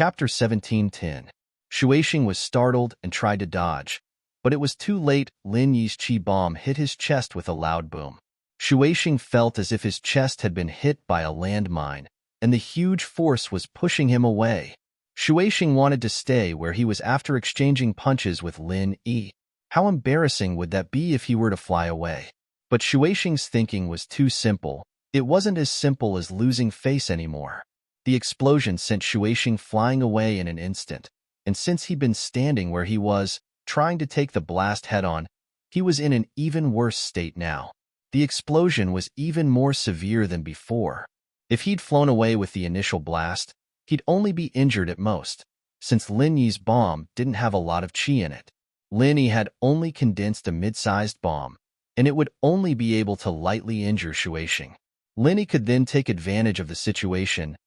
Chapter 17:10. Shuaishing was startled and tried to dodge, but it was too late. Lin Yi's chi bomb hit his chest with a loud boom. Shuaishing felt as if his chest had been hit by a landmine, and the huge force was pushing him away. Shuaishing wanted to stay where he was after exchanging punches with Lin Yi. How embarrassing would that be if he were to fly away? But Shuaishing's thinking was too simple. It wasn't as simple as losing face anymore. The explosion sent Shuaishing flying away in an instant, and since he'd been standing where he was, trying to take the blast head-on, he was in an even worse state now. The explosion was even more severe than before. If he'd flown away with the initial blast, he'd only be injured at most, since Lin Yi's bomb didn't have a lot of chi in it. Lin Yi had only condensed a mid-sized bomb, and it would only be able to lightly injure Shuaishing. Lin Yi could then take advantage of the situation,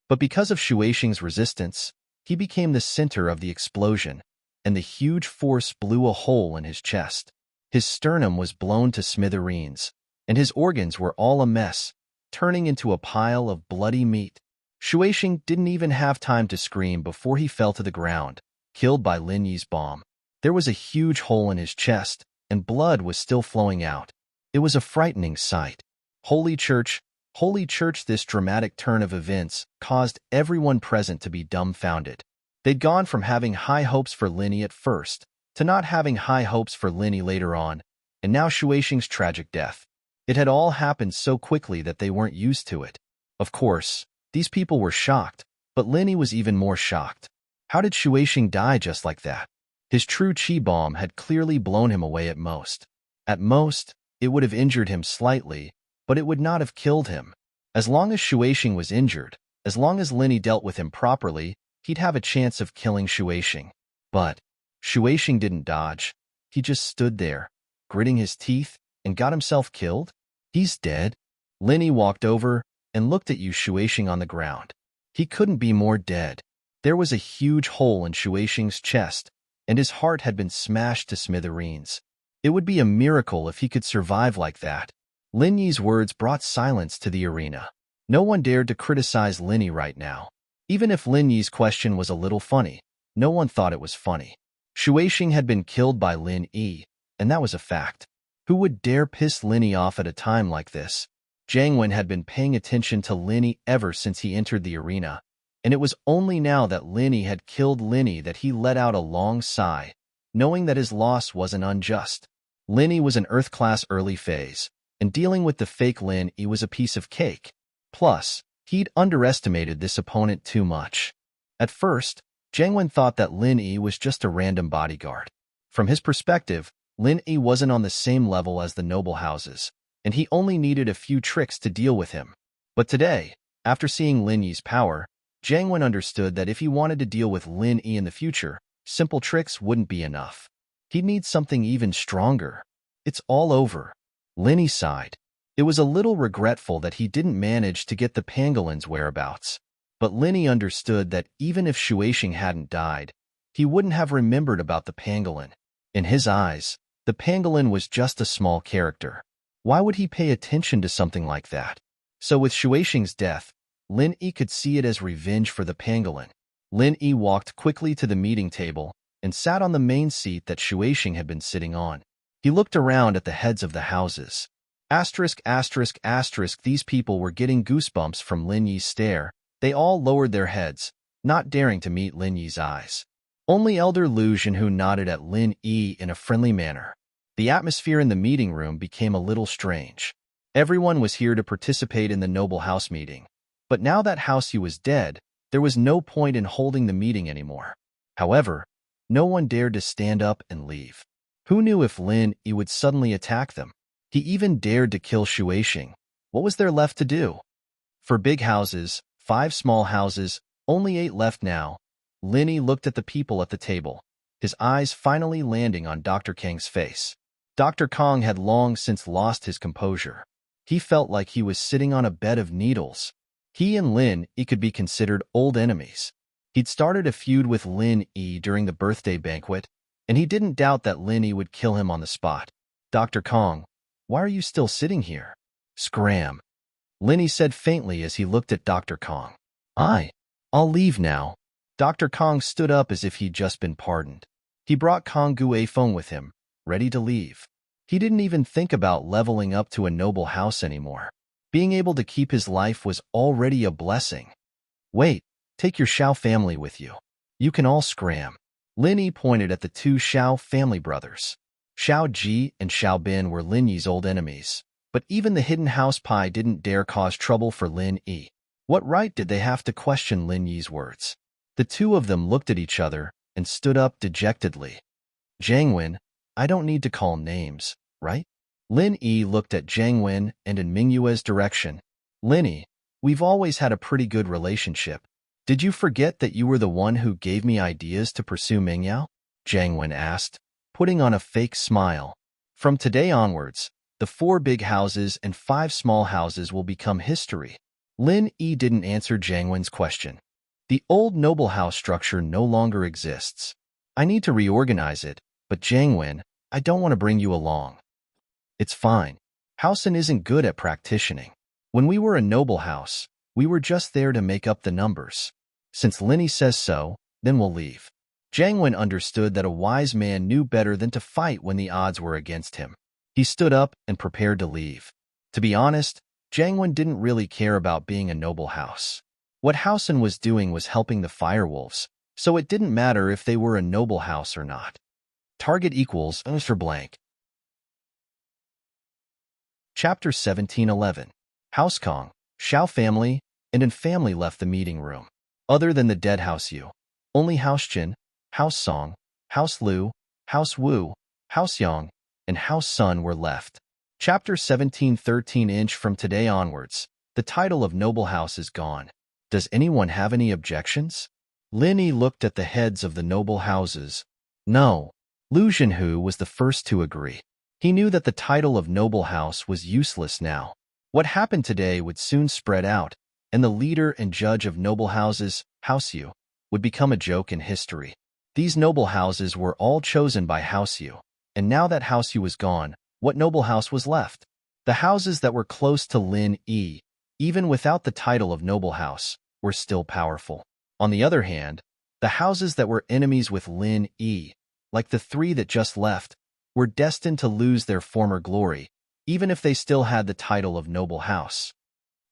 but because of Shuaishing's resistance, he became the center of the explosion, and the huge force blew a hole in his chest. His sternum was blown to smithereens, and his organs were all a mess, turning into a pile of bloody meat. Shuaishing didn't even have time to scream before he fell to the ground, killed by Lin Yi's bomb. There was a huge hole in his chest, and blood was still flowing out. It was a frightening sight. Holy Church, this dramatic turn of events caused everyone present to be dumbfounded. They'd gone from having high hopes for Lin Yi at first, to not having high hopes for Lin Yi later on, and now Shuaishing's tragic death. It had all happened so quickly that they weren't used to it. Of course, these people were shocked, but Lin Yi was even more shocked. How did Shuaishing die just like that? His true chi bomb had clearly blown him away at most. At most, it would have injured him slightly, but it would not have killed him. As long as Shuaishing was injured, as long as Lin Yi dealt with him properly, he'd have a chance of killing Shuaishing. But Shuaishing didn't dodge. He just stood there, gritting his teeth, and got himself killed. He's dead. Lin Yi walked over and looked at Shuaishing on the ground. He couldn't be more dead. There was a huge hole in Shuaishing's chest, and his heart had been smashed to smithereens. It would be a miracle if he could survive like that. Lin Yi's words brought silence to the arena. No one dared to criticize Lin Yi right now. Even if Lin Yi's question was a little funny, no one thought it was funny. Shuaishing had been killed by Lin Yi, and that was a fact. Who would dare piss Lin Yi off at a time like this? Jiang Wen had been paying attention to Lin Yi ever since he entered the arena, and it was only now that Lin Yi had killed Lin Yi that he let out a long sigh, knowing that his loss wasn't unjust. Lin Yi was an Earth-class early phase, and dealing with the fake Lin Yi was a piece of cake. Plus, he'd underestimated this opponent too much. At first, Jiang Wen thought that Lin Yi was just a random bodyguard. From his perspective, Lin Yi wasn't on the same level as the noble houses, and he only needed a few tricks to deal with him. But today, after seeing Lin Yi's power, Jiang Wen understood that if he wanted to deal with Lin Yi in the future, simple tricks wouldn't be enough. He'd need something even stronger. It's all over. Lin Yi sighed. It was a little regretful that he didn't manage to get the pangolin's whereabouts. But Lin Yi understood that even if Shuaishing hadn't died, he wouldn't have remembered about the pangolin. In his eyes, the pangolin was just a small character. Why would he pay attention to something like that? So with Shuaishing's death, Lin Yi could see it as revenge for the pangolin. Lin Yi walked quickly to the meeting table and sat on the main seat that Shuaishing had been sitting on. He looked around at the heads of the houses. These people were getting goosebumps from Lin Yi's stare. They all lowered their heads, not daring to meet Lin Yi's eyes. Only Elder Lu Zhenhu nodded at Lin Yi in a friendly manner. The atmosphere in the meeting room became a little strange. Everyone was here to participate in the noble house meeting. But now that House Yu was dead, there was no point in holding the meeting anymore. However, no one dared to stand up and leave. Who knew if Lin Yi would suddenly attack them? He even dared to kill Shuaishing. What was there left to do? For big houses, 5 small houses, only 8 left now. Lin Yi looked at the people at the table, his eyes finally landing on Dr. Kang's face. Dr. Kang had long since lost his composure. He felt like he was sitting on a bed of needles. He and Lin Yi could be considered old enemies. He'd started a feud with Lin Yi during the birthday banquet, and he didn't doubt that Lin Yi would kill him on the spot. Dr. Kang, why are you still sitting here? Scram. Lin Yi said faintly as he looked at Dr. Kang. I'll leave now. Dr. Kong stood up as if he'd just been pardoned. He brought Kong Gue phone with him, ready to leave. He didn't even think about leveling up to a noble house anymore. Being able to keep his life was already a blessing. Wait, take your Xiao family with you. You can all scram. Lin Yi pointed at the two Xiao family brothers. Xiao Ji and Xiao Bin were Lin Yi's old enemies, but even the hidden house pie didn't dare cause trouble for Lin Yi. What right did they have to question Lin Yi's words? The two of them looked at each other and stood up dejectedly. Jiang Wen, I don't need to call names, right? Lin Yi looked at Jiang Wen and in Mingyue's direction. Lin Yi, we've always had a pretty good relationship. Did you forget that you were the one who gave me ideas to pursue Mingyao? Jiang Wen asked, putting on a fake smile. From today onwards, the 4 big houses and 5 small houses will become history. Lin Yi didn't answer Jiang Wen's question. The old noble house structure no longer exists. I need to reorganize it, but Jiang Wen, I don't want to bring you along. It's fine. Housen isn't good at practicing. When we were a noble house, we were just there to make up the numbers. Since Lin Yi says so, then we'll leave. Jiang Wen understood that a wise man knew better than to fight when the odds were against him. He stood up and prepared to leave. To be honest, Jiang Wen didn't really care about being a noble house. What Housen was doing was helping the firewolves, so it didn't matter if they were a noble house or not. Target equals Mr. Blank. Chapter 1711. House Kong, Xiao family, and an family left the meeting room. Other than the dead House Yu, only House Jin, House Song, House Lu, House Wu, House Yang, and House Sun were left. Chapter 1713. From today onwards, the title of noble house is gone. Does anyone have any objections? Lin Yi looked at the heads of the noble houses. No. Lu Zhenhu was the first to agree. He knew that the title of noble house was useless now. What happened today would soon spread out, and the leader and judge of noble houses, House Yu, would become a joke in history. These noble houses were all chosen by House Yu, and now that House Yu was gone, what noble house was left? The houses that were close to Lin Yi, even without the title of noble house, were still powerful. On the other hand, the houses that were enemies with Lin Yi, like the 3 that just left, were destined to lose their former glory, even if they still had the title of noble house.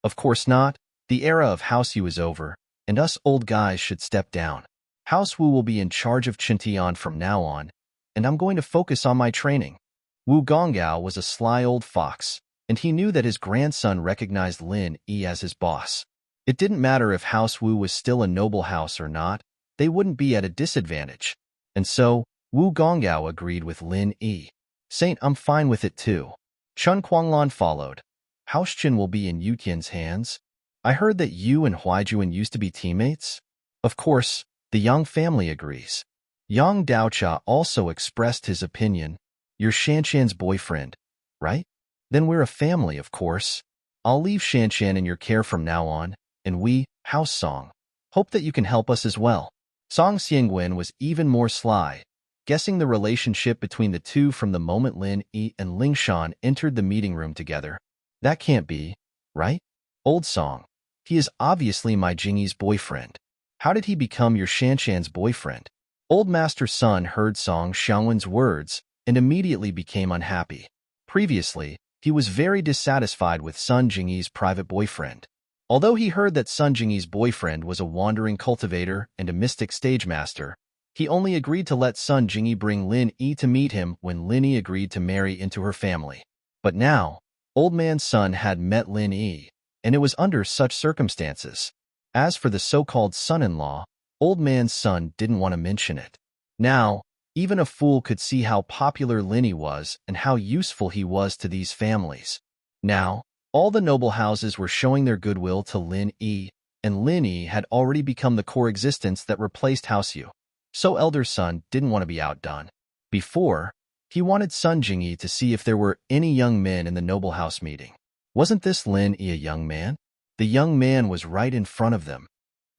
Of course not. The era of House Yu is over, and us old guys should step down. House Wu will be in charge of Qintian from now on, and I'm going to focus on my training. Wu Gonggao was a sly old fox, and he knew that his grandson recognized Lin Yi as his boss. It didn't matter if House Wu was still a noble house or not, they wouldn't be at a disadvantage. And so, Wu Gonggao agreed with Lin Yi. Saint, I'm fine with it too. Chun Quanglan followed. House Qin will be in Yu Tian's hands. I heard that you and Huaijuan used to be teammates. Of course, the Yang family agrees. Yang Daocha also expressed his opinion. You're Shanshan's boyfriend, right? Then we're a family, of course. I'll leave Shanshan in your care from now on, and we, House Song, hope that you can help us as well. Song Xiangwen was even more sly, guessing the relationship between the two from the moment Lin Yi and Ling Shan entered the meeting room together. That can't be, right? Old Song, he is obviously my Jingyi's boyfriend. How did he become your Shanshan's boyfriend? Old Master Sun heard Song Xiangwen's words and immediately became unhappy. Previously, he was very dissatisfied with Sun Jingyi's private boyfriend. Although he heard that Sun Jingyi's boyfriend was a wandering cultivator and a mystic stage master, he only agreed to let Sun Jingyi bring Lin Yi to meet him when Lin Yi agreed to marry into her family. But now, Old Man Sun had met Lin Yi, and it was under such circumstances. As for the so-called son-in-law, Old Man Sun didn't want to mention it. Now, even a fool could see how popular Lin Yi was and how useful he was to these families. Now, all the noble houses were showing their goodwill to Lin Yi, and Lin Yi had already become the core existence that replaced House Yu. So Elder Sun didn't want to be outdone. Before, he wanted Sun Jingyi to see if there were any young men in the noble house meeting. Wasn't this Lin Yi a young man? The young man was right in front of them.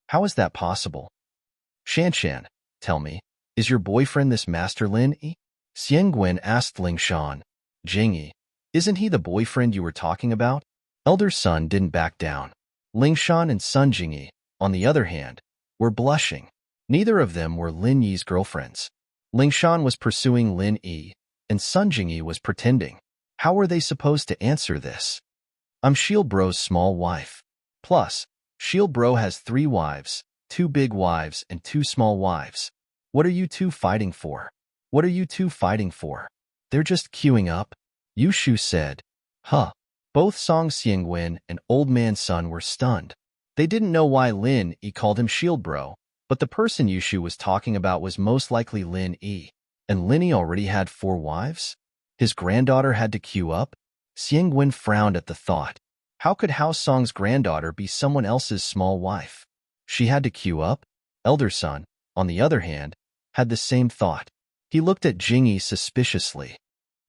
How is that possible? Shanshan, tell me, is your boyfriend this Master Lin Yi? Xiangwen asked Ling Shan. Jingyi, isn't he the boyfriend you were talking about? Elder Sun didn't back down. Ling Shan and Sun Jingyi, on the other hand, were blushing. Neither of them were Lin Yi's girlfriends. Ling Shan was pursuing Lin Yi, and Sun Jingyi was pretending. How were they supposed to answer this? I'm Shield Bro's small wife. Plus, Shield Bro has 3 wives, 2 big wives and 2 small wives. What are you two fighting for? What are you two fighting for? They're just queuing up, Yu Shu said. Huh. Both Song Xiangwen and Old Man Sun were stunned. They didn't know why Lin Yi called him Shield Bro, but the person Yu Shu was talking about was most likely Lin Yi. And Lin Yi already had 4 wives? His granddaughter had to queue up? Xiangwen frowned at the thought. How could House Song's granddaughter be someone else's small wife? She had to queue up? Elder Son, on the other hand, had the same thought. He looked at Jingyi suspiciously.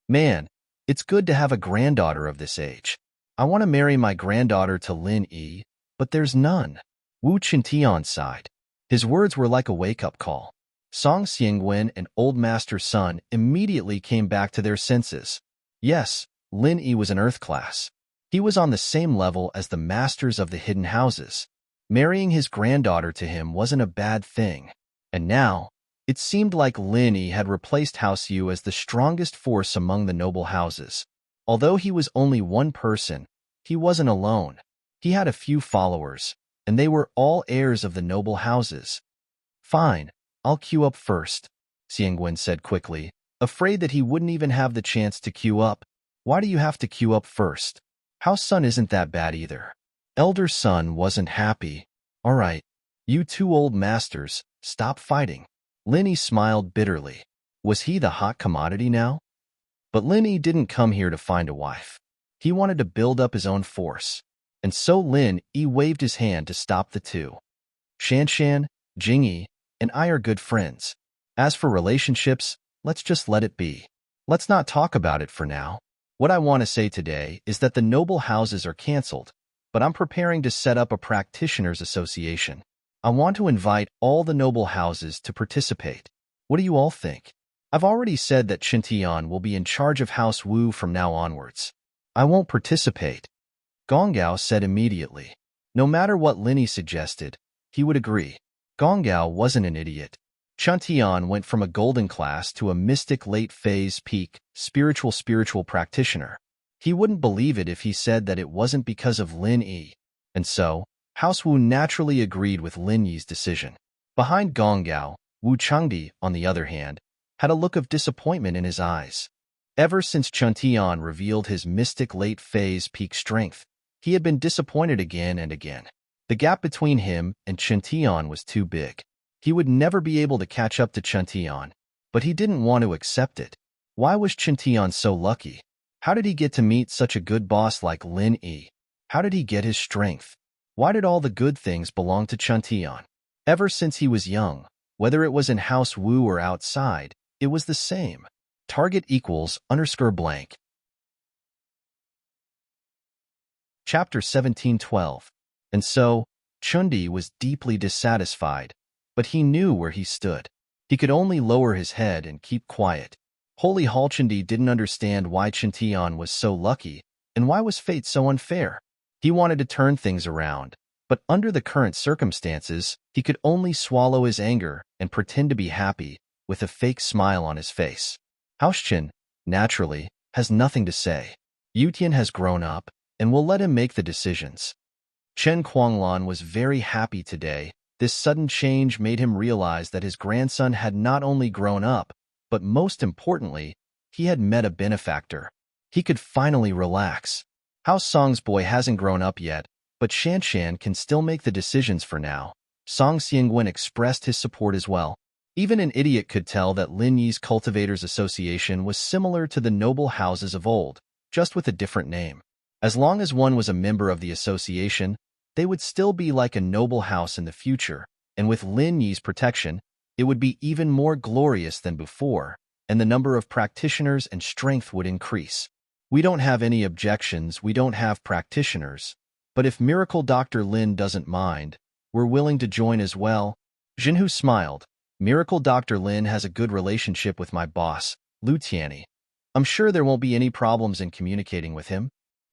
Man, it's good to have a granddaughter of this age. I want to marry my granddaughter to Lin Yi, but there's none. Wu Qintian sighed. His words were like a wake-up call. Song Xiangwen and Old Master Sun immediately came back to their senses. Yes, Lin Yi was an Earth class. He was on the same level as the masters of the hidden houses. Marrying his granddaughter to him wasn't a bad thing. And now, it seemed like Lin Yi had replaced House Yu as the strongest force among the noble houses. Although he was only one person, he wasn't alone. He had a few followers, and they were all heirs of the noble houses. Fine, I'll queue up first, Xiangwen said quickly, afraid that he wouldn't even have the chance to queue up. Why do you have to queue up first? House Sun isn't that bad either. Elder Son wasn't happy. All right, you 2 old masters, stop fighting. Lin Yi smiled bitterly. Was he the hot commodity now? But Lin Yi didn't come here to find a wife. He wanted to build up his own force. And so Lin Yi waved his hand to stop the 2. Shanshan, Jingyi, and I are good friends. As for relationships, let's just let it be. Let's not talk about it for now. What I want to say today is that the noble houses are cancelled, but I'm preparing to set up a practitioners association. I want to invite all the noble houses to participate. What do you all think? I've already said that Qintian will be in charge of House Wu from now onwards. I won't participate, Gonggao said immediately. No matter what Lin Yi suggested, he would agree. Gonggao wasn't an idiot. Qintian went from a golden class to a mystic late-phase peak, spiritual practitioner. He wouldn't believe it if he said that it wasn't because of Lin Yi. And so, House Wu naturally agreed with Lin Yi's decision. Behind Gonggao, Wu Chengdi, on the other hand, had a look of disappointment in his eyes. Ever since Qintian revealed his mystic late-phase peak strength, he had been disappointed again and again. The gap between him and Qintian was too big. He would never be able to catch up to Qintian, but he didn't want to accept it. Why was Qintian so lucky? How did he get to meet such a good boss like Lin Yi? How did he get his strength? Why did all the good things belong to Qintian? Ever since he was young, whether it was in House Wu or outside, it was the same. Target equals _blank. Chapter 17:12. And so, Chundi was deeply dissatisfied, but he knew where he stood. He could only lower his head and keep quiet. Holy Halchundi didn't understand why Qintian was so lucky, and why was fate so unfair. He wanted to turn things around, but under the current circumstances, he could only swallow his anger and pretend to be happy, with a fake smile on his face. Haoschen, naturally, has nothing to say. Yutian has grown up, and will let him make the decisions. Chen Kuanglan was very happy today. This sudden change made him realize that his grandson had not only grown up, but most importantly, he had met a benefactor. He could finally relax. House Song's boy hasn't grown up yet, but Shanshan can still make the decisions for now. Song Xiangwen expressed his support as well. Even an idiot could tell that Lin Yi's Cultivators Association was similar to the noble houses of old, just with a different name. As long as one was a member of the association, they would still be like a noble house in the future, and with Lin Yi's protection, it would be even more glorious than before, and the number of practitioners and strength would increase. We don't have any objections, we don't have practitioners, but if Miracle Dr. Lin doesn't mind, we're willing to join as well. Jinhu smiled. Miracle Dr. Lin has a good relationship with my boss, Lu Tianyi. I'm sure there won't be any problems in communicating with him.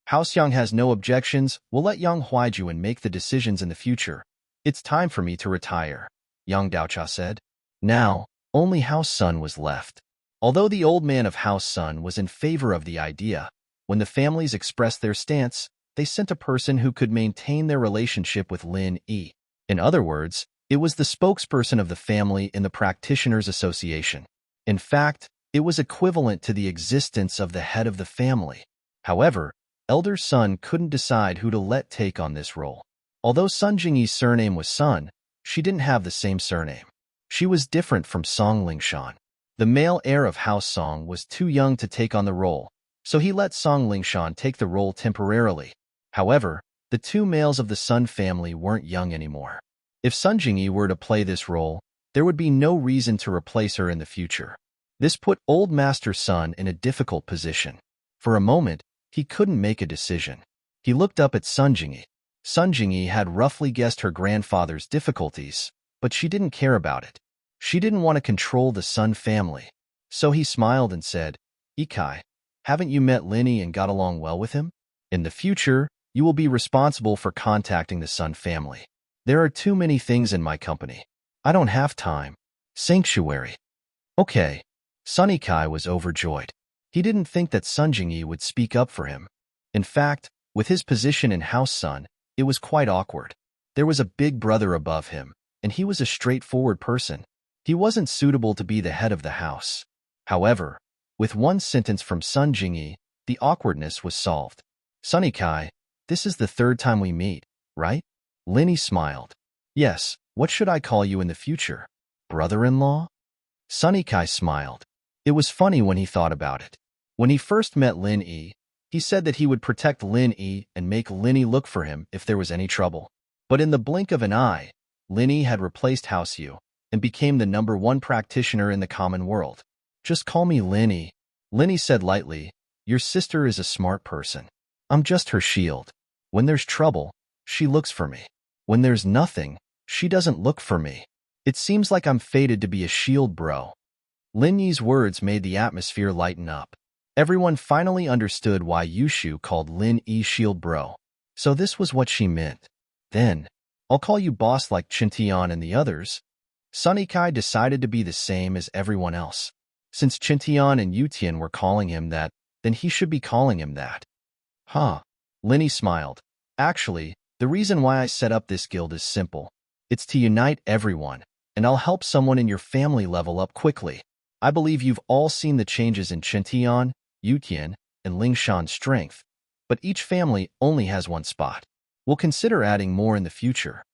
House Yang has no objections, we'll let Yang Huaijuan make the decisions in the future. It's time for me to retire, young Daocha said. Now, only House Sun was left. Although the old man of House Sun was in favor of the idea, when the families expressed their stance, they sent a person who could maintain their relationship with Lin Yi. In other words, it was the spokesperson of the family in the Practitioners Association. In fact, it was equivalent to the existence of the head of the family. However, Elder Sun couldn't decide who to let take on this role. Although Sun Jingyi's surname was Sun, she didn't have the same surname. She was different from Song Lingshan. The male heir of House Song was too young to take on the role, so he let Song Lingshan take the role temporarily. However, the two males of the Sun family weren't young anymore. If Sun Jingyi were to play this role, there would be no reason to replace her in the future. This put Old Master Sun in a difficult position. For a moment, he couldn't make a decision. He looked up at Sun Jingyi. Sun Jingyi had roughly guessed her grandfather's difficulties, but she didn't care about it. She didn't want to control the Sun family. So he smiled and said, "Ikai, haven't you met Linny and got along well with him? In the future, you will be responsible for contacting the Sun family. There are too many things in my company. I don't have time. Sanctuary." Okay. Sun Ikai was overjoyed. He didn't think that Sun Jingyi would speak up for him. In fact, with his position in House Sun, it was quite awkward. There was a big brother above him, and he was a straightforward person. He wasn't suitable to be the head of the house. However, with one sentence from Sun Jingyi, the awkwardness was solved. "Sun Ikai, this is the third time we meet, right?" Linny smiled. "Yes, what should I call you in the future? Brother-in-law?" Sun Ikai smiled. It was funny when he thought about it. When he first met Lin Yi, he said that he would protect Lin Yi and make Lin Yi look for him if there was any trouble. But in the blink of an eye, Lin Yi had replaced House Yu and became the #1 practitioner in the common world. "Just call me Lin Yi," Lin Yi said lightly. "Your sister is a smart person. I'm just her shield. When there's trouble, she looks for me. When there's nothing, she doesn't look for me. It seems like I'm fated to be a shield bro." Lin Yi's words made the atmosphere lighten up. Everyone finally understood why Yushu called Lin Yi shield bro. So this was what she meant. "Then, I'll call you boss like Chintian and the others." Sun Ikai decided to be the same as everyone else. Since Chintian and Yutian were calling him that, then he should be calling him that. "Huh." Linny smiled. "Actually, the reason why I set up this guild is simple. It's to unite everyone, and I'll help someone in your family level up quickly. I believe you've all seen the changes in Chintian, Yutian, and Lingshan's strength, but each family only has one spot. We'll consider adding more in the future."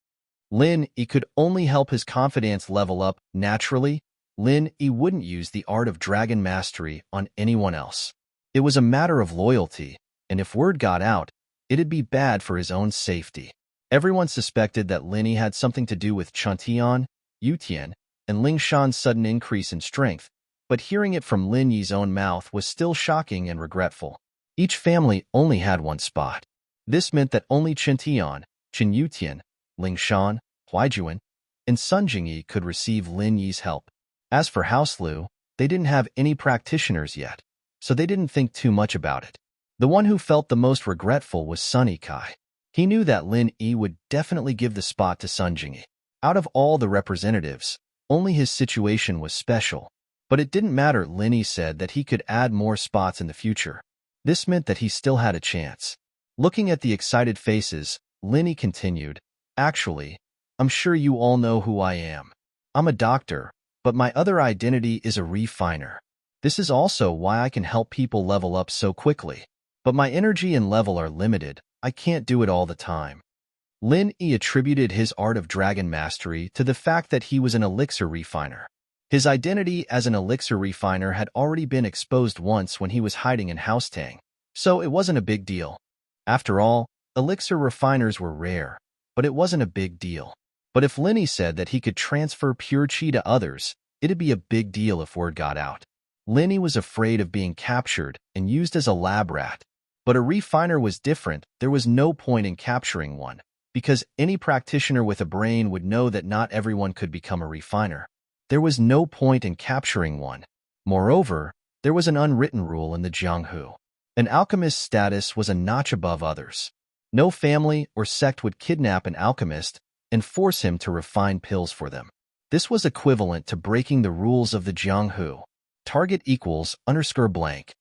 Lin Yi could only help his confidence level up naturally. Lin Yi wouldn't use the art of dragon mastery on anyone else. It was a matter of loyalty, and if word got out, it'd be bad for his own safety. Everyone suspected that Lin Yi had something to do with Chintian, Yutian, and Lingshan's sudden increase in strength, but hearing it from Lin Yi's own mouth was still shocking and regretful. Each family only had one spot. This meant that only Chintian, Qin Yutian, Lingshan, Huaijuan, and Sun Jingyi could receive Lin Yi's help. As for House Lu, they didn't have any practitioners yet, so they didn't think too much about it. The one who felt the most regretful was Sun Ikai. He knew that Lin Yi would definitely give the spot to Sun Jingyi. Out of all the representatives, only his situation was special. But it didn't matter. Lin Yi said that he could add more spots in the future. This meant that he still had a chance. Looking at the excited faces, Lin Yi continued, "Actually, I'm sure you all know who I am. I'm a doctor, but my other identity is a refiner. This is also why I can help people level up so quickly. But my energy and level are limited. I can't do it all the time." Lin Yi attributed his art of dragon mastery to the fact that he was an elixir refiner. His identity as an elixir refiner had already been exposed once when he was hiding in House Tang, so it wasn't a big deal. After all, elixir refiners were rare, but it wasn't a big deal. But if Lin Yi said that he could transfer pure chi to others, it'd be a big deal if word got out. Lin Yi was afraid of being captured and used as a lab rat. But a refiner was different. There was no point in capturing one, because any practitioner with a brain would know that not everyone could become a refiner. There was no point in capturing one. Moreover, there was an unwritten rule in the Jianghu. An alchemist's status was a notch above others. No family or sect would kidnap an alchemist and force him to refine pills for them. This was equivalent to breaking the rules of the Jianghu. Target equals _ blank.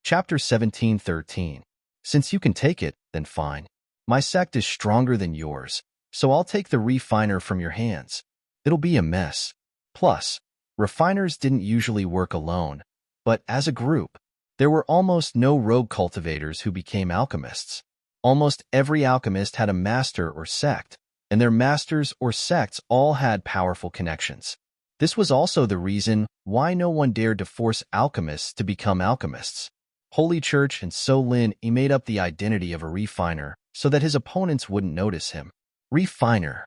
Chapter 17:13. Since you can take it, then fine. My sect is stronger than yours, so I'll take the refiner from your hands. It'll be a mess. Plus, refiners didn't usually work alone, but as a group. There were almost no rogue cultivators who became alchemists. Almost every alchemist had a master or sect, and their masters or sects all had powerful connections. This was also the reason why no one dared to force alchemists to become alchemists. Holy Church and So Lin Yi made up the identity of a refiner so that his opponents wouldn't notice him. Refiner.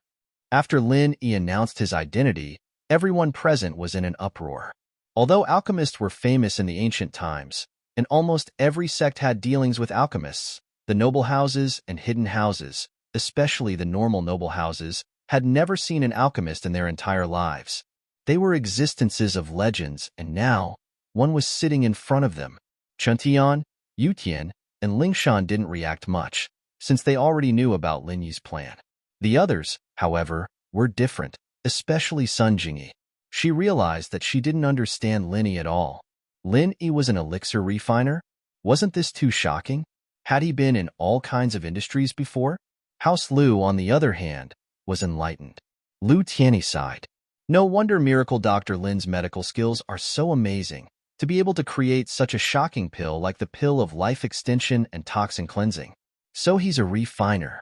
After Lin Yi announced his identity, everyone present was in an uproar. Although alchemists were famous in the ancient times, and almost every sect had dealings with alchemists, the noble houses and hidden houses, especially the normal noble houses, had never seen an alchemist in their entire lives. They were existences of legends, and now, one was sitting in front of them. Chuntian, Yutian, and Lingshan didn't react much, since they already knew about Lin Yi's plan. The others, however, were different, especially Sun Jingyi. She realized that she didn't understand Lin Yi at all. Lin Yi was an elixir refiner? Wasn't this too shocking? Had he been in all kinds of industries before? House Lu, on the other hand, was enlightened. Lu Tianyi sighed. No wonder Miracle Dr. Lin's medical skills are so amazing, to be able to create such a shocking pill like the pill of life extension and toxin cleansing. So he's a refiner.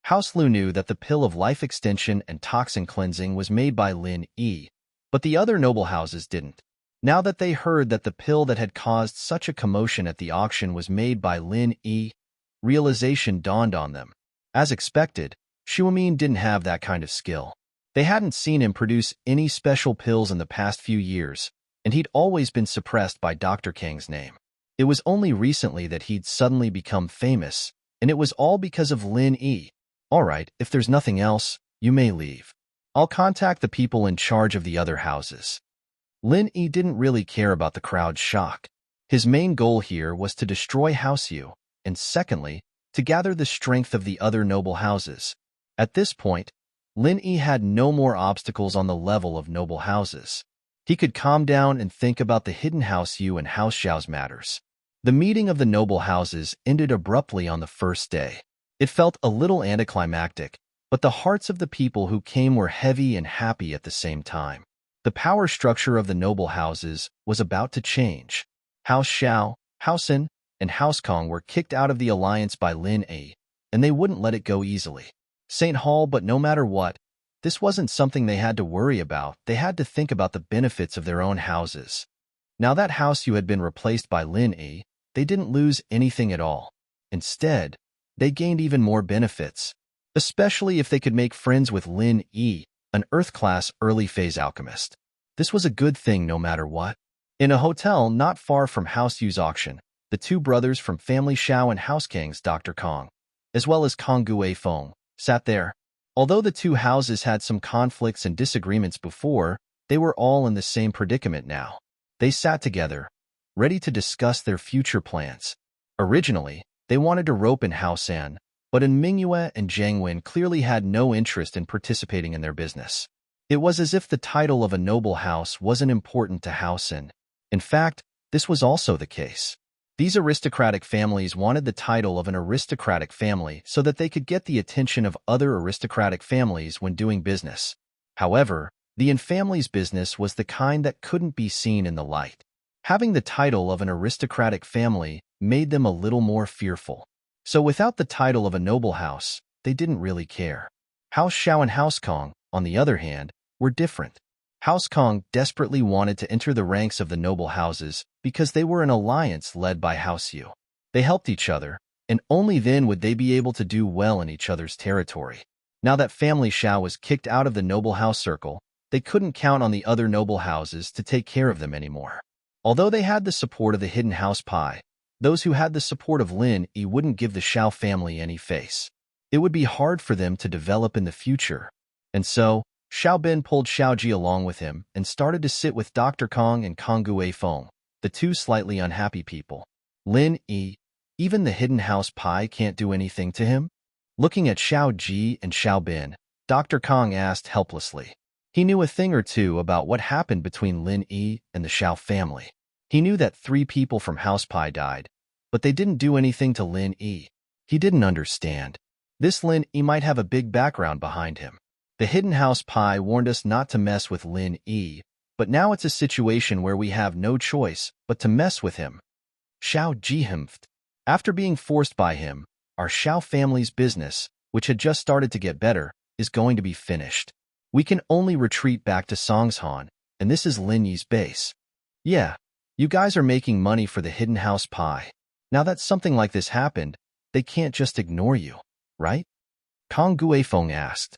House Lu knew that the pill of life extension and toxin cleansing was made by Lin Yi, but the other noble houses didn't. Now that they heard that the pill that had caused such a commotion at the auction was made by Lin Yi, realization dawned on them. As expected, Shuamin didn't have that kind of skill. They hadn't seen him produce any special pills in the past few years, and he'd always been suppressed by Dr. Kang's name. It was only recently that he'd suddenly become famous, and it was all because of Lin Yi. All right, if there's nothing else, you may leave. I'll contact the people in charge of the other houses. Lin Yi didn't really care about the crowd's shock. His main goal here was to destroy House Yu, and secondly, to gather the strength of the other noble houses. At this point, Lin Yi had no more obstacles on the level of noble houses. He could calm down and think about the hidden House Yu and House Xiao's matters. The meeting of the noble houses ended abruptly on the first day. It felt a little anticlimactic, but the hearts of the people who came were heavy and happy at the same time. The power structure of the noble houses was about to change. House Xiao, House An, and House Kong were kicked out of the alliance by Lin Yi, and they wouldn't let it go easily. St. Hall, but no matter what, this wasn't something they had to worry about. They had to think about the benefits of their own houses. Now that House Yu had been replaced by Lin Yi, they didn't lose anything at all. Instead, they gained even more benefits, especially if they could make friends with Lin Yi, an Earth-class early-phase alchemist. This was a good thing no matter what. In a hotel not far from House Yu's auction, the two brothers from Family Xiao and House Kang's Dr. Kong, as well as Kong Gue Feng, sat there. Although the two houses had some conflicts and disagreements before, they were all in the same predicament now. They sat together, ready to discuss their future plans. Originally, they wanted to rope in House An, but Mingyue and Zhang Wen clearly had no interest in participating in their business. It was as if the title of a noble house wasn't important to House An. In fact, this was also the case. These aristocratic families wanted the title of an aristocratic family so that they could get the attention of other aristocratic families when doing business. However, the An family's business was the kind that couldn't be seen in the light. Having the title of an aristocratic family made them a little more fearful. So without the title of a noble house, they didn't really care. House Xiao and House Kong, on the other hand, were different. House Kong desperately wanted to enter the ranks of the noble houses because they were an alliance led by House Yu. They helped each other, and only then would they be able to do well in each other's territory. Now that Family Xiao was kicked out of the noble house circle, they couldn't count on the other noble houses to take care of them anymore. Although they had the support of the hidden house Pai, those who had the support of Lin Yi wouldn't give the Xiao family any face. It would be hard for them to develop in the future. And so, Xiao Bin pulled Xiao Ji along with him and started to sit with Dr. Kong and Kong Gue Feng, the two slightly unhappy people. Lin Yi, even the hidden house Pai can't do anything to him? Looking at Xiao Ji and Xiao Bin, Dr. Kong asked helplessly. He knew a thing or two about what happened between Lin Yi and the Xiao family. He knew that 3 people from House Pai died, but they didn't do anything to Lin Yi. He didn't understand. This Lin Yi might have a big background behind him. The hidden House Pai warned us not to mess with Lin Yi, but now it's a situation where we have no choice but to mess with him. Xiao Ji humphed. After being forced by him, our Xiao family's business, which had just started to get better, is going to be finished. We can only retreat back to Songshan, and this is Lin Yi's base. Yeah, you guys are making money for the hidden House Pai. Now that something like this happened, they can't just ignore you, right? Kong Guifeng asked.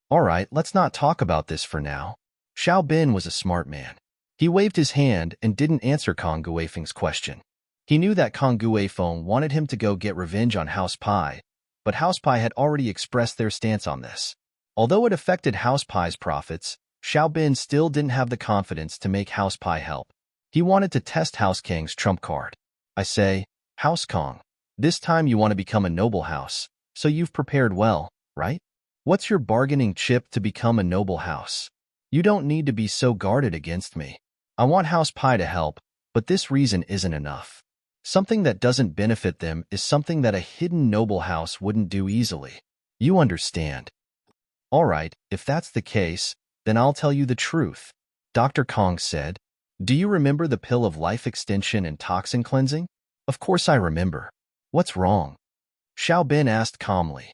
All right, let's not talk about this for now. Xiao Bin was a smart man. He waved his hand and didn't answer Kong Guifeng's question. He knew that Kong Guifeng wanted him to go get revenge on House Pai, but House Pai had already expressed their stance on this. Although it affected House Pai's profits, Xiao Bin still didn't have the confidence to make House Pai help. He wanted to test House Kang's trump card. I say, House Kong, this time you want to become a noble house, so you've prepared well, right? What's your bargaining chip to become a noble house? You don't need to be so guarded against me. I want House Pai to help, but this reason isn't enough. Something that doesn't benefit them is something that a hidden noble house wouldn't do easily. You understand. All right, if that's the case, then I'll tell you the truth. Dr. Kong said, do you remember the pill of life extension and toxin cleansing? Of course I remember. What's wrong? Xiao Bin asked calmly.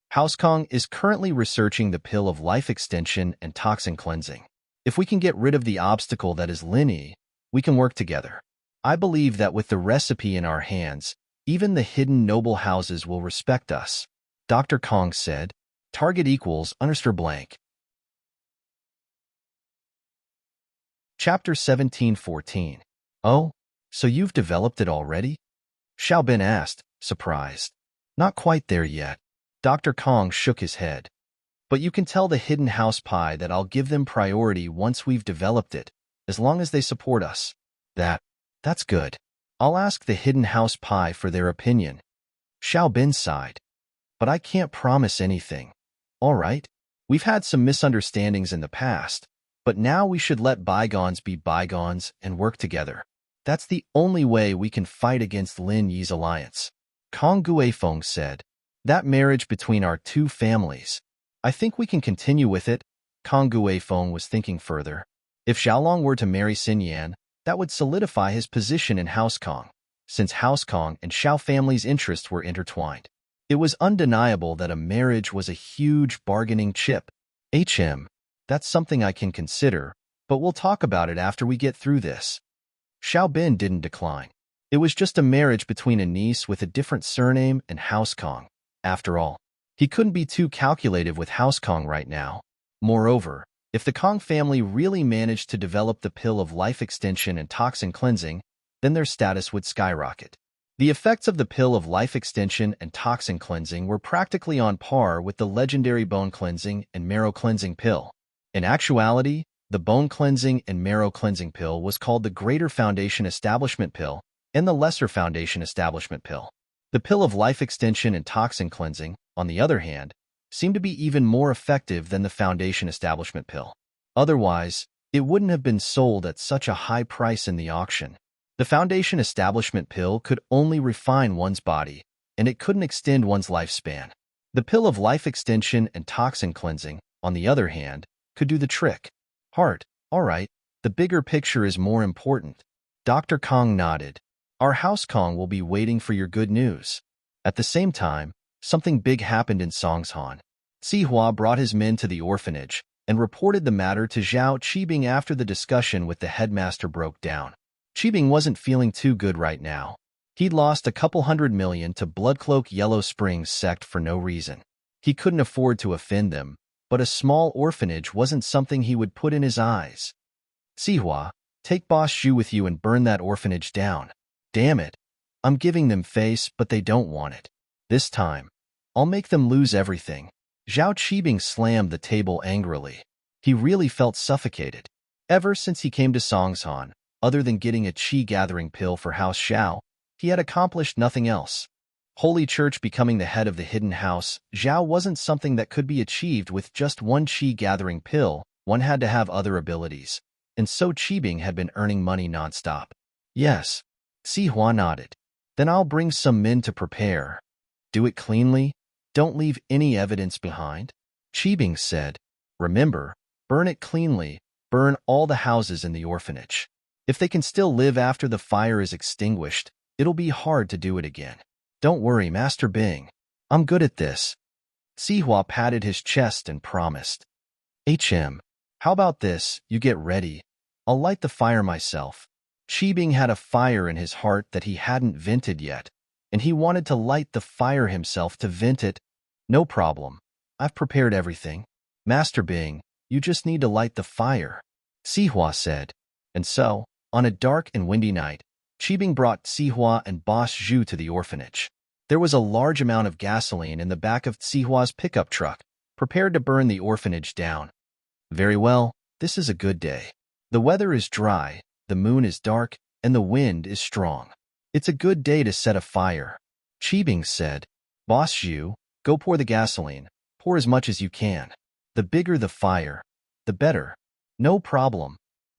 House Kong is currently researching the pill of life extension and toxin cleansing. If we can get rid of the obstacle that is Lin Yi, we can work together. I believe that with the recipe in our hands, even the hidden noble houses will respect us. Dr. Kong said, target equals underscore blank. Chapter 17:14. Oh, so you've developed it already? Xiao Bin asked, surprised. Not quite there yet. Dr. Kong shook his head. But you can tell the hidden House Pai that I'll give them priority once we've developed it, as long as they support us. That's good. I'll ask the hidden House Pai for their opinion. Xiao Bin sighed. But I can't promise anything. All right, we've had some misunderstandings in the past, but now we should let bygones be bygones and work together. That's the only way we can fight against Lin Yi's alliance. Kong Guifeng said, that marriage between our 2 families. I think we can continue with it. Kong Guifeng was thinking further. If Xiaolong were to marry Xin Yan, that would solidify his position in House Kong, since House Kong and Xiao family's interests were intertwined. It was undeniable that a marriage was a huge bargaining chip. That's something I can consider, but we'll talk about it after we get through this. Xiao Bin didn't decline. It was just a marriage between a niece with a different surname and House Kong. After all, he couldn't be too calculative with House Kong right now. Moreover, if the Kong family really managed to develop the pill of life extension and toxin cleansing, then their status would skyrocket. The effects of the pill of life extension and toxin cleansing were practically on par with the legendary bone cleansing and marrow cleansing pill. In actuality, the bone cleansing and marrow cleansing pill was called the Greater Foundation Establishment Pill and the Lesser Foundation Establishment Pill. The pill of life extension and toxin cleansing, on the other hand, seemed to be even more effective than the Foundation Establishment Pill. Otherwise, it wouldn't have been sold at such a high price in the auction. The Foundation Establishment Pill could only refine one's body, and it couldn't extend one's lifespan. The pill of life extension and toxin cleansing, on the other hand, could do the trick. Heart, all right, the bigger picture is more important. Dr. Kong nodded. Our House Kong will be waiting for your good news. At the same time, something big happened in Songshan. Sihua brought his men to the orphanage and reported the matter to Zhao Qibing after the discussion with the headmaster broke down. Qibing wasn't feeling too good right now. He'd lost a couple $100 million to Bloodcloak Yellow Springs sect for no reason. He couldn't afford to offend them, but a small orphanage wasn't something he would put in his eyes. Sihua, take Boss Zhu with you and burn that orphanage down. Damn it. I'm giving them face, but they don't want it. This time, I'll make them lose everything. Zhao Qibing slammed the table angrily. He really felt suffocated. Ever since he came to Songshan, other than getting a qi-gathering pill for House Xiao, he had accomplished nothing else. Holy Church becoming the head of the hidden house, Zhao wasn't something that could be achieved with just one qi-gathering pill. One had to have other abilities. And so Qibing had been earning money nonstop. Yes. Sihua nodded. Then I'll bring some men to prepare. Do it cleanly. Don't leave any evidence behind. Qibing said. Remember, burn it cleanly. Burn all the houses in the orphanage. If they can still live after the fire is extinguished, it'll be hard to do it again. Don't worry, Master Bing. I'm good at this. Sihua patted his chest and promised. How about this? You get ready. I'll light the fire myself. Qibing had a fire in his heart that he hadn't vented yet, and he wanted to light the fire himself to vent it. No problem. I've prepared everything. Master Bing, you just need to light the fire, Sihua said. And so, on a dark and windy night, Qibing brought Sihua and Boss Zhu to the orphanage. There was a large amount of gasoline in the back of Sihua's pickup truck, prepared to burn the orphanage down. Very well, this is a good day. The weather is dry, the moon is dark, and the wind is strong. It's a good day to set a fire, Qibing said. Boss Zhu, go pour the gasoline. Pour as much as you can. The bigger the fire, the better. No problem.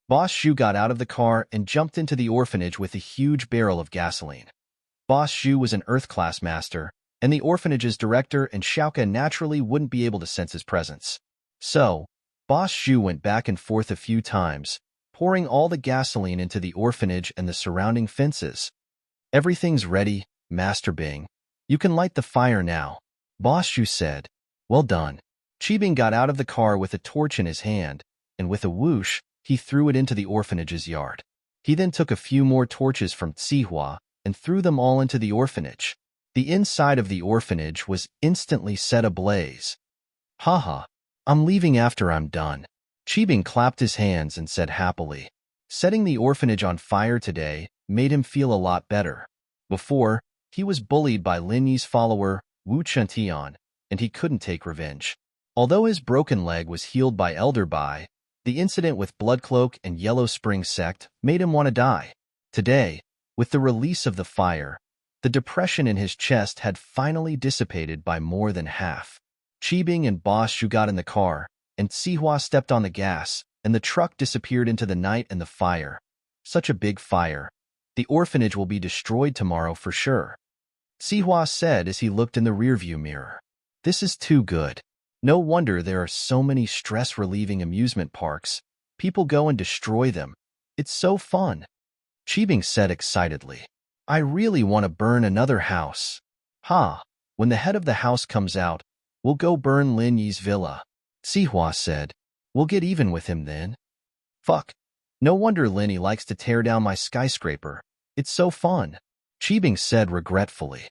Boss Zhu got out of the car and jumped into the orphanage with a huge barrel of gasoline. Boss Zhu was an Earth-class master, and the orphanage's director and Xiaoka naturally wouldn't be able to sense his presence. So, Boss Zhu went back and forth a few times, pouring all the gasoline into the orphanage and the surrounding fences. Everything's ready, Master Bing. You can light the fire now, Boss Zhu said. Well done. Qibing got out of the car with a torch in his hand, and with a whoosh, he threw it into the orphanage's yard. He then took a few more torches from Sihua and threw them all into the orphanage. The inside of the orphanage was instantly set ablaze. Haha, I'm leaving after I'm done. Qibing clapped his hands and said happily. Setting the orphanage on fire today made him feel a lot better. Before, he was bullied by Lin Yi's follower, Wu Chuntian, and he couldn't take revenge. Although his broken leg was healed by Elder Bai, the incident with Bloodcloak and Yellow Spring Sect made him want to die. Today, with the release of the fire, the depression in his chest had finally dissipated by more than half. Qibing and Boss Zhu got in the car, and Sihua stepped on the gas, and the truck disappeared into the night and the fire. Such a big fire. The orphanage will be destroyed tomorrow for sure, Sihua said as he looked in the rearview mirror. This is too good. No wonder there are so many stress-relieving amusement parks. People go and destroy them. It's so fun, Qibing said excitedly. I really want to burn another house. Ha! When the head of the house comes out, we'll go burn Lin Yi's villa, Sihua said. We'll get even with him then. Fuck. No wonder Lin Yi likes to tear down my skyscraper. It's so fun, Qibing said regretfully.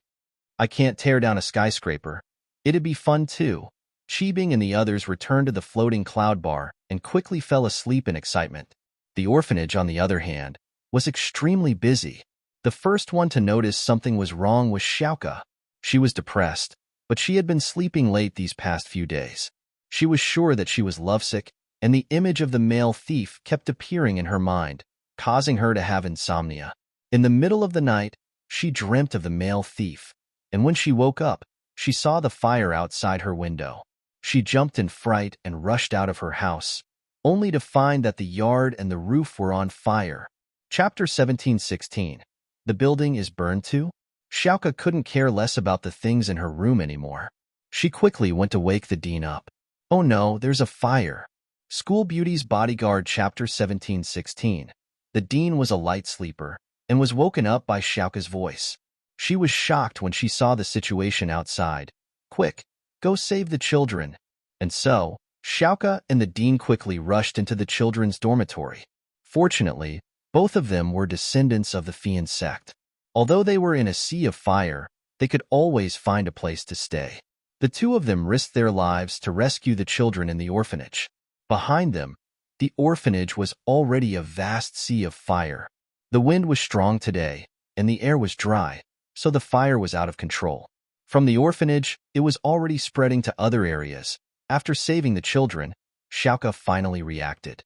I can't tear down a skyscraper. It'd be fun too. Qibing and the others returned to the floating cloud bar and quickly fell asleep in excitement. The orphanage, on the other hand, was extremely busy. The first one to notice something was wrong was Xiaoka. She was depressed, but she had been sleeping late these past few days. She was sure that she was lovesick, and the image of the male thief kept appearing in her mind, causing her to have insomnia. In the middle of the night, she dreamt of the male thief, and when she woke up, she saw the fire outside her window. She jumped in fright and rushed out of her house, only to find that the yard and the roof were on fire. Chapter 17:16. The building is burned too? Xiaoka couldn't care less about the things in her room anymore. She quickly went to wake the dean up. Oh no, there's a fire. School Beauty's Bodyguard Chapter 17:16. The dean was a light sleeper and was woken up by Xiaoka's voice. She was shocked when she saw the situation outside. Quick, go save the children. And so, Xiaoka and the dean quickly rushed into the children's dormitory. Fortunately, both of them were descendants of the Fian sect. Although they were in a sea of fire, they could always find a place to stay. The two of them risked their lives to rescue the children in the orphanage. Behind them, the orphanage was already a vast sea of fire. The wind was strong today, and the air was dry, so the fire was out of control. From the orphanage, it was already spreading to other areas. After saving the children, Xiaoka finally reacted.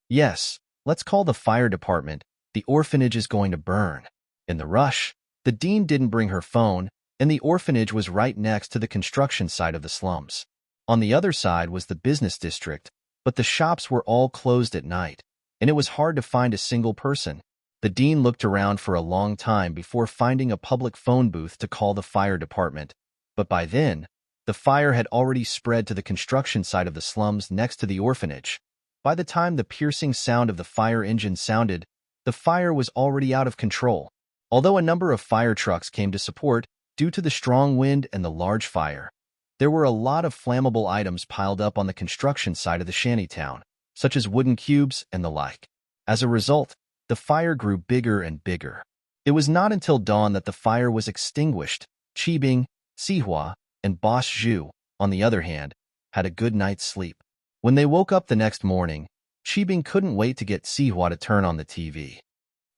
Yes, let's call the fire department. The orphanage is going to burn. In the rush, the dean didn't bring her phone, and the orphanage was right next to the construction site of the slums. On the other side was the business district, but the shops were all closed at night, and it was hard to find a single person. The dean looked around for a long time before finding a public phone booth to call the fire department, but by then, the fire had already spread to the construction site of the slums next to the orphanage. By the time the piercing sound of the fire engine sounded, the fire was already out of control. Although a number of fire trucks came to support, due to the strong wind and the large fire, there were a lot of flammable items piled up on the construction site of the shantytown, such as wooden cubes and the like. As a result, the fire grew bigger and bigger. It was not until dawn that the fire was extinguished. Qibing, Sihua, and Boss Zhu, on the other hand, had a good night's sleep. When they woke up the next morning, Qibing couldn't wait to get Sihua to turn on the TV.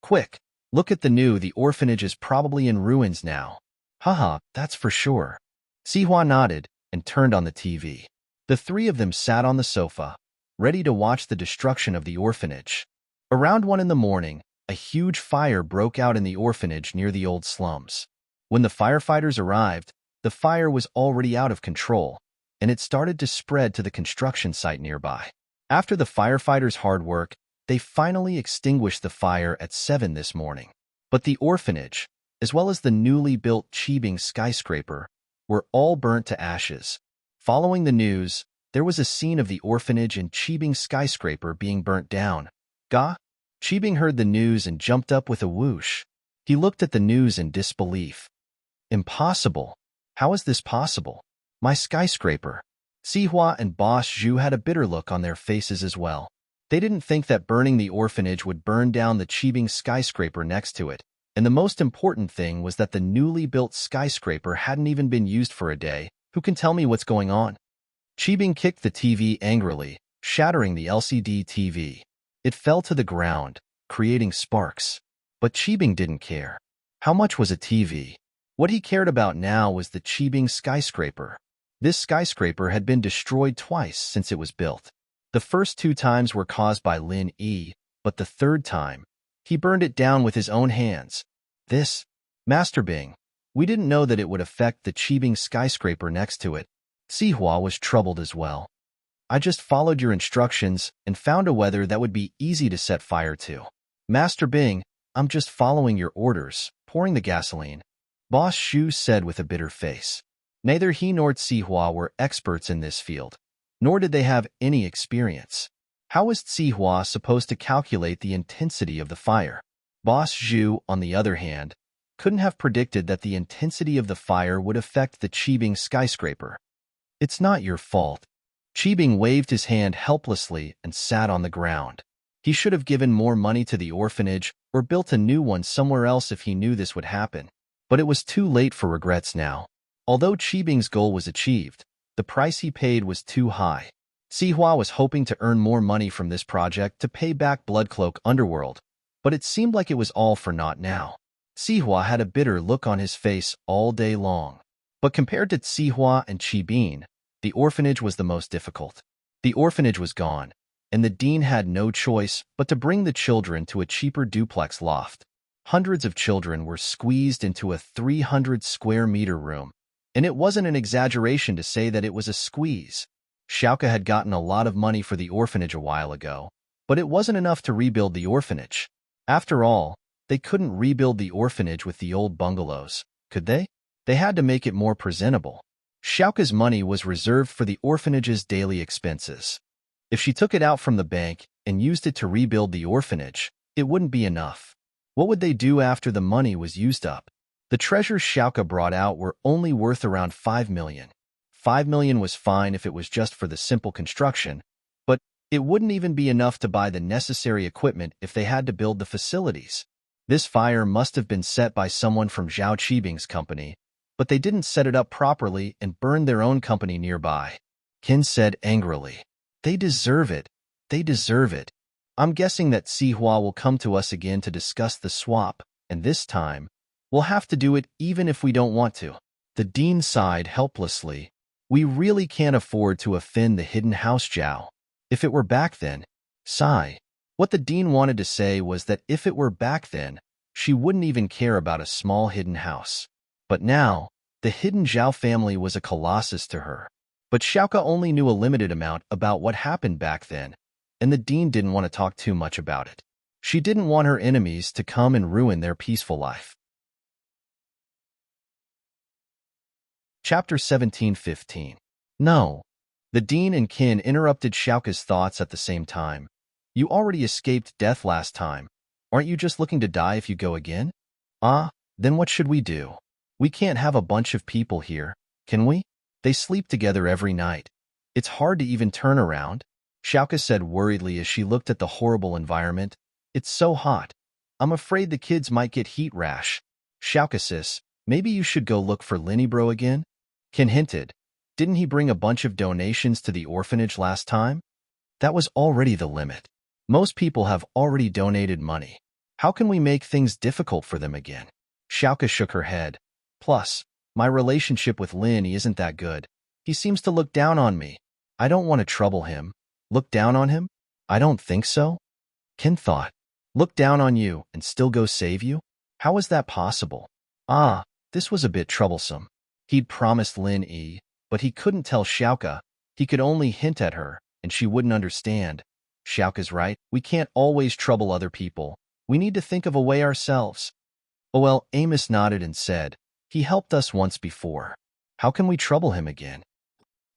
"Quick, look at the orphanage is probably in ruins now." "Haha, that's for sure." Sihua nodded and turned on the TV. The three of them sat on the sofa, ready to watch the destruction of the orphanage. Around 1 in the morning, a huge fire broke out in the orphanage near the old slums. When the firefighters arrived, the fire was already out of control, and it started to spread to the construction site nearby. After the firefighters' hard work, they finally extinguished the fire at 7 this morning. But the orphanage, as well as the newly built Qibing skyscraper, were all burnt to ashes. Following the news, there was a scene of the orphanage and Qibing skyscraper being burnt down. "Ga?" Qibing heard the news and jumped up with a whoosh. He looked at the news in disbelief. "Impossible. How is this possible? My skyscraper." Sihua and Boss Zhu had a bitter look on their faces as well. They didn't think that burning the orphanage would burn down the Qibing skyscraper next to it, and the most important thing was that the newly built skyscraper hadn't even been used for a day. "Who can tell me what's going on?" Qibing kicked the TV angrily, shattering the LCD TV. It fell to the ground, creating sparks. But Qibing didn't care. How much was a TV? What he cared about now was the Qibing skyscraper. This skyscraper had been destroyed twice since it was built. The first 2 times were caused by Lin Yi, but the third time, he burned it down with his own hands. "This, Master Bing, we didn't know that it would affect the Qibing skyscraper next to it." Sihua was troubled as well. "I just followed your instructions and found a weather that would be easy to set fire to." "Master Bing, I'm just following your orders, pouring the gasoline," Boss Zhu said with a bitter face. Neither he nor Sihua were experts in this field, nor did they have any experience. How was Sihua supposed to calculate the intensity of the fire? Boss Zhu, on the other hand, couldn't have predicted that the intensity of the fire would affect the Qibing skyscraper. "It's not your fault." Qibing waved his hand helplessly and sat on the ground. He should have given more money to the orphanage or built a new one somewhere else if he knew this would happen. But it was too late for regrets now. Although Qibing's goal was achieved, the price he paid was too high. Sihua was hoping to earn more money from this project to pay back Bloodcloak Underworld, but it seemed like it was all for naught now. Sihua had a bitter look on his face all day long. But compared to Sihua and Qibing, the orphanage was the most difficult. The orphanage was gone, and the dean had no choice but to bring the children to a cheaper duplex loft. Hundreds of children were squeezed into a 300-square-meter room, and it wasn't an exaggeration to say that it was a squeeze. Xiaoka had gotten a lot of money for the orphanage a while ago, but it wasn't enough to rebuild the orphanage. After all, they couldn't rebuild the orphanage with the old bungalows, could they? They had to make it more presentable. Xiaoka's money was reserved for the orphanage's daily expenses. If she took it out from the bank and used it to rebuild the orphanage, it wouldn't be enough. What would they do after the money was used up? The treasures Xiaoka brought out were only worth around 5 million. 5 million was fine if it was just for the simple construction, but it wouldn't even be enough to buy the necessary equipment if they had to build the facilities. This fire must have been set by someone from Zhao Qibing's company, but they didn't set it up properly and burned their own company nearby. Qin said angrily. "They deserve it. They deserve it. I'm guessing that Sihua will come to us again to discuss the swap, and this time, we'll have to do it even if we don't want to." The dean sighed helplessly. "We really can't afford to offend the hidden house Zhao. If it were back then," sigh. What the dean wanted to say was that if it were back then, she wouldn't even care about a small hidden house. But now, The hidden Zhao family was a colossus to her. But Xiaoka only knew a limited amount about what happened back then, and the dean didn't want to talk too much about it. She didn't want her enemies to come and ruin their peaceful life. Chapter 17:15. No. The dean and Qin interrupted Xiaoka's thoughts at the same time. You already escaped death last time. Aren't you just looking to die if you go again? Then what should we do? We can't have a bunch of people here, can we? They sleep together every night. It's hard to even turn around, Xiaoka said worriedly as she looked at the horrible environment. It's so hot. I'm afraid the kids might get heat rash. Xiaoka sis, maybe you should go look for Linny bro again? Qin hinted. Didn't he bring a bunch of donations to the orphanage last time? That was already the limit. Most people have already donated money. How can we make things difficult for them again? Xiaoka shook her head. Plus, my relationship with Linny isn't that good. He seems to look down on me. I don't want to trouble him. Look down on him? I don't think so. Qin thought. Look down on you and still go save you? How is that possible? This was a bit troublesome. He'd promised Linny, but he couldn't tell Xiaoka. He could only hint at her, and she wouldn't understand. Xiaoka's right. We can't always trouble other people. We need to think of a way ourselves. Oh well, Amos nodded and said, he helped us once before. How can we trouble him again?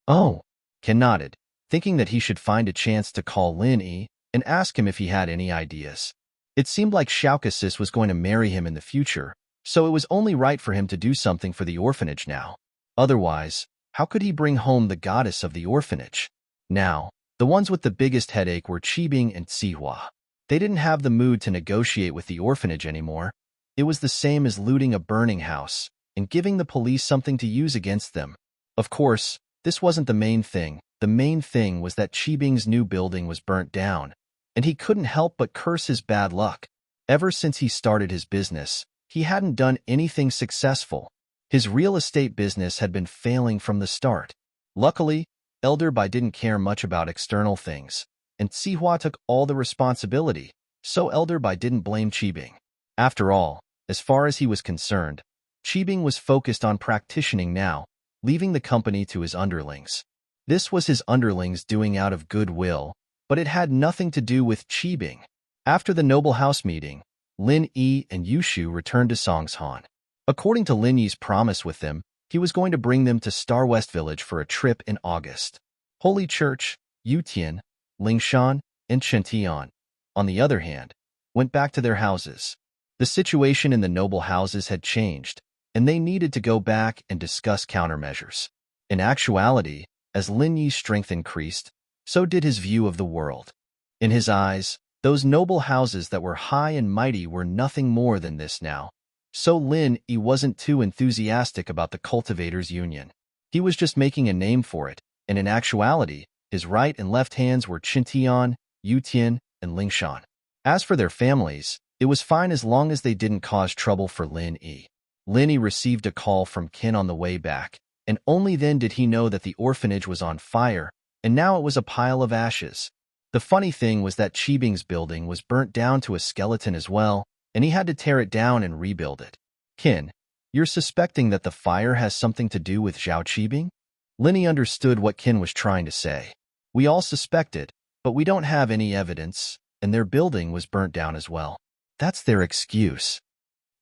Oh, Qin nodded, thinking that he should find a chance to call Linny and ask him if he had any ideas. It seemed like Xiaoka sis was going to marry him in the future, so it was only right for him to do something for the orphanage now. Otherwise, how could he bring home the goddess of the orphanage? Now, the ones with the biggest headache were Qibing and Sihua. They didn't have the mood to negotiate with the orphanage anymore. It was the same as looting a burning house and giving the police something to use against them. Of course, this wasn't the main thing. The main thing was that Qibing's new building was burnt down, and he couldn't help but curse his bad luck. Ever since he started his business, he hadn't done anything successful. His real estate business had been failing from the start. Luckily, Elder Bai didn't care much about external things, and Sihua took all the responsibility, so Elder Bai didn't blame Qibing. After all, as far as he was concerned, Qibing was focused on practicing now, leaving the company to his underlings. This was his underlings doing out of goodwill, but it had nothing to do with Qibing. After the noble house meeting, Lin Yi and Yushu returned to Songshan. According to Lin Yi's promise with them, he was going to bring them to Star West Village for a trip in August. Holy Church, Yutian, Lingshan, and Shentian, on the other hand, went back to their houses. The situation in the noble houses had changed, and they needed to go back and discuss countermeasures. In actuality, as Lin Yi's strength increased, so did his view of the world. In his eyes, those noble houses that were high and mighty were nothing more than this now. So Lin Yi wasn't too enthusiastic about the Cultivators' Union. He was just making a name for it, and in actuality, his right and left hands were Qintian, Yutian, and Lingshan. As for their families, it was fine as long as they didn't cause trouble for Lin Yi. Lin Yi received a call from Qin on the way back, and only then did he know that the orphanage was on fire, and now it was a pile of ashes. The funny thing was that Qibing's building was burnt down to a skeleton as well, and he had to tear it down and rebuild it. Qin, you're suspecting that the fire has something to do with Zhao Qibing? Lin Yi understood what Qin was trying to say. We all suspect it, but we don't have any evidence, and their building was burnt down as well. That's their excuse.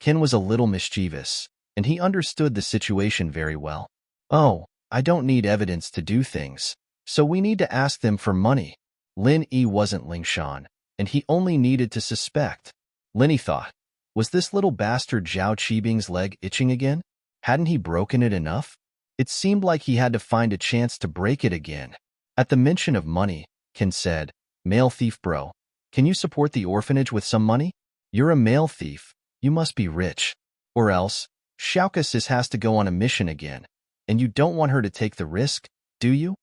Qin was a little mischievous, and he understood the situation very well. Oh, I don't need evidence to do things, so we need to ask them for money. Lin Yi wasn't Lingshan, and he only needed to suspect. Lin Yi thought, was this little bastard Zhao Qibing's leg itching again? Hadn't he broken it enough? It seemed like he had to find a chance to break it again. At the mention of money, Qin said, Male thief bro, can you support the orphanage with some money? You're a male thief, you must be rich. Or else, Xiaoka sis has to go on a mission again, and you don't want her to take the risk, do you?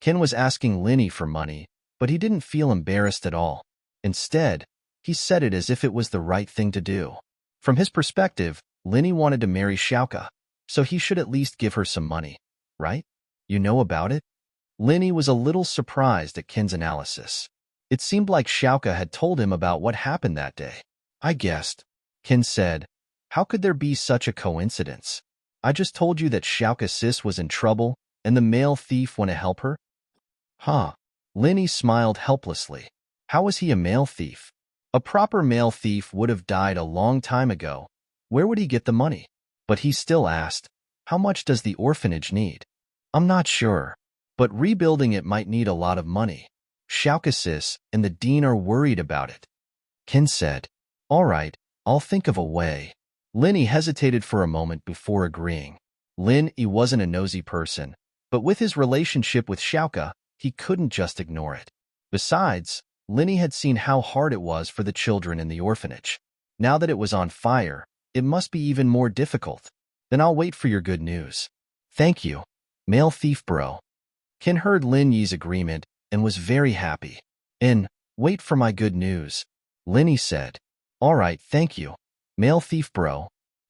Qin was asking Lin Yi for money, but he didn't feel embarrassed at all. Instead, he said it as if it was the right thing to do. From his perspective, Lin Yi wanted to marry Xiaoka, so he should at least give her some money, right? You know about it? Lin Yi was a little surprised at Qin's analysis. It seemed like Xiaoka had told him about what happened that day. I guessed, Qin said. How could there be such a coincidence? I just told you that Xiaoka sis was in trouble and the male thief want to help her? Huh. Linny smiled helplessly. How was he a male thief? A proper male thief would have died a long time ago. Where would he get the money? But he still asked, how much does the orphanage need? I'm not sure, but rebuilding it might need a lot of money. Xiaoka sis and the dean are worried about it. Ken said, all right, I'll think of a way. Linny hesitated for a moment before agreeing. He wasn't a nosy person, but with his relationship with Xiaoka, he couldn't just ignore it. Besides, Linny had seen how hard it was for the children in the orphanage. Now that it was on fire, it must be even more difficult. Then I'll wait for your good news. Thank you, male thief bro. Ken heard Lin Yi's agreement and was very happy. Wait for my good news. Linny said, all right, thank you, male thief bro.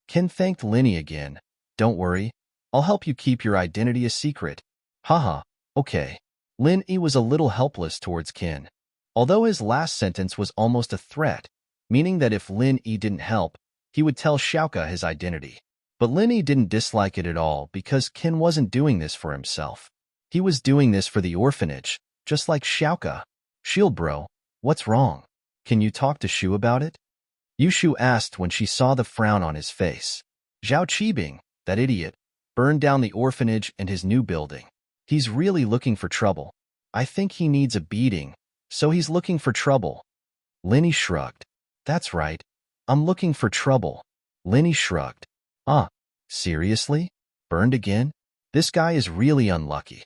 Ken thanked Linny again. Don't worry, I'll help you keep your identity a secret. Haha, okay. Lin Yi was a little helpless towards Ken. Although his last sentence was almost a threat, meaning that if Lin Yi didn't help, he would tell Xiaoka his identity. But Lin Yi didn't dislike it at all because Ken wasn't doing this for himself. He was doing this for the orphanage, just like Xiaoka. Shield bro, what's wrong? Can you talk to Shu about it? Yushu asked when she saw the frown on his face. Zhao Qibing, that idiot, burned down the orphanage and his new building. He's really looking for trouble. I think he needs a beating, so he's looking for trouble. Linny shrugged. That's right. I'm looking for trouble. Linny shrugged. Seriously? Burned again? This guy is really unlucky.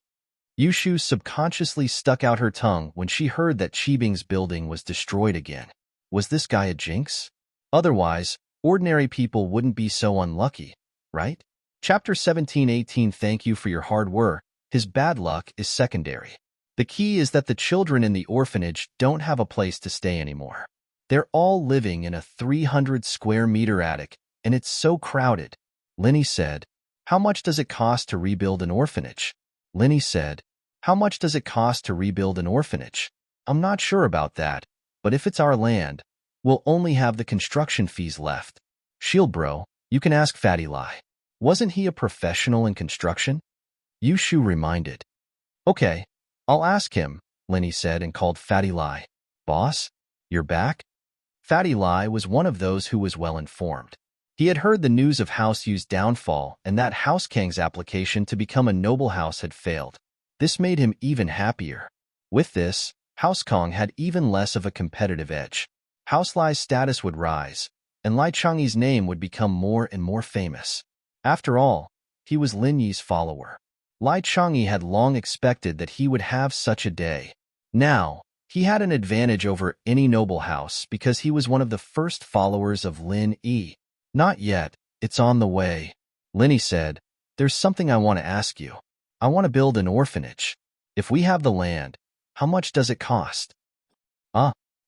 Yushu subconsciously stuck out her tongue when she heard that Qibing's building was destroyed again. Was this guy a jinx? Otherwise, ordinary people wouldn't be so unlucky, right? Chapter 17-18. Thank you for your hard work. His bad luck is secondary. The key is that the children in the orphanage don't have a place to stay anymore. They're all living in a 300 square meter attic, and it's so crowded. Linny said, how much does it cost to rebuild an orphanage? Linny said, how much does it cost to rebuild an orphanage? I'm not sure about that, but if it's our land, we'll only have the construction fees left. Shield bro, you can ask Fatty Lai. Wasn't he a professional in construction? Yushu reminded. Okay, I'll ask him, Linny said and called Fatty Lai. Boss, you're back? Fatty Lai was one of those who was well informed. He had heard the news of House Yu's downfall and that House Kang's application to become a noble house had failed. This made him even happier. With this, House Kong had even less of a competitive edge. House Lai's status would rise, and Lai Changyi's name would become more and more famous. After all, he was Lin Yi's follower. Lai Changyi had long expected that he would have such a day. Now, he had an advantage over any noble house because he was one of the first followers of Lin Yi. Not yet, it's on the way. Linny said, there's something I want to ask you. I want to build an orphanage. If we have the land, how much does it cost?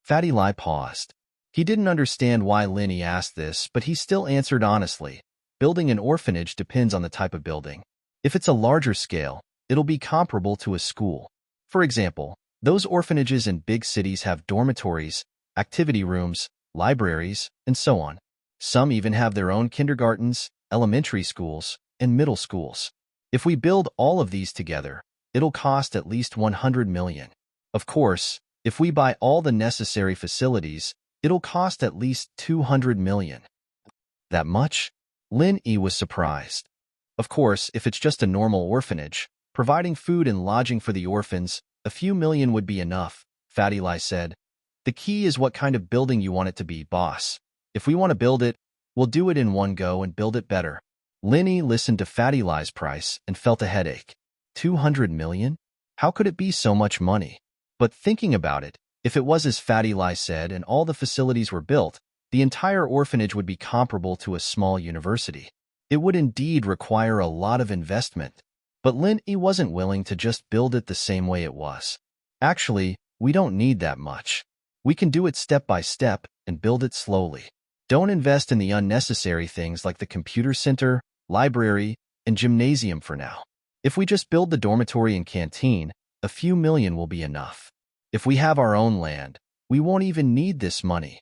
Fatty Lai paused. He didn't understand why Linny asked this, but he still answered honestly. Building an orphanage depends on the type of building. If it's a larger scale, it'll be comparable to a school. For example, those orphanages in big cities have dormitories, activity rooms, libraries, and so on. Some even have their own kindergartens, elementary schools, and middle schools. If we build all of these together, it'll cost at least 100 million. Of course, if we buy all the necessary facilities, it'll cost at least 200 million. That much? Lin Yi was surprised. Of course, if it's just a normal orphanage, providing food and lodging for the orphans, a few million would be enough, Fatty Lai said. The key is what kind of building you want it to be, boss. If we want to build it, we'll do it in one go and build it better. Linny listened to Fatty Lai's price and felt a headache. 200 million? How could it be so much money? But thinking about it, if it was as Fatty Lai said and all the facilities were built, the entire orphanage would be comparable to a small university. It would indeed require a lot of investment. But Lin Yi wasn't willing to just build it the same way it was. Actually, we don't need that much. We can do it step by step and build it slowly. Don't invest in the unnecessary things like the computer center, library, and gymnasium for now. If we just build the dormitory and canteen, a few million will be enough. If we have our own land, we won't even need this money.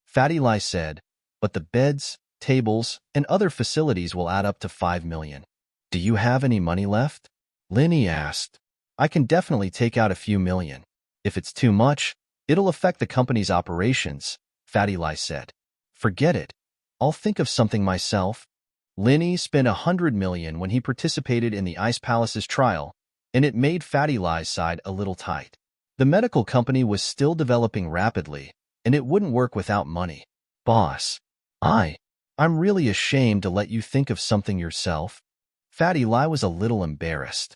Fatty Lai said, but the beds, tables, and other facilities will add up to 5 million. Do you have any money left? Linny asked. I can definitely take out a few million. If it's too much, it'll affect the company's operations, Fatty Lie said. Forget it. I'll think of something myself. Linny spent 100 million when he participated in the Ice Palace's trial, and it made Fatty Lie's side a little tight. The medical company was still developing rapidly, and it wouldn't work without money. Boss, I'm really ashamed to let you think of something yourself. Fatty Lie was a little embarrassed.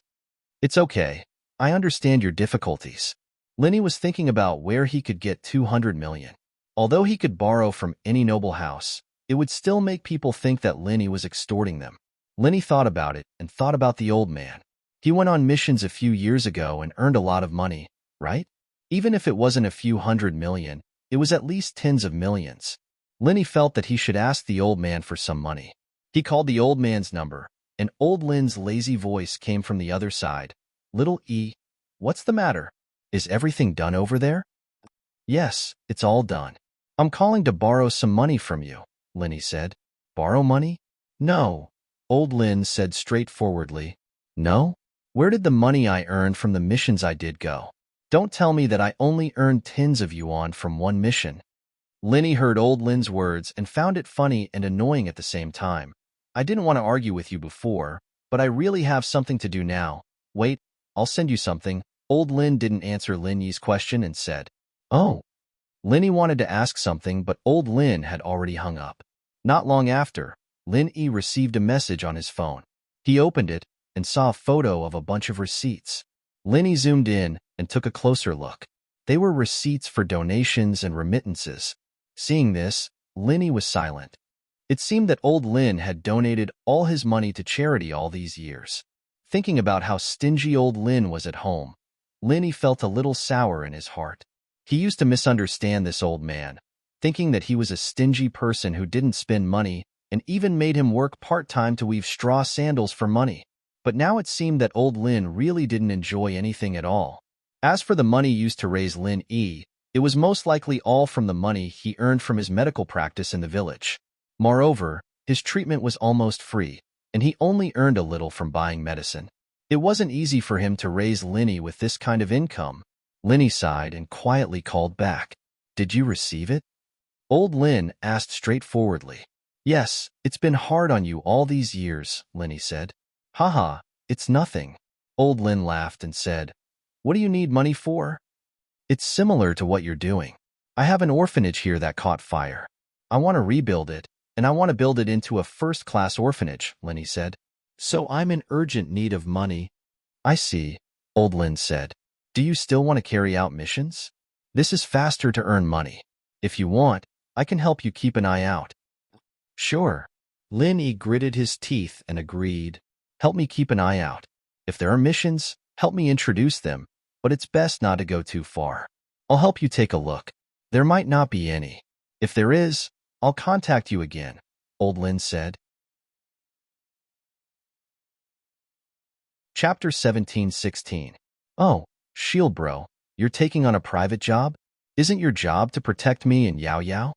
It's okay. I understand your difficulties. Linny was thinking about where he could get 200 million. Although he could borrow from any noble house, it would still make people think that Linny was extorting them. Linny thought about it and thought about the old man. He went on missions a few years ago and earned a lot of money, right? Even if it wasn't a few 100 million, it was at least tens of millions. Linny felt that he should ask the old man for some money. He called the old man's number, and old Lin's lazy voice came from the other side. Little E, what's the matter? Is everything done over there? Yes, it's all done. I'm calling to borrow some money from you, Linny said. Borrow money? No, old Lin said straightforwardly. No? Where did the money I earned from the missions I did go? Don't tell me that I only earned tens of yuan from one mission. Linny heard old Lin's words and found it funny and annoying at the same time. I didn't want to argue with you before, but I really have something to do now. Wait, I'll send you something. Old Lin didn't answer Lin Yi's question and said, Oh. Linny wanted to ask something, but old Lin had already hung up. Not long after, Lin Yi received a message on his phone. He opened it and saw a photo of a bunch of receipts. Linny zoomed in and took a closer look. They were receipts for donations and remittances. Seeing this, Linny was silent. It seemed that old Lin had donated all his money to charity all these years. Thinking about how stingy old Lin was at home, Linny felt a little sour in his heart. He used to misunderstand this old man, thinking that he was a stingy person who didn't spend money and even made him work part-time to weave straw sandals for money. But now it seemed that old Lin really didn't enjoy anything at all. As for the money used to raise Lin Yi, it was most likely all from the money he earned from his medical practice in the village. Moreover, his treatment was almost free, and he only earned a little from buying medicine. It wasn't easy for him to raise Linny with this kind of income. Linny sighed and quietly called back. Did you receive it? Old Lin asked straightforwardly. Yes, it's been hard on you all these years, Linny said. Haha, it's nothing. Old Lin laughed and said, What do you need money for? It's similar to what you're doing. I have an orphanage here that caught fire. I want to rebuild it, and I want to build it into a first-class orphanage, Linny said. So I'm in urgent need of money. I see, Old Lin said. Do you still want to carry out missions? This is faster to earn money. If you want, I can help you keep an eye out. Sure. Lin Yi gritted his teeth and agreed. Help me keep an eye out. If there are missions, help me introduce them, but it's best not to go too far. I'll help you take a look. There might not be any. If there is, I'll contact you again, Old Lin said. Chapter 17:16. Oh, Shield Bro, you're taking on a private job? Isn't your job to protect me and Yao Yao?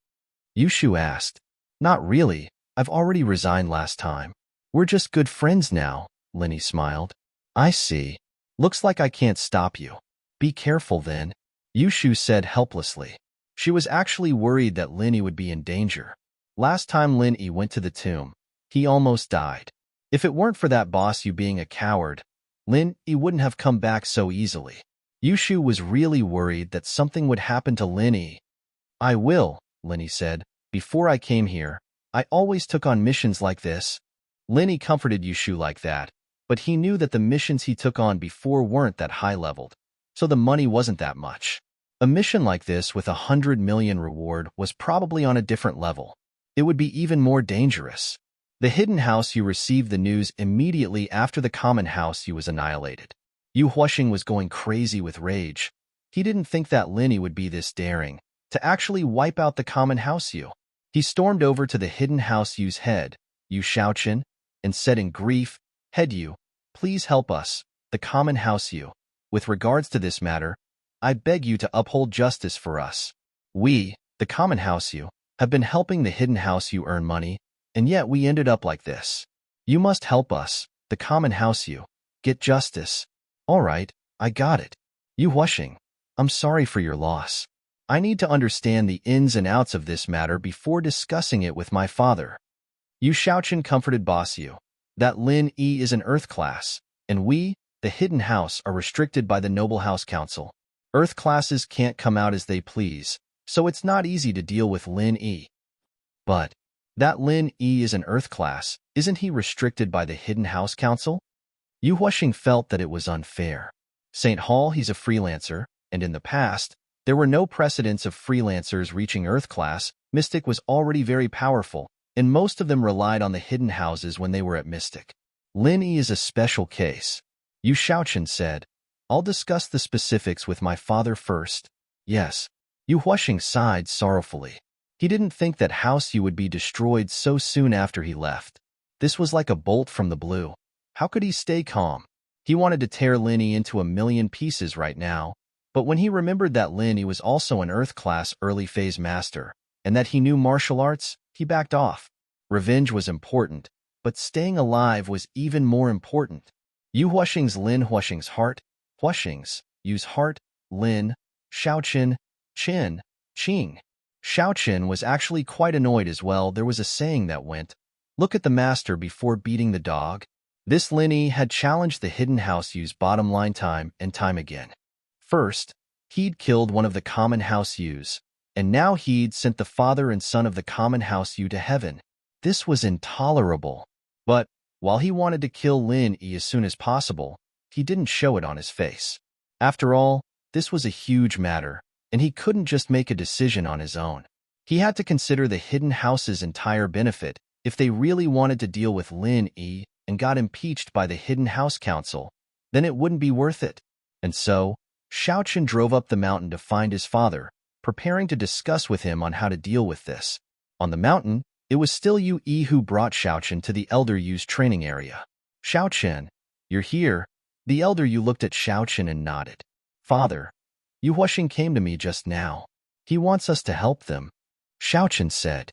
Yushu asked. Not really. I've already resigned last time. We're just good friends now, Linny smiled. I see. Looks like I can't stop you. Be careful then, Yushu said helplessly. She was actually worried that Linny would be in danger. Last time Linny went to the tomb, he almost died. If it weren't for that boss you being a coward, Linny wouldn't have come back so easily. Yushu was really worried that something would happen to Linny. I will, Linny said. Before I came here, I always took on missions like this. Linny comforted Yushu like that, but he knew that the missions he took on before weren't that high-leveled, so the money wasn't that much. A mission like this with 100 million reward was probably on a different level. It would be even more dangerous. The hidden house you received the news immediately after the common house you was annihilated. Yu Huashing was going crazy with rage. He didn't think that Linny would be this daring, to actually wipe out the common house you. He stormed over to the hidden house Yu's head, Yu Shaoqin, and said in grief, Head Yu, please help us, the common house Yu. With regards to this matter, I beg you to uphold justice for us. We, the common house Yu, have been helping the hidden house Yu earn money, And yet we ended up like this. You must help us, the common house you. Get justice. All right, I got it. Yu Huashing, I'm sorry for your loss. I need to understand the ins and outs of this matter before discussing it with my father. Yu Shaochen comforted Boss Yu. That Lin Yi is an Earth class, and we, the Hidden House, are restricted by the Noble House Council. Earth classes can't come out as they please, so it's not easy to deal with Lin Yi. But that Lin Yi is an Earth class, isn't he restricted by the Hidden House Council? Yu Huashing felt that it was unfair. St. Hall, he's a freelancer, and in the past, there were no precedents of freelancers reaching Earth class. Mystic was already very powerful, and most of them relied on the hidden houses when they were at Mystic. Lin Yi is a special case. Yu Shaochen said, I'll discuss the specifics with my father first. Yes. Yu Huashing sighed sorrowfully. He didn't think that House Yu would be destroyed so soon after he left. This was like a bolt from the blue. How could he stay calm? He wanted to tear Lin Yi into a million pieces right now, but when he remembered that Lin Yi was also an Earth-class early-phase master, and that he knew martial arts, he backed off. Revenge was important, but staying alive was even more important. Yu Huashing's Lin Huashing's heart, Huashing's, Yu's heart, Lin, Shaochen, Qin, Qing. Shaochen was actually quite annoyed as well. There was a saying that went, look at the master before beating the dog. This Lin Yi had challenged the Hidden House Yu's bottom line time and time again. First, he'd killed one of the common house Yus, and now he'd sent the father and son of the common house Yu to heaven. This was intolerable. But while he wanted to kill Lin Yi as soon as possible, he didn't show it on his face. After all, this was a huge matter, and he couldn't just make a decision on his own. He had to consider the Hidden House's entire benefit. If they really wanted to deal with Lin Yi and got impeached by the Hidden House Council, then it wouldn't be worth it. And so, Shaochen drove up the mountain to find his father, preparing to discuss with him on how to deal with this. On the mountain, it was still Yu Yi who brought Shaochen to the Elder Yu's training area. Shaochen, you're here. The Elder Yu looked at Shaochen and nodded. Father, Yu Huashing came to me just now. He wants us to help them. Shaochen said.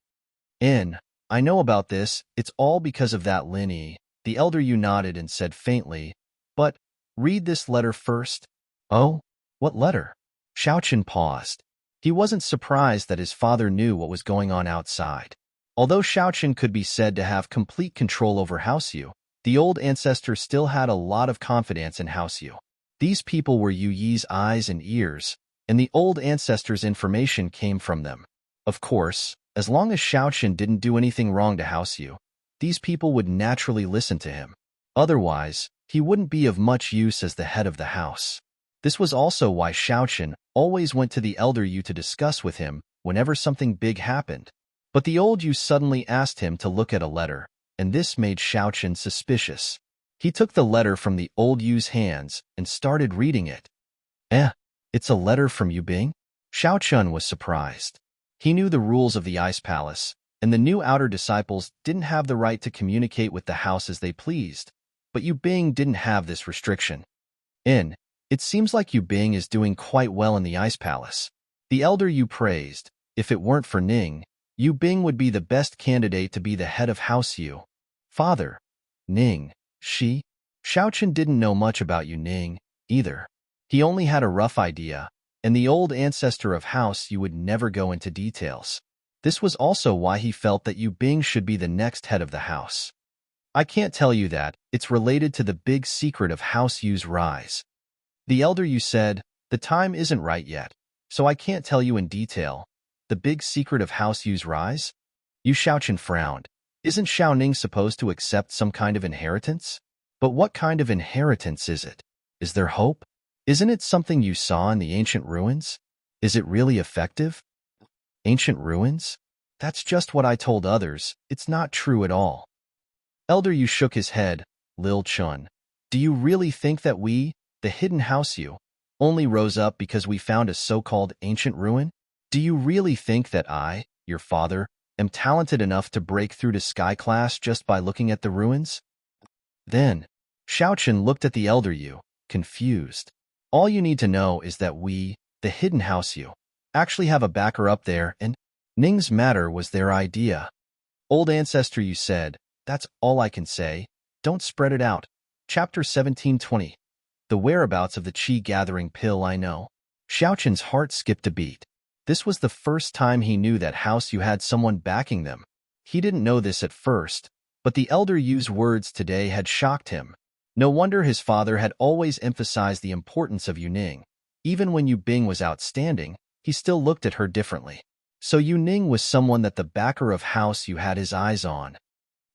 I know about this. It's all because of that Lin Yi. The Elder Yu nodded and said faintly, but read this letter first. Oh, what letter? Shaochen paused. He wasn't surprised that his father knew what was going on outside. Although Shaochen could be said to have complete control over House Yu, the old ancestor still had a lot of confidence in House Yu. These people were Yu Yi's eyes and ears, and the old ancestor's information came from them. Of course, as long as Shaochen didn't do anything wrong to House Yu, these people would naturally listen to him. Otherwise, he wouldn't be of much use as the head of the house. This was also why Shaochen always went to the Elder Yu to discuss with him whenever something big happened. But the old Yu suddenly asked him to look at a letter, and this made Shaochen suspicious. He took the letter from the old Yu's hands and started reading it. It's a letter from Yu Bing? Shaochen was surprised. He knew the rules of the Ice Palace, and the new outer disciples didn't have the right to communicate with the house as they pleased. But Yu Bing didn't have this restriction. It seems like Yu Bing is doing quite well in the Ice Palace. The Elder Yu praised. If it weren't for Ning, Yu Bing would be the best candidate to be the head of House Yu. Father, Ning, Shaochen didn't know much about Yu Ning, either. He only had a rough idea, and the old ancestor of House Yu would never go into details. This was also why he felt that Yu Bing should be the next head of the house. I can't tell you that. It's related to the big secret of House Yu's rise. The Elder Yu said, the time isn't right yet, so I can't tell you in detail. The big secret of House Yu's rise? Yu Shaochen frowned. Isn't Xiao Ning supposed to accept some kind of inheritance? But what kind of inheritance is it? Is there hope? Isn't it something you saw in the ancient ruins? Is it really effective? Ancient ruins? That's just what I told others. It's not true at all. Elder Yu shook his head. Lil Chun, do you really think that we, the Hidden House Yu, only rose up because we found a so-called ancient ruin? Do you really think that I, your father, am talented enough to break through to Sky Class just by looking at the ruins? Then, Shaochen looked at the Elder Yu, confused. All you need to know is that we, the Hidden House Yu, actually have a backer up there, and Ning's matter was their idea. Old ancestor, you said. That's all I can say. Don't spread it out. Chapter 1720. The whereabouts of the chi-gathering pill I know. Xiaoqin's heart skipped a beat. This was the first time he knew that House Yu had someone backing them. He didn't know this at first, but the elder Yu's words today had shocked him. No wonder his father had always emphasized the importance of Yu Ning. Even when Yu Bing was outstanding, he still looked at her differently. So Yu Ning was someone that the backer of House Yu had his eyes on.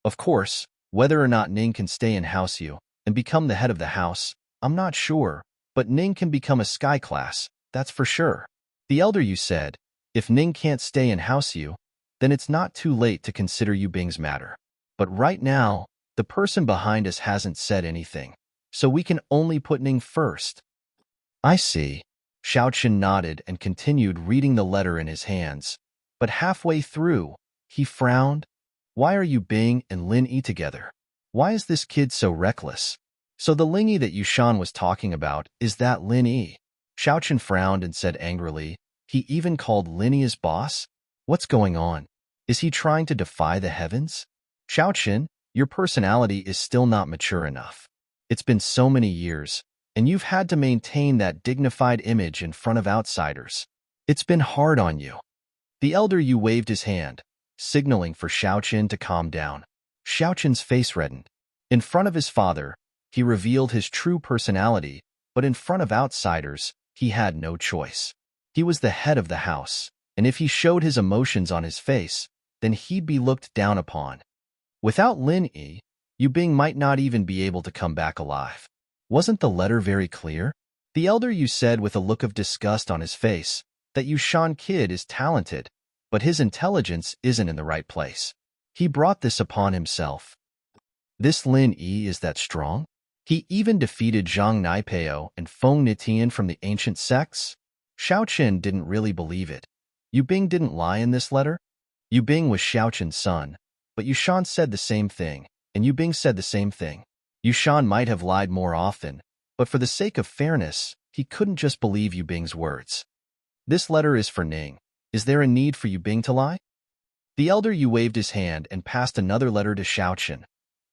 Of course, whether or not Ning can stay in House Yu and become the head of the house, I'm not sure, but Ning can become a sky class, that's for sure. The elder Yu said, if Ning can't stay in House Yu, then it's not too late to consider Yu Bing's matter. But right now, the person behind us hasn't said anything, so we can only put Ning first. I see. Xiaoqin nodded and continued reading the letter in his hands. But halfway through, he frowned. Why are Yu Bing and Lin Yi together? Why is this kid so reckless? So the Ling Yi that Yushan was talking about, is that Lin Yi? Xiaoqin frowned and said angrily, he even called Lin Yi his boss? What's going on? Is he trying to defy the heavens? Xiaoqin, your personality is still not mature enough. It's been so many years, and you've had to maintain that dignified image in front of outsiders. It's been hard on you. The elder Yu waved his hand, signaling for Xiaoqin to calm down. Xiaoqin's face reddened. In front of his father, he revealed his true personality, but in front of outsiders, he had no choice. He was the head of the house, and if he showed his emotions on his face, then he'd be looked down upon. Without Lin Yi, Yu Bing might not even be able to come back alive. Wasn't the letter very clear? The elder Yu said with a look of disgust on his face that Yushan kid is talented, but his intelligence isn't in the right place. He brought this upon himself. This Lin Yi is that strong? He even defeated Zhang Naipeo and Feng Nitian from the ancient sects? Xiaoqin didn't really believe it. Yu Bing didn't lie in this letter? Yu Bing was Xiaoqin's son, but Yushan said the same thing, and Yu Bing said the same thing. Yushan might have lied more often, but for the sake of fairness, he couldn't just believe Yu Bing's words. This letter is for Ning. Is there a need for Yu Bing to lie? The elder Yu waved his hand and passed another letter to Xiaoqin.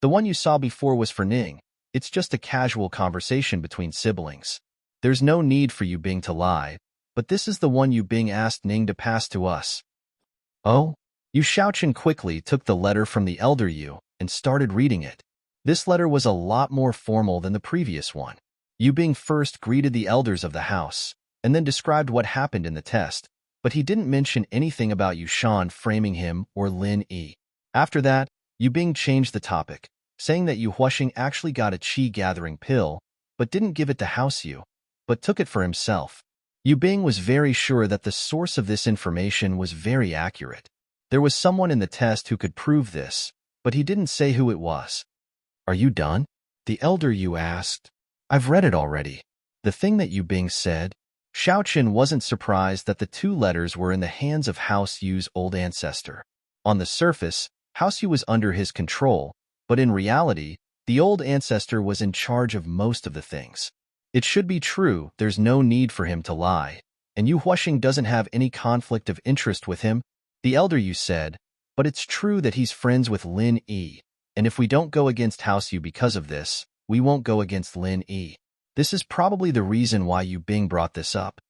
The one you saw before was for Ning. It's just a casual conversation between siblings. There's no need for Yu Bing to lie, but this is the one Yu Bing asked Ning to pass to us. Oh? Yu Xiaoqin quickly took the letter from the elder Yu and started reading it. This letter was a lot more formal than the previous one. Yu Bing first greeted the elders of the house, and then described what happened in the test, but he didn't mention anything about Yushan framing him or Lin Yi. After that, Yu Bing changed the topic, saying that Yu Huasheng actually got a chi-gathering pill, but didn't give it to House Yu, but took it for himself. Yu Bing was very sure that the source of this information was very accurate. There was someone in the test who could prove this, but he didn't say who it was. Are you done? The elder Yu asked. I've read it already. The thing that Yu Bing said. Xiaoqin wasn't surprised that the two letters were in the hands of House Yu's old ancestor. On the surface, House Yu was under his control, but in reality, the old ancestor was in charge of most of the things. It should be true, there's no need for him to lie, and Yu Huasheng doesn't have any conflict of interest with him, the elder Yu said, but it's true that he's friends with Lin Yi, and if we don't go against House Yu because of this, we won't go against Lin Yi. This is probably the reason why Yu Bing brought this up.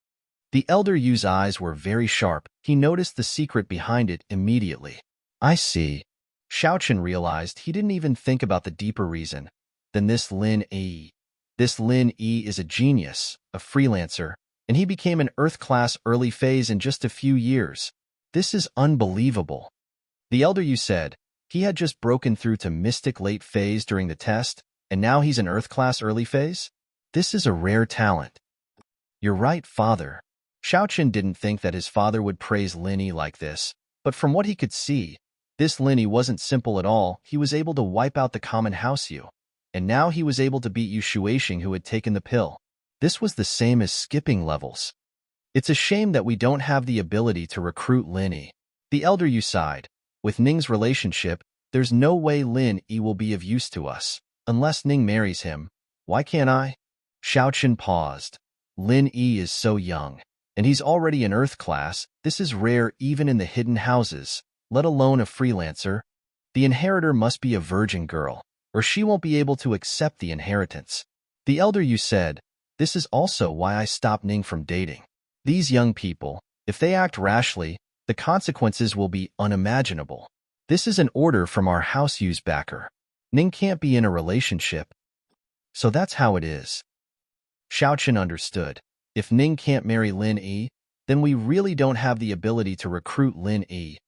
The elder Yu's eyes were very sharp. He noticed the secret behind it immediately. I see. Xiaoqin realized he didn't even think about the deeper reason than this Lin Yi. This Lin Yi is a genius, a freelancer, and he became an Earth-class early phase in just a few years. This is unbelievable. The elder Yu said, he had just broken through to mystic late phase during the test, and now he's an Earth-class early phase? This is a rare talent. You're right, father. Xiaoqin didn't think that his father would praise Lin Yi like this, but from what he could see, this Lin Yi wasn't simple at all. He was able to wipe out the common House Yu, and now he was able to beat Yu Shuixing who had taken the pill. This was the same as skipping levels. It's a shame that we don't have the ability to recruit Lin Yi. The elder Yu sighed. With Ning's relationship, there's no way Lin Yi will be of use to us, unless Ning marries him. Why can't I? Xiaoqin paused. Lin Yi is so young, and he's already an Earth class. This is rare even in the hidden houses, let alone a freelancer. The inheritor must be a virgin girl, or she won't be able to accept the inheritance. The elder Yu said, this is also why I stopped Ning from dating. These young people, if they act rashly, the consequences will be unimaginable. This is an order from our House Yu's backer. Ning can't be in a relationship. So that's how it is. Xiaochen understood. If Ning can't marry Lin Yi, then we really don't have the ability to recruit Lin Yi.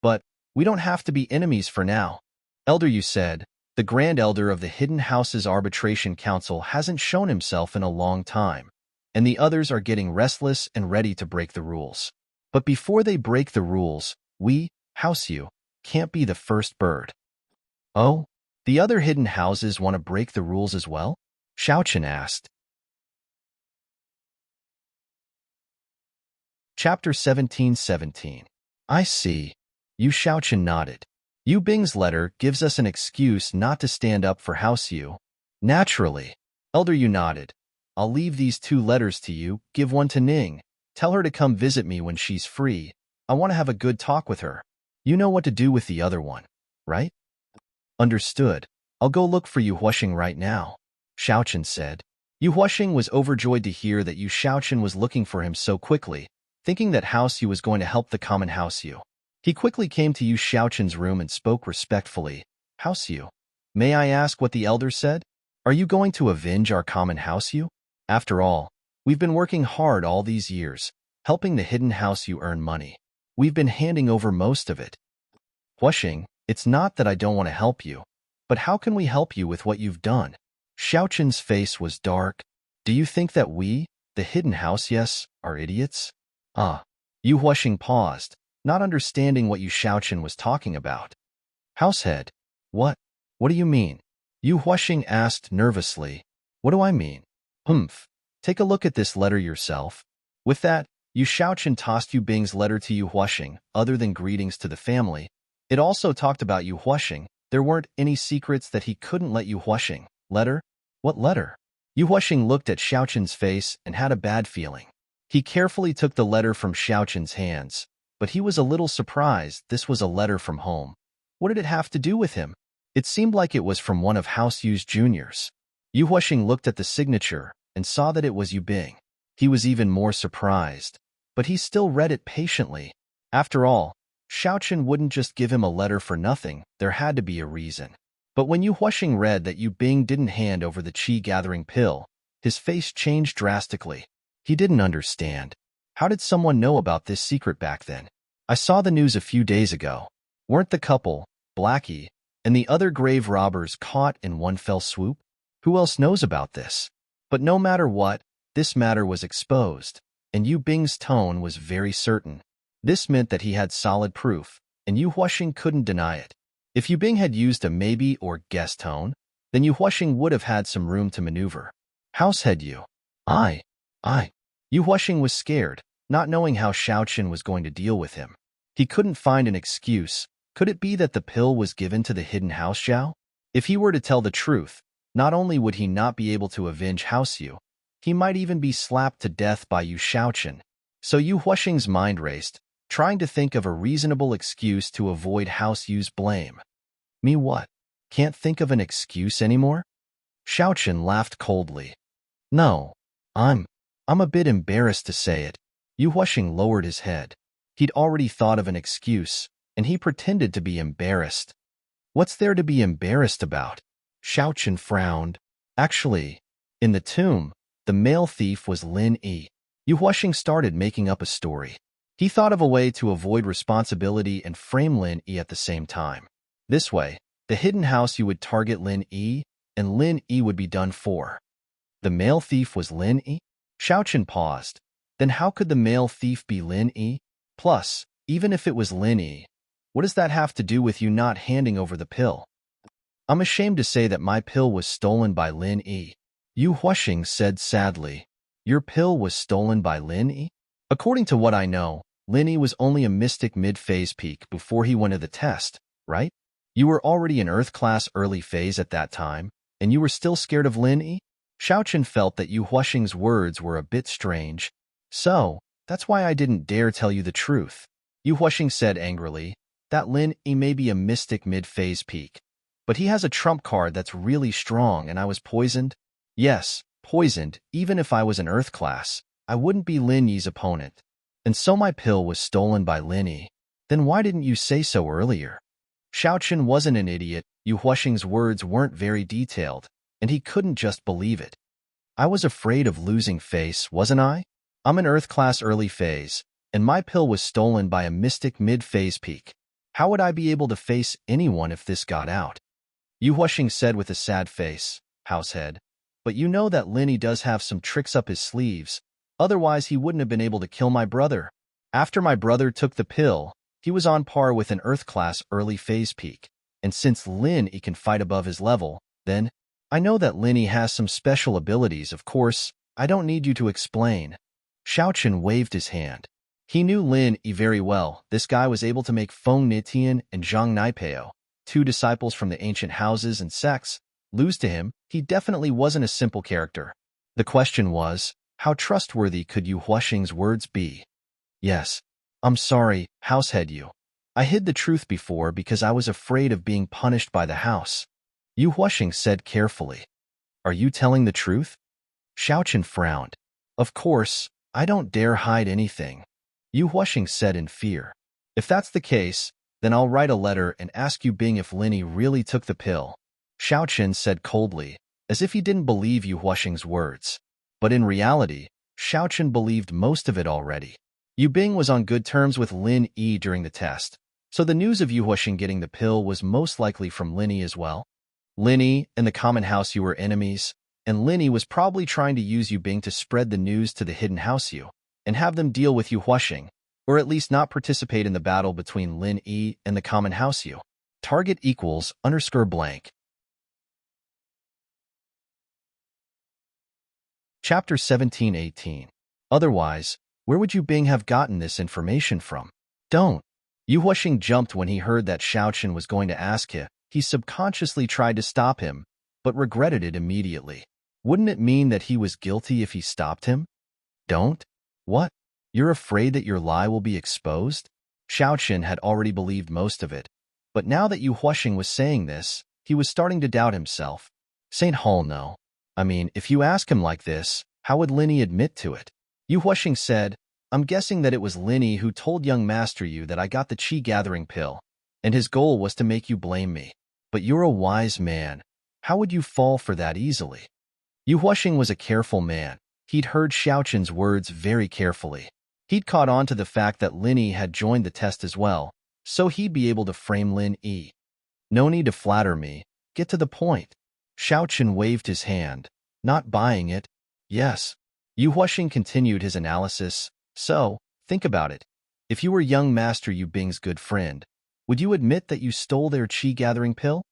But we don't have to be enemies for now. Elder Yu said, the Grand Elder of the Hidden House's Arbitration Council hasn't shown himself in a long time, and the others are getting restless and ready to break the rules. But before they break the rules, we, House Yu, can't be the first bird. Oh, the other hidden houses want to break the rules as well? Xiaochen asked. Chapter 17:17. I see. Yu Xiaochen nodded. Yu Bing's letter gives us an excuse not to stand up for House Yu. Naturally. Elder Yu nodded. I'll leave these 2 letters to you, give one to Ning. Tell her to come visit me when she's free. I want to have a good talk with her. You know what to do with the other one, right? Understood. I'll go look for Yu Huasheng right now, Xiaochen said. Yu Huasheng was overjoyed to hear that Yu Xiaochen was looking for him so quickly, thinking that House Yu was going to help the common House Yu. He quickly came to Yu Xiaochen's room and spoke respectfully. House Yu, may I ask what the elder said? Are you going to avenge our common House Yu? After all, we've been working hard all these years, helping the hidden House Yu earn money. We've been handing over most of it. Huasheng, it's not that I don't want to help you, but how can we help you with what you've done? Xiaochen's face was dark. Do you think that we, the hidden house, yes, are idiots? Yu Huasheng paused, not understanding what Yu Xiaochen was talking about. Househead, what? What do you mean? Yu Huasheng asked nervously. What do I mean? Take a look at this letter yourself. With that, Yu Xiaochen tossed Yu Bing's letter to Yu Huasheng. Other than greetings to the family, it also talked about Yu Huasheng. There weren't any secrets that he couldn't let Yu Huasheng. Letter? What letter? Yu Huasheng looked at Xiaochen's face and had a bad feeling. He carefully took the letter from Xiaochen's hands, but he was a little surprised this was a letter from home. What did it have to do with him? It seemed like it was from one of House Yu's juniors. Yu Huasheng looked at the signature and saw that it was Yu Bing. He was even more surprised, but he still read it patiently. After all, Xiaochen wouldn't just give him a letter for nothing. There had to be a reason. But when Yu Huasheng read that Yu Bing didn't hand over the qi-gathering pill, his face changed drastically. He didn't understand. How did someone know about this secret back then? I saw the news a few days ago. Weren't the couple, Blackie, and the other grave robbers caught in one fell swoop? Who else knows about this? But no matter what, this matter was exposed, and Yu Bing's tone was very certain. This meant that he had solid proof, and Yu Huasheng couldn't deny it. If Yu Bing had used a maybe or guess tone, then Yu Huasheng would have had some room to maneuver. Househead Yu. Yu Huasheng was scared, not knowing how Xiaochen was going to deal with him. He couldn't find an excuse. Could it be that the pill was given to the hidden House Xiao? If he were to tell the truth, not only would he not be able to avenge House Yu, he might even be slapped to death by Yu Xiaochen. So Yu Huasheng's mind raced, trying to think of a reasonable excuse to avoid House Yu's blame. Me what? Can't think of an excuse anymore? Xiaochen laughed coldly. No, I'm a bit embarrassed to say it. Yu Huasheng lowered his head. He'd already thought of an excuse, and he pretended to be embarrassed. What's there to be embarrassed about? Xiaochen frowned. Actually, in the tomb, the male thief was Lin Yi. Yu Huasheng started making up a story. He thought of a way to avoid responsibility and frame Lin Yi at the same time. This way, the hidden house you would target Lin Yi, and Lin Yi would be done for. The male thief was Lin Yi? Xiaochen paused. Then how could the male thief be Lin Yi? Plus, even if it was Lin Yi, what does that have to do with you not handing over the pill? I'm ashamed to say that my pill was stolen by Lin Yi. Yu Huasheng said sadly. Your pill was stolen by Lin Yi? According to what I know, Lin Yi was only a mystic mid-phase peak before he went to the test, right? You were already in Earth class early phase at that time, and you were still scared of Lin Yi? Xiaochen felt that Yu Huasheng's words were a bit strange. So, that's why I didn't dare tell you the truth. Yu Huasheng said angrily. That Lin Yi may be a mystic mid-phase peak, but he has a trump card that's really strong and I was poisoned? Yes, poisoned. Even if I was an Earth class, I wouldn't be Lin Yi's opponent. And so my pill was stolen by Lin Yi. Then why didn't you say so earlier? Xiaochen wasn't an idiot. Yu Huaxing's words weren't very detailed, and he couldn't just believe it. I was afraid of losing face, wasn't I? I'm an Earth class early phase, and my pill was stolen by a mystic mid-phase peak. How would I be able to face anyone if this got out? Yu Huaxing said with a sad face, Househead. But you know that Lin Yi does have some tricks up his sleeves, otherwise he wouldn't have been able to kill my brother. After my brother took the pill, he was on par with an Earth class early phase peak, and since Lin Yi can fight above his level, then I know that Lin Yi has some special abilities. Of course, I don't need you to explain. Xiaochen waved his hand. He knew Lin Yi very well. This guy was able to make Feng Nitian and Zhang Naipeo, two disciples from the ancient houses and sects, lose to him. He definitely wasn't a simple character. The question was, how trustworthy could Yu Huaxing's words be? Yes. I'm sorry, Househead Yu. I hid the truth before because I was afraid of being punished by the house. Yu Huaxing said carefully. Are you telling the truth? Xiaochen frowned. Of course, I don't dare hide anything. Yu Huaxing said in fear. If that's the case, then I'll write a letter and ask Yu Bing if Lin Yi really took the pill. Xiaochen said coldly, as if he didn't believe Yu Huaxing's words. But in reality, Xiaochen believed most of it already. Yu Bing was on good terms with Lin Yi during the test, so the news of Yu Huaxing getting the pill was most likely from Lin Yi as well. Lin Yi and the common house Yu were enemies, and Lin Yi was probably trying to use Yu Bing to spread the news to the hidden house Yu, and have them deal with Yu Huaxing, or at least not participate in the battle between Lin Yi and the common house Yu. Target equals _blank. Chapter 17-18. Otherwise, where would Yu Bing have gotten this information from? Don't. Yu Huaxing jumped when he heard that Xiaochen was going to ask him. He subconsciously tried to stop him, but regretted it immediately. Wouldn't it mean that he was guilty if he stopped him? Don't? What? You're afraid that your lie will be exposed? Xiaochen had already believed most of it, but now that Yu Huaxing was saying this, he was starting to doubt himself. Saint Hall, no. I mean, if you ask him like this, how would Lin Yi admit to it? Yu Huaxing said, I'm guessing that it was Lin Yi who told young Master Yu that I got the qi-gathering pill, and his goal was to make you blame me. But you're a wise man. How would you fall for that easily? Yu Huaxing was a careful man. He'd heard Xiaochen's words very carefully. He'd caught on to the fact that Lin Yi had joined the test as well, so he'd be able to frame Lin Yi. No need to flatter me. Get to the point. Xiaochen waved his hand. Not buying it. Yes. Yu Huaxing continued his analysis. So, think about it. If you were young Master Yu Bing's good friend, would you admit that you stole their qi-gathering pill?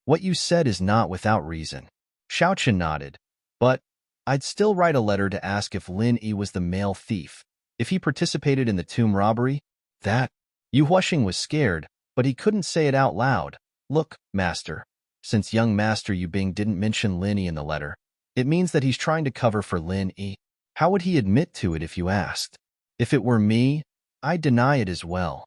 What you said is not without reason. Xiaochen nodded. But I'd still write a letter to ask if Lin Yi was the male thief, if he participated in the tomb robbery. That? Yu Huaxing was scared, but he couldn't say it out loud. Look, Master. Since young Master Yu Bing didn't mention Lin Yi in the letter, it means that he's trying to cover for Lin Yi. How would he admit to it if you asked? If it were me, I'd deny it as well.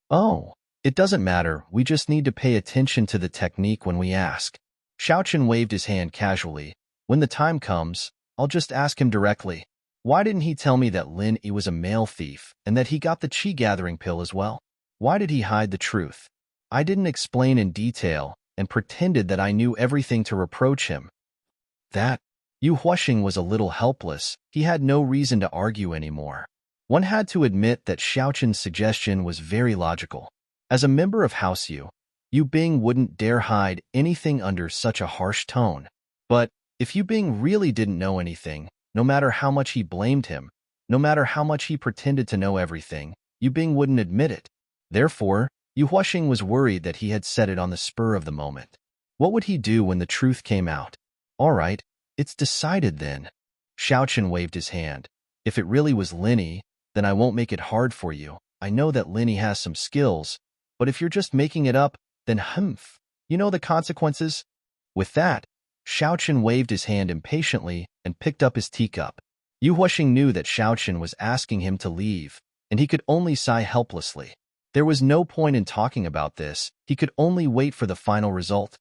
Oh, it doesn't matter. We just need to pay attention to the technique when we ask. Xiaochen waved his hand casually. When the time comes, I'll just ask him directly. Why didn't he tell me that Lin Yi was a male thief and that he got the qi-gathering pill as well? Why did he hide the truth? I didn't explain in detail and pretended that I knew everything to reproach him. That? Yu Huaxing was a little helpless. He had no reason to argue anymore. One had to admit that Xiaochen's suggestion was very logical. As a member of House Yu, Yu Bing wouldn't dare hide anything under such a harsh tone. But if Yu Bing really didn't know anything, no matter how much he blamed him, no matter how much he pretended to know everything, Yu Bing wouldn't admit it. Therefore, Yu Huaxing was worried that he had said it on the spur of the moment. What would he do when the truth came out? All right, it's decided then. Xiaochen waved his hand. If it really was Lin Yi, then I won't make it hard for you. I know that Lin Yi has some skills, but if you're just making it up, then humph. You know the consequences? With that, Xiaochen waved his hand impatiently and picked up his teacup. Yu Huaxing knew that Xiaochen was asking him to leave, and he could only sigh helplessly. There was no point in talking about this. He could only wait for the final result.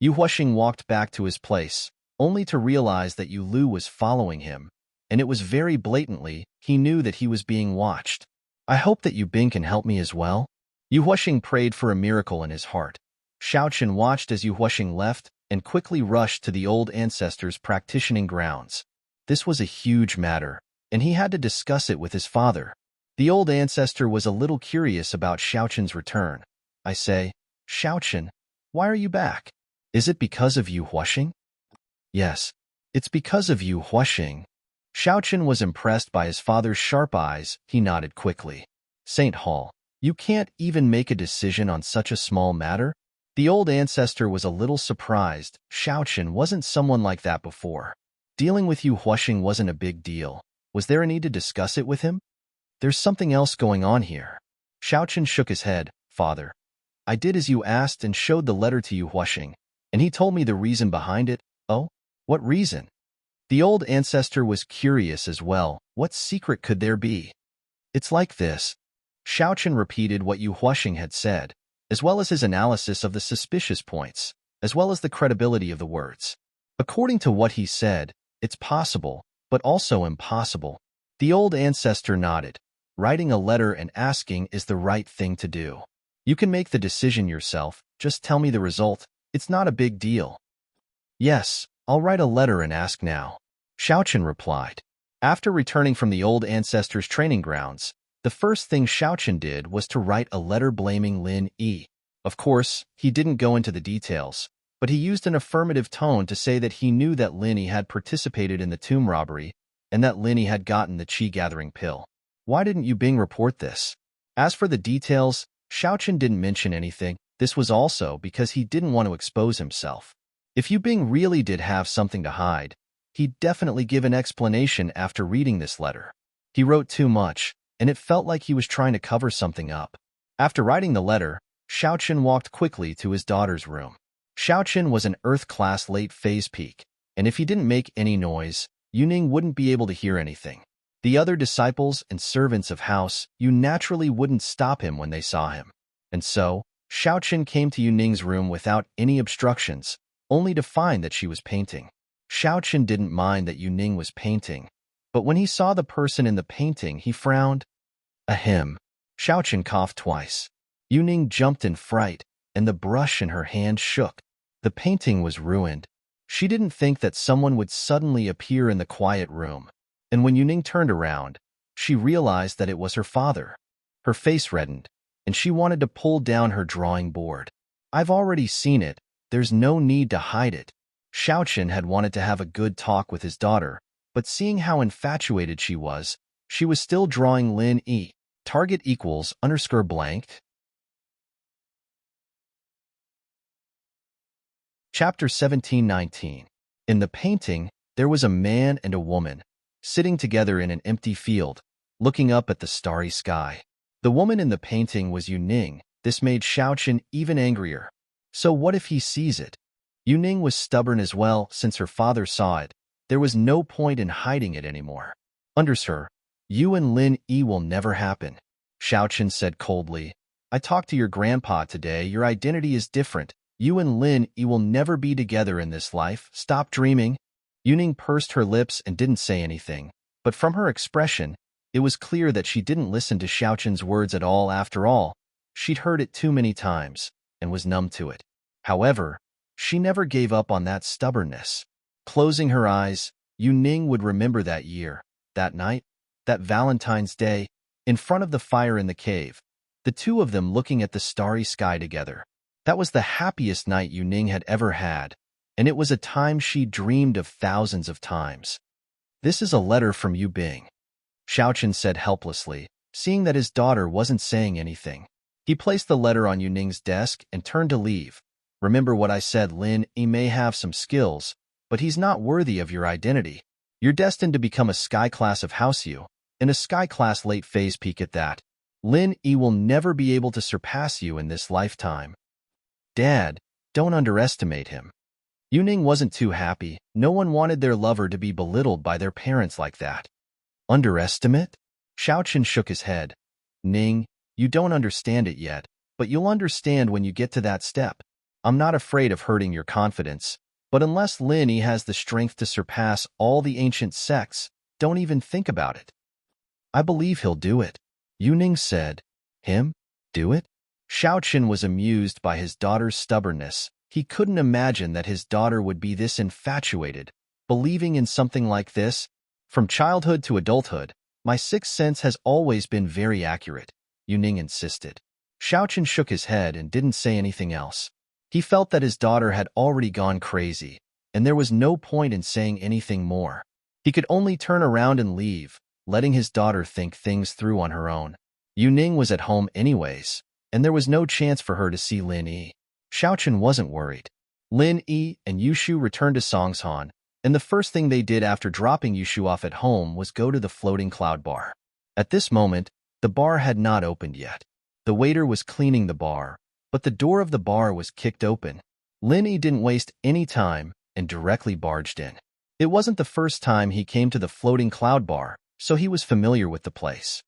Yu Huashing walked back to his place, only to realize that Yu Lu was following him, and it was very blatantly. He knew that he was being watched. I hope that Yu Bing can help me as well. Yu Huashing prayed for a miracle in his heart. Xiaochen watched as Yu Huashing left and quickly rushed to the old ancestors' practicing grounds. This was a huge matter, and he had to discuss it with his father. The old ancestor was a little curious about Xiaochen's return. I say, Xiaochen, why are you back? Is it because of Yu Huashing? Yes, it's because of Yu Huashing. Xiaochen was impressed by his father's sharp eyes. He nodded quickly. Saint Hall, you can't even make a decision on such a small matter? The old ancestor was a little surprised. Xiaochen wasn't someone like that before. Dealing with Yu Huashing wasn't a big deal. Was there a need to discuss it with him? There's something else going on here. Xiaochen shook his head. Father, I did as you asked and showed the letter to Yu Huashing, and he told me the reason behind it. Oh, what reason? The old ancestor was curious as well. What secret could there be? It's like this. Xiaochen repeated what Yu Huashing had said, as well as his analysis of the suspicious points, as well as the credibility of the words. According to what he said, it's possible, but also impossible. The old ancestor nodded. Writing a letter and asking is the right thing to do. You can make the decision yourself, just tell me the result. It's not a big deal. Yes, I'll write a letter and ask now. Xiaochen replied. After returning from the old ancestor's training grounds, the first thing Xiaochen did was to write a letter blaming Lin Yi. Of course, he didn't go into the details, but he used an affirmative tone to say that he knew that Lin Yi had participated in the tomb robbery and that Lin Yi had gotten the qi-gathering pill. Why didn't Yu Bing report this? As for the details, Xiaochen didn't mention anything. This was also because he didn't want to expose himself. If Yu Bing really did have something to hide, he'd definitely give an explanation after reading this letter. He wrote too much, and it felt like he was trying to cover something up. After writing the letter, Xiaochen walked quickly to his daughter's room. Xiaochen was an Earth-class late-phase peak, and if he didn't make any noise, Yuning wouldn't be able to hear anything. The other disciples and servants of House Yu naturally wouldn't stop him when they saw him. And so, Xiaochen came to Yuning's room without any obstructions, only to find that she was painting. Xiaochen didn't mind that Yuning was painting, but when he saw the person in the painting, he frowned. Ahem. Xiaochen coughed twice. Yuning jumped in fright, and the brush in her hand shook. The painting was ruined. She didn't think that someone would suddenly appear in the quiet room, and when Yuning turned around, she realized that it was her father. Her face reddened, and she wanted to pull down her drawing board. I've already seen it. There's no need to hide it. Xiaochen had wanted to have a good talk with his daughter, but seeing how infatuated she was still drawing Lin Yi. Target equals _ blanked. Chapter 17:19. In the painting, there was a man and a woman, sitting together in an empty field, looking up at the starry sky. The woman in the painting was Yuning. This made Xiaochen even angrier. So what if he sees it? Yuning was stubborn as well. Since her father saw it, there was no point in hiding it anymore. Her, you and Lin Yi will never happen. Xiaochen said coldly. I talked to your grandpa today. Your identity is different. You and Lin Yi will never be together in this life. Stop dreaming. Yuning pursed her lips and didn't say anything, but from her expression, it was clear that she didn't listen to Xiaochen's words at all. After all, she'd heard it too many times and was numb to it. However, she never gave up on that stubbornness. Closing her eyes, Yuning would remember that year, that night, that Valentine's Day, in front of the fire in the cave, the two of them looking at the starry sky together. That was the happiest night Yuning had ever had, and it was a time she dreamed of thousands of times. This is a letter from Yu Bing, Xiaochen said helplessly, seeing that his daughter wasn't saying anything. He placed the letter on Yuning's desk and turned to leave. Remember what I said, Lin Yi may have some skills, but he's not worthy of your identity. You're destined to become a sky class of House Yu, and a sky class late phase peak at that. Lin Yi will never be able to surpass you in this lifetime. Dad, don't underestimate him. Yuning wasn't too happy. No one wanted their lover to be belittled by their parents like that. Underestimate? Xiaochen shook his head. Ning, You don't understand it yet, but you'll understand when you get to that step. I'm not afraid of hurting your confidence, but unless Lin Yi has the strength to surpass all the ancient sects, don't even think about it. I believe he'll do it. Yu Ning said. Him? Do it? Xiao Qian was amused by his daughter's stubbornness. He couldn't imagine that his daughter would be this infatuated, believing in something like this. From childhood to adulthood, my sixth sense has always been very accurate, Yu Ning insisted. Xiao Qian shook his head and didn't say anything else. He felt that his daughter had already gone crazy, and there was no point in saying anything more. He could only turn around and leave, letting his daughter think things through on her own. Yu Ning was at home anyways, and there was no chance for her to see Lin Yi. Xiao Qian wasn't worried. Lin Yi and Yushu returned to Songshan, and the first thing they did after dropping Yushu off at home was go to the floating cloud bar. At this moment, the bar had not opened yet. The waiter was cleaning the bar, but the door of the bar was kicked open. Lin Yi didn't waste any time and directly barged in. It wasn't the first time he came to the floating cloud bar, so he was familiar with the place.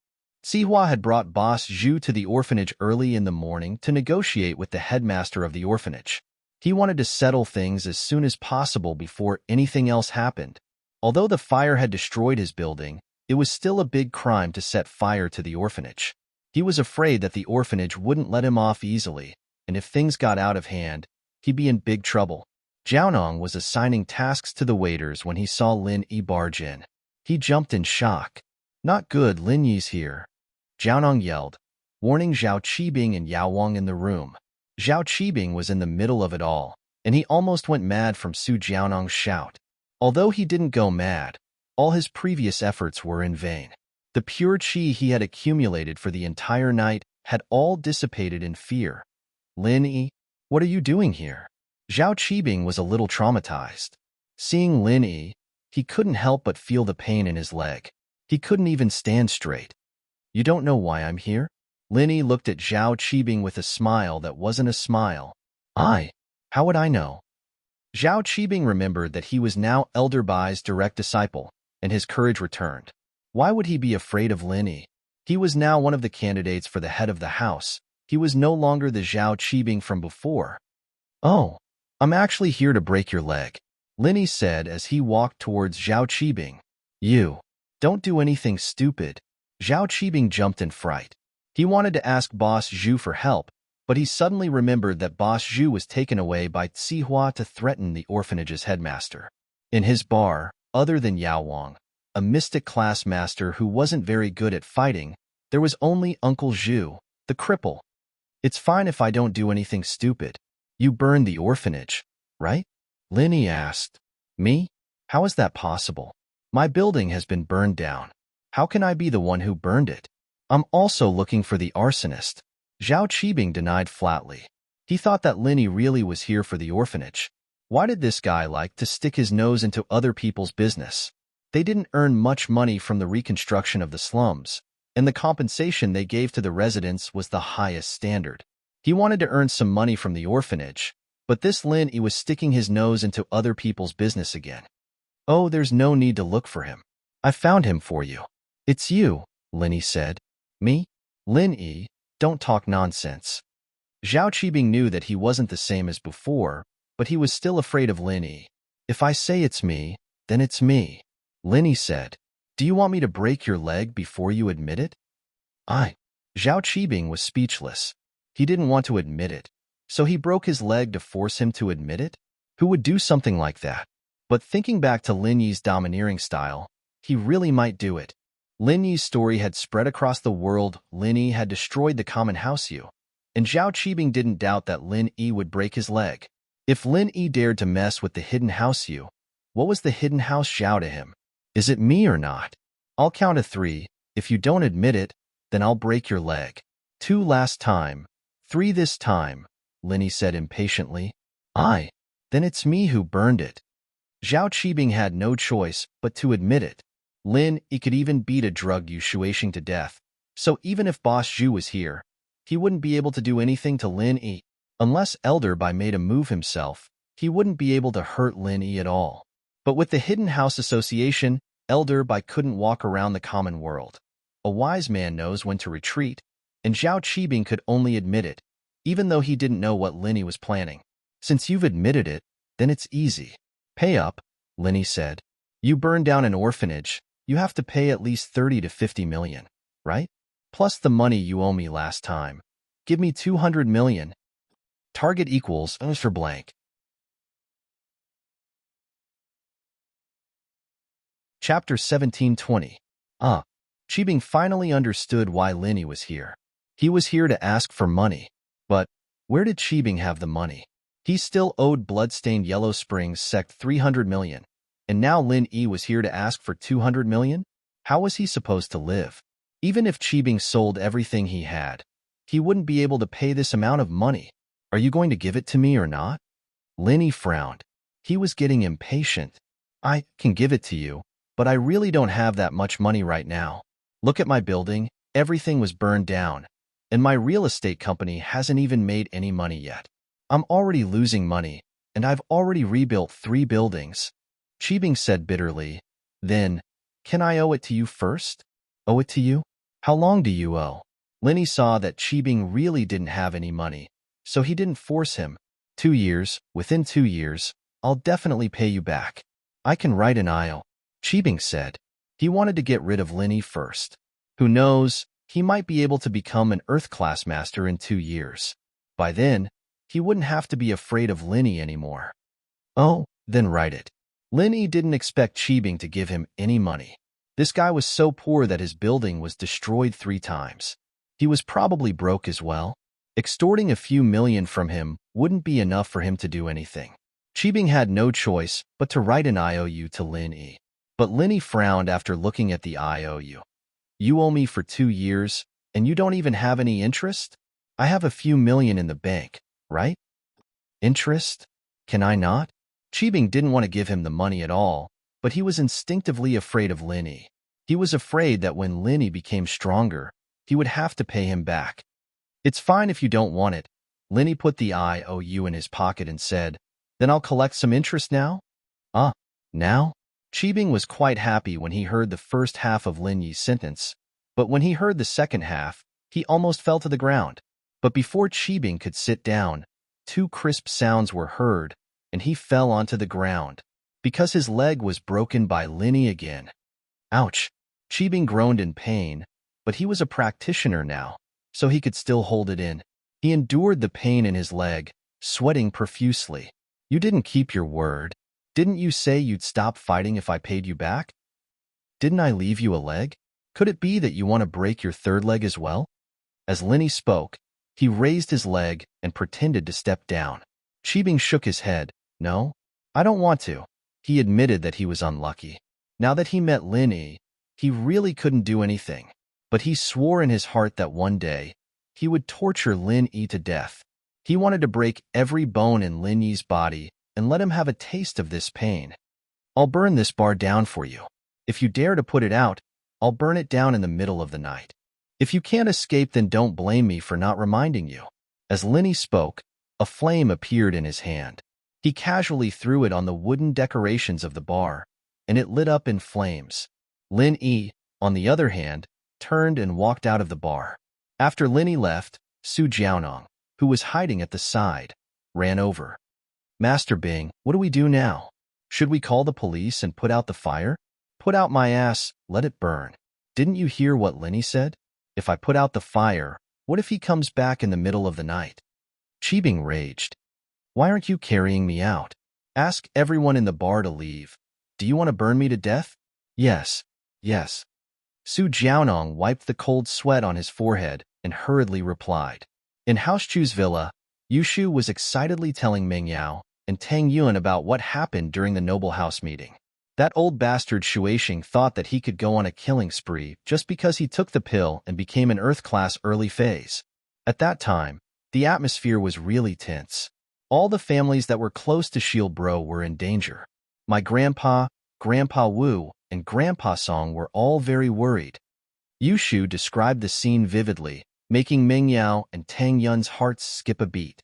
Sihua had brought Boss Zhu to the orphanage early in the morning to negotiate with the headmaster of the orphanage. He wanted to settle things as soon as possible before anything else happened. Although the fire had destroyed his building, it was still a big crime to set fire to the orphanage. He was afraid that the orphanage wouldn't let him off easily, and if things got out of hand, he'd be in big trouble. Jiaonong was assigning tasks to the waiters when he saw Lin Yi barge in. He jumped in shock. Not good, Lin Yi's here. Jiaonong yelled, warning Zhao Qibing and Yao Wang in the room. Zhao Qibing was in the middle of it all, and he almost went mad from Su Jiaonong's shout. Although he didn't go mad, all his previous efforts were in vain. The pure qi he had accumulated for the entire night had all dissipated in fear. Lin Yi, what are you doing here? Zhao Qibing was a little traumatized. Seeing Lin Yi, he couldn't help but feel the pain in his leg. He couldn't even stand straight. You don't know why I'm here? Lin Yi looked at Zhao Qibing with a smile that wasn't a smile. How would I know? Zhao Qibing remembered that he was now Elder Bai's direct disciple, and his courage returned. Why would he be afraid of Lin Yi? He was now one of the candidates for the head of the house. He was no longer the Zhao Qibing from before. Oh, I'm actually here to break your leg, Lin Yi said as he walked towards Zhao Qibing. You, don't do anything stupid. Zhao Qibing jumped in fright. He wanted to ask Boss Zhu for help, but he suddenly remembered that Boss Zhu was taken away by Sihua to threaten the orphanage's headmaster. In his bar, other than Yao Wang, a mystic class master who wasn't very good at fighting, there was only Uncle Zhu, the cripple. It's fine if I don't do anything stupid. You burned the orphanage, right? Lin Yi asked. Me? How is that possible? My building has been burned down. How can I be the one who burned it? I'm also looking for the arsonist. Zhao Qibing denied flatly. He thought that Lin Yi really was here for the orphanage. Why did this guy like to stick his nose into other people's business? They didn't earn much money from the reconstruction of the slums, and the compensation they gave to the residents was the highest standard. He wanted to earn some money from the orphanage, but this Lin Yi was sticking his nose into other people's business again. Oh, there's no need to look for him. I found him for you. It's you, Lin Yi said. Me? Lin Yi, don't talk nonsense. Zhao Qibing knew that he wasn't the same as before, but he was still afraid of Lin Yi. If I say it's me, then it's me, Lin Yi said. Do you want me to break your leg before you admit it? Zhao Qibing was speechless. He didn't want to admit it, so he broke his leg to force him to admit it? Who would do something like that? But thinking back to Lin Yi's domineering style, he really might do it. Lin Yi's story had spread across the world. Lin Yi had destroyed the common house Yu, and Zhao Qibing didn't doubt that Lin Yi would break his leg. If Lin Yi dared to mess with the hidden house Yu, what was the hidden house Zhao to him? Is it me or not? I'll count to 3. If you don't admit it, then I'll break your leg. 2 last time. 3 this time, Lin Yi said impatiently. Then it's me who burned it. Zhao Qibing had no choice but to admit it. Lin Yi could even beat a drug Yu Shuixing to death, so even if Boss Zhu was here, he wouldn't be able to do anything to Lin Yi. Unless Elder Bai made a move himself, he wouldn't be able to hurt Lin Yi at all. But with the Hidden House Association, Elder Bai couldn't walk around the common world. A wise man knows when to retreat, and Zhao Qibing could only admit it, even though he didn't know what Linny was planning. Since you've admitted it, then it's easy. Pay up, Linny said. You burned down an orphanage, you have to pay at least 30 to 50 million, right? Plus the money you owe me last time. Give me 200 million. Target equals for blank. Chapter 1720. Qibing finally understood why Linny was here. He was here to ask for money. But where did Qibing have the money? He still owed bloodstained Yellow Springs sect 300 million. And now Lin Yi was here to ask for 200 million? How was he supposed to live? Even if Qibing sold everything he had, he wouldn't be able to pay this amount of money. Are you going to give it to me or not? Lin Yi frowned. He was getting impatient. I can give it to you, but I really don't have that much money right now. Look at my building, everything was burned down, and my real estate company hasn't even made any money yet. I'm already losing money, and I've already rebuilt 3 buildings. Qibing said bitterly. Then, can I owe it to you first? Owe it to you? How long do you owe? Linny saw that Qibing really didn't have any money, so he didn't force him. 2 years, within 2 years, I'll definitely pay you back. I can write an IO, Qibing said. He wanted to get rid of Linny first. Who knows, he might be able to become an Earth-class master in 2 years. By then, he wouldn't have to be afraid of Linny anymore. Oh, then write it. Linny didn't expect Qibing to give him any money. This guy was so poor that his building was destroyed 3 times. He was probably broke as well. Extorting a few million from him wouldn't be enough for him to do anything. Qibing had no choice but to write an IOU to Lin Yi. But Linny frowned after looking at the IOU. You owe me for 2 years, and you don't even have any interest? I have a few million in the bank, right? Interest? Can I not? Qibing didn't want to give him the money at all, but he was instinctively afraid of Lin Yi. He was afraid that when Lin Yi became stronger, he would have to pay him back. It's fine if you don't want it. Lin Yi put the IOU in his pocket and said, Then I'll collect some interest now? Now? Qibing was quite happy when he heard the first half of Lin Yi's sentence, but when he heard the second half, he almost fell to the ground. But before Qibing could sit down, 2 crisp sounds were heard, and he fell onto the ground, because his leg was broken by Lin Yi again. Ouch! Qibing groaned in pain, but he was a practitioner now, so he could still hold it in. He endured the pain in his leg, sweating profusely. You didn't keep your word. Didn't you say you'd stop fighting if I paid you back? Didn't I leave you a leg? Could it be that you want to break your 3rd leg as well? As Lin Yi spoke, he raised his leg and pretended to step down. Qibing shook his head. No, I don't want to. He admitted that he was unlucky. Now that he met Lin Yi, he really couldn't do anything. But he swore in his heart that one day, he would torture Lin Yi to death. He wanted to break every bone in Lin Yi's body and let him have a taste of this pain. I'll burn this bar down for you. If you dare to put it out, I'll burn it down in the middle of the night. If you can't escape, then don't blame me for not reminding you. As Lin Yi spoke, a flame appeared in his hand. He casually threw it on the wooden decorations of the bar, and it lit up in flames. Lin Yi, on the other hand, turned and walked out of the bar. After Lin Yi left, Su Jiaonong, who was hiding at the side, ran over. Master Bing, what do we do now? Should we call the police and put out the fire? Put out my ass, let it burn. Didn't you hear what Lin Yi said? If I put out the fire, what if he comes back in the middle of the night? Qibing raged. Why aren't you carrying me out? Ask everyone in the bar to leave. Do you want to burn me to death? Yes. Su Jiaonong wiped the cold sweat on his forehead and hurriedly replied. In House Chu's villa, Yushu was excitedly telling Meng Yao and Tang Yuan about what happened during the noble house meeting. That old bastard Shuixing thought that he could go on a killing spree just because he took the pill and became an Earth-class early phase. At that time, the atmosphere was really tense. All the families that were close to Shield Bro were in danger. My grandpa, Grandpa Wu, and Grandpa Song were all very worried. Yushu described the scene vividly, making Meng Yao and Tang Yun's hearts skip a beat.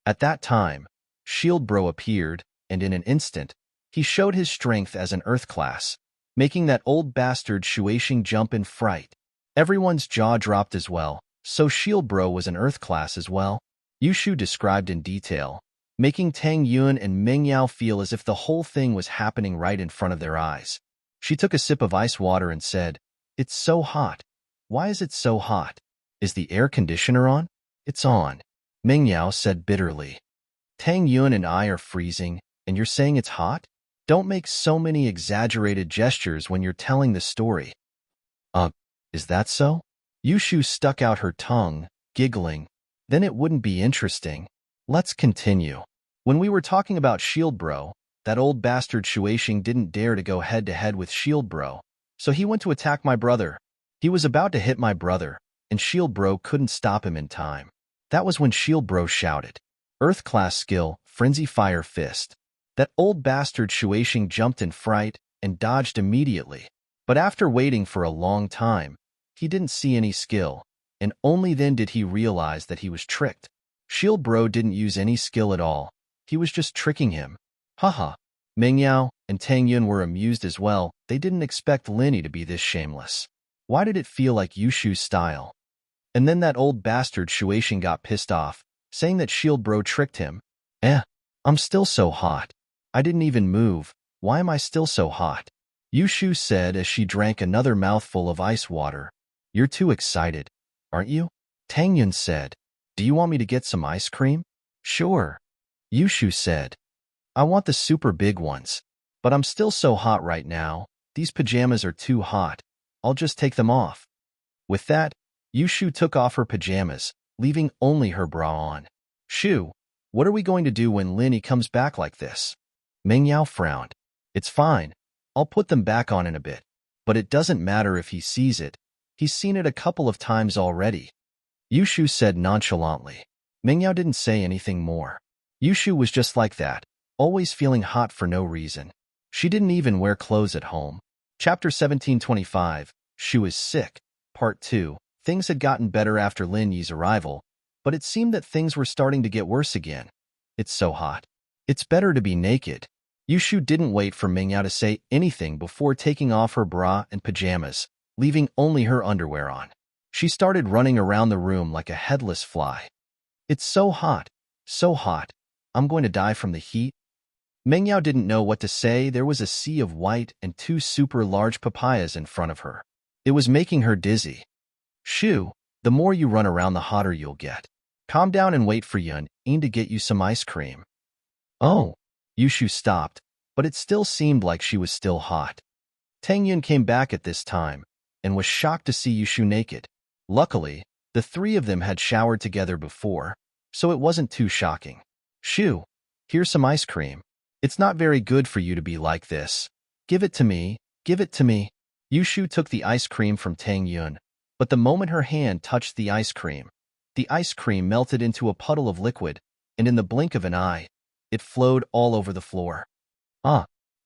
At that time, Shield Bro appeared, and in an instant, he showed his strength as an Earth class, making that old bastard Shuixing jump in fright. Everyone's jaw dropped as well, So Shield Bro was an Earth class as well? Yushu described in detail, making Tang Yun and Meng Yao feel as if the whole thing was happening right in front of their eyes. She took a sip of ice water and said, "It's so hot. Why is it so hot? Is the air conditioner on?" "It's on," Meng Yao said bitterly. "Tang Yun and I are freezing, and you're saying it's hot? Don't make so many exaggerated gestures when you're telling the story." Is that so?" Yushu stuck out her tongue, giggling. "Then it wouldn't be interesting. Let's continue. When we were talking about Shield Bro, that old bastard Shueishing didn't dare to go head-to-head with Shield Bro, so he went to attack my brother. He was about to hit my brother, and Shield Bro couldn't stop him in time. That was when Shield Bro shouted, 'Earth-class skill, Frenzy Fire Fist.' That old bastard Shueishing jumped in fright and dodged immediately. But after waiting for a long time, he didn't see any skill, and only then did he realize that he was tricked. Shield Bro didn't use any skill at all. He was just tricking him. Haha. Meng Yao and Tang Yun were amused as well. They didn't expect Linny to be this shameless. Why did it feel like Yushu's style? And then that old bastard Shueishing got pissed off, saying that Shield Bro tricked him. I'm still so hot. I didn't even move. Why am I still so hot?" Yushu said as she drank another mouthful of ice water. "You're too excited, aren't you?" Tang Yun said. "Do you want me to get some ice cream?" "Sure," Yushu said. "I want the super big ones. But I'm still so hot right now. These pajamas are too hot. I'll just take them off." With that, Yushu took off her pajamas, leaving only her bra on. "Shu, what are we going to do when Linny comes back like this?" Meng Yao frowned. "It's fine. I'll put them back on in a bit. But it doesn't matter if he sees it. He's seen it a couple of times already," Yushu said nonchalantly. Meng Yao didn't say anything more. Yushu was just like that, always feeling hot for no reason. She didn't even wear clothes at home. Chapter 1725, Shu is Sick, Part 2. Things had gotten better after Lin Yi's arrival, but it seemed that things were starting to get worse again. "It's so hot. It's better to be naked." Yushu didn't wait for Meng Yao to say anything before taking off her bra and pajamas, leaving only her underwear on. She started running around the room like a headless fly. "It's so hot, so hot. I'm going to die from the heat." Meng Yao didn't know what to say. There was a sea of white and two super large papayas in front of her. It was making her dizzy. "Shu, the more you run around, the hotter you'll get. Calm down and wait for Yun to get you some ice cream." "Oh." Yushu stopped, but it still seemed like she was still hot. Tang Yun came back at this time and was shocked to see Yushu naked. Luckily, the three of them had showered together before, so it wasn't too shocking. "Shu, here's some ice cream. It's not very good for you to be like this. Give it to me, give it to me." Yushu took the ice cream from Tang Yun, but the moment her hand touched the ice cream melted into a puddle of liquid, and in the blink of an eye, it flowed all over the floor.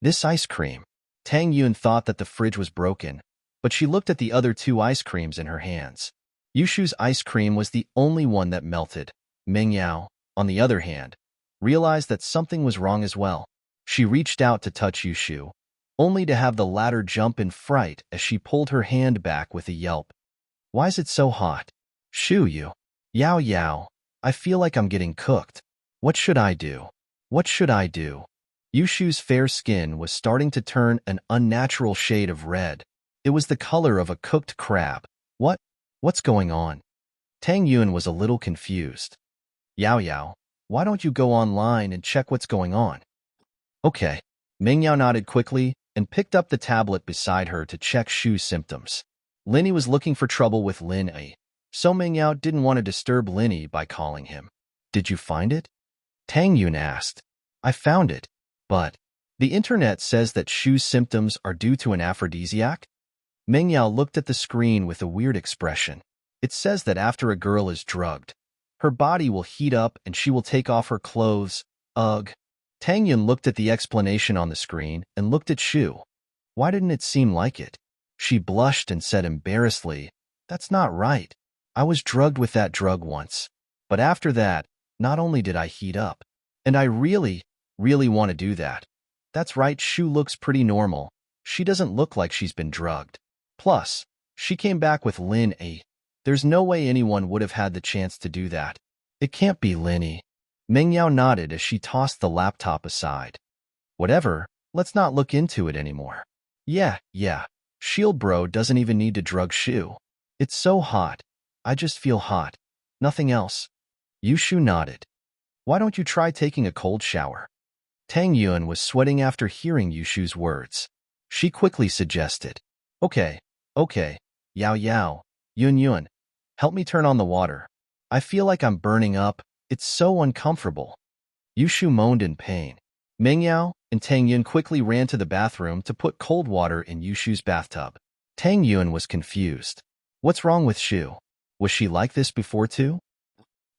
This ice cream. Tang Yun thought that the fridge was broken, but she looked at the other two ice creams in her hands. Yushu's ice cream was the only one that melted. Meng Yao, on the other hand, realized that something was wrong as well. She reached out to touch Yushu, only to have the latter jump in fright as she pulled her hand back with a yelp. "Why is it so hot?" "Shu, you. Yao Yao, I feel like I'm getting cooked. What should I do? What should I do?" Yushu's fair skin was starting to turn an unnatural shade of red. It was the color of a cooked crab. What's going on?" Tang Yun was a little confused. "Yao Yao, why don't you go online and check what's going on?" "Okay." Meng Yao nodded quickly and picked up the tablet beside her to check Shu's symptoms. Linny was looking for trouble with Lin Yi, so Meng Yao didn't want to disturb Linny by calling him. "Did you find it?" Tang Yun asked. "I found it. But the internet says that Shu's symptoms are due to an aphrodisiac?" Meng Yao looked at the screen with a weird expression. "It says that after a girl is drugged, her body will heat up and she will take off her clothes. Ugh." Tang Yun looked at the explanation on the screen and looked at Shu. Why didn't it seem like it? She blushed and said embarrassedly, "That's not right. I was drugged with that drug once. But after that, not only did I heat up, and I really want to do that." "That's right, Shu looks pretty normal. She doesn't look like she's been drugged. Plus, she came back with Lin A. There's no way anyone would have had the chance to do that. It can't be Linny. Mengyao nodded as she tossed the laptop aside. Whatever, let's not look into it anymore. Yeah. Shield Bro doesn't even need to drug Shu. It's so hot. I just feel hot. Nothing else. Yushu nodded. Why don't you try taking a cold shower? Tang Yun was sweating after hearing Yushu's words. She quickly suggested. Okay. Yao. Yun. Help me turn on the water. I feel like I'm burning up. It's so uncomfortable. Yushu moaned in pain. Mengyao and Tang Yun quickly ran to the bathroom to put cold water in Yushu's bathtub. Tang Yun was confused. What's wrong with Shu? Was she like this before too?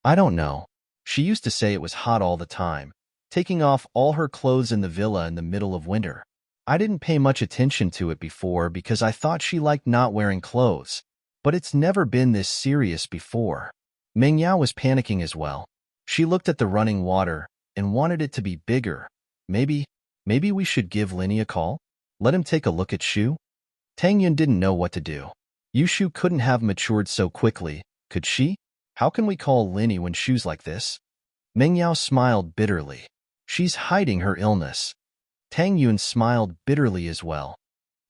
I don't know. She used to say it was hot all the time, taking off all her clothes in the villa in the middle of winter. I didn't pay much attention to it before because I thought she liked not wearing clothes, but it's never been this serious before. Mengyao was panicking as well. She looked at the running water and wanted it to be bigger. Maybe we should give Linny a call? Let him take a look at Shu? Tang Yun didn't know what to do. Yushu couldn't have matured so quickly, could she? How can we call Linny when Shu's like this? Mengyao smiled bitterly. She's hiding her illness. Tang Yun smiled bitterly as well.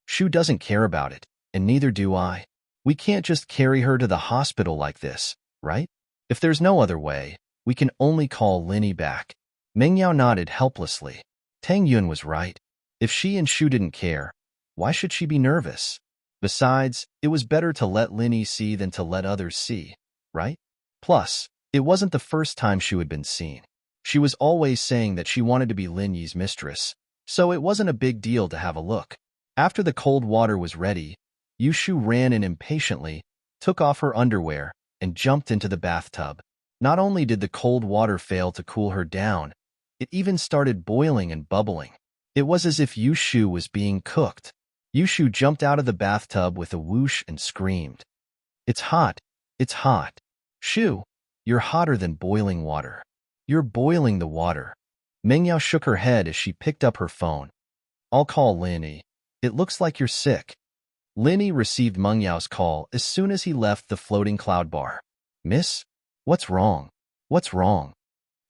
Shu doesn't care about it, and neither do I. We can't just carry her to the hospital like this, right? If there's no other way, we can only call Linny back. Mengyao nodded helplessly. Tang Yun was right. If she and Shu didn't care, why should she be nervous? Besides, it was better to let Linny see than to let others see, right? Plus, it wasn't the first time Shu had been seen. She was always saying that she wanted to be Linny's mistress, so it wasn't a big deal to have a look. After the cold water was ready, Yushu ran in impatiently, took off her underwear, and jumped into the bathtub. Not only did the cold water fail to cool her down, it even started boiling and bubbling. It was as if Yushu was being cooked. Yushu jumped out of the bathtub with a whoosh and screamed. It's hot. It's hot. Shu, you're hotter than boiling water. You're boiling the water. Mengyao shook her head as she picked up her phone. I'll call Linny. It looks like you're sick. Linny received Mengyao's call as soon as he left the floating cloud bar. Miss? What's wrong? What's wrong?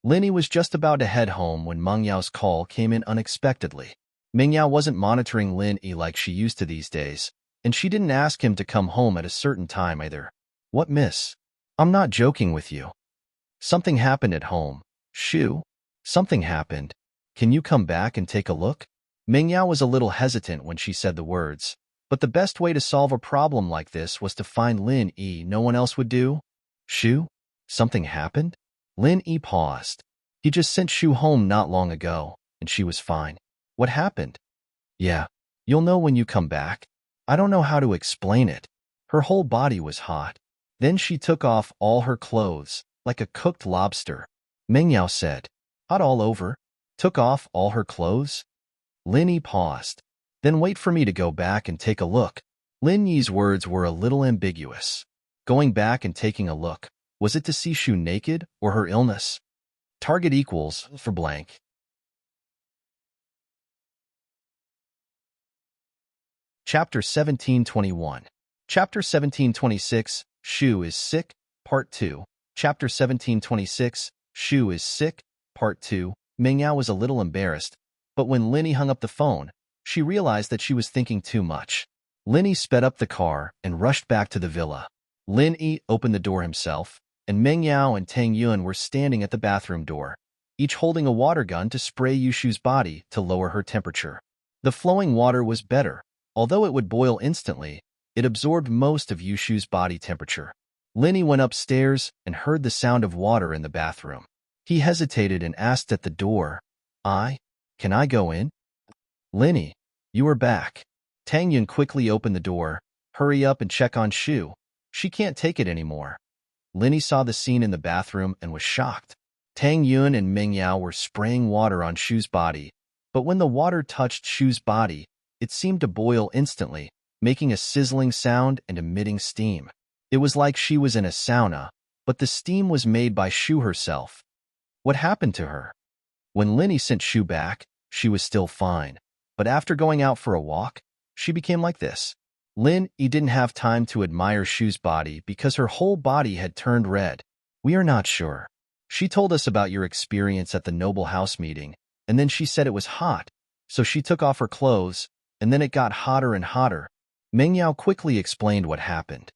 Linny was just about to head home when Mengyao's call came in unexpectedly. Mengyao wasn't monitoring Linny like she used to these days, and she didn't ask him to come home at a certain time either. What, miss? I'm not joking with you. Something happened at home. Shu? Something happened. Can you come back and take a look? Mengyao was a little hesitant when she said the words, but the best way to solve a problem like this was to find Linny. No one else would do. Shu? Something happened? Linny paused. He just sent Shu home not long ago, and she was fine. What happened? Yeah, you'll know when you come back. I don't know how to explain it. Her whole body was hot. Then she took off all her clothes, like a cooked lobster. Mengyao said, hot all over? Took off all her clothes? Linny paused. Then wait for me to go back and take a look. Linny's words were a little ambiguous. Going back and taking a look. Was it to see Shu naked or her illness? Target equals for blank. Chapter 1721. Chapter 1726, Shu is sick, Part 2. Chapter 1726, Shu is sick, Part 2. Mengyao was a little embarrassed, but when Linny hung up the phone, she realized that she was thinking too much. Linny sped up the car and rushed back to the villa. Linny opened the door himself, and Mengyao and Tang Yun were standing at the bathroom door, each holding a water gun to spray Yushu's body to lower her temperature. The flowing water was better. Although it would boil instantly, it absorbed most of Yushu's body temperature. Linny went upstairs and heard the sound of water in the bathroom. He hesitated and asked at the door, Can I go in? Linny, you are back. Tang Yun quickly opened the door. Hurry up and check on Shu. She can't take it anymore. Linny saw the scene in the bathroom and was shocked. Tang Yun and Mengyao were spraying water on Shu's body, but when the water touched Shu's body, it seemed to boil instantly, making a sizzling sound and emitting steam. It was like she was in a sauna, but the steam was made by Shu herself. What happened to her? When Linny sent Shu back, she was still fine, but after going out for a walk, she became like this. Lin Yi didn't have time to admire Shu's body because her whole body had turned red. We are not sure. She told us about your experience at the noble house meeting, and then she said it was hot, so she took off her clothes, and then it got hotter and hotter. Meng Yao quickly explained what happened.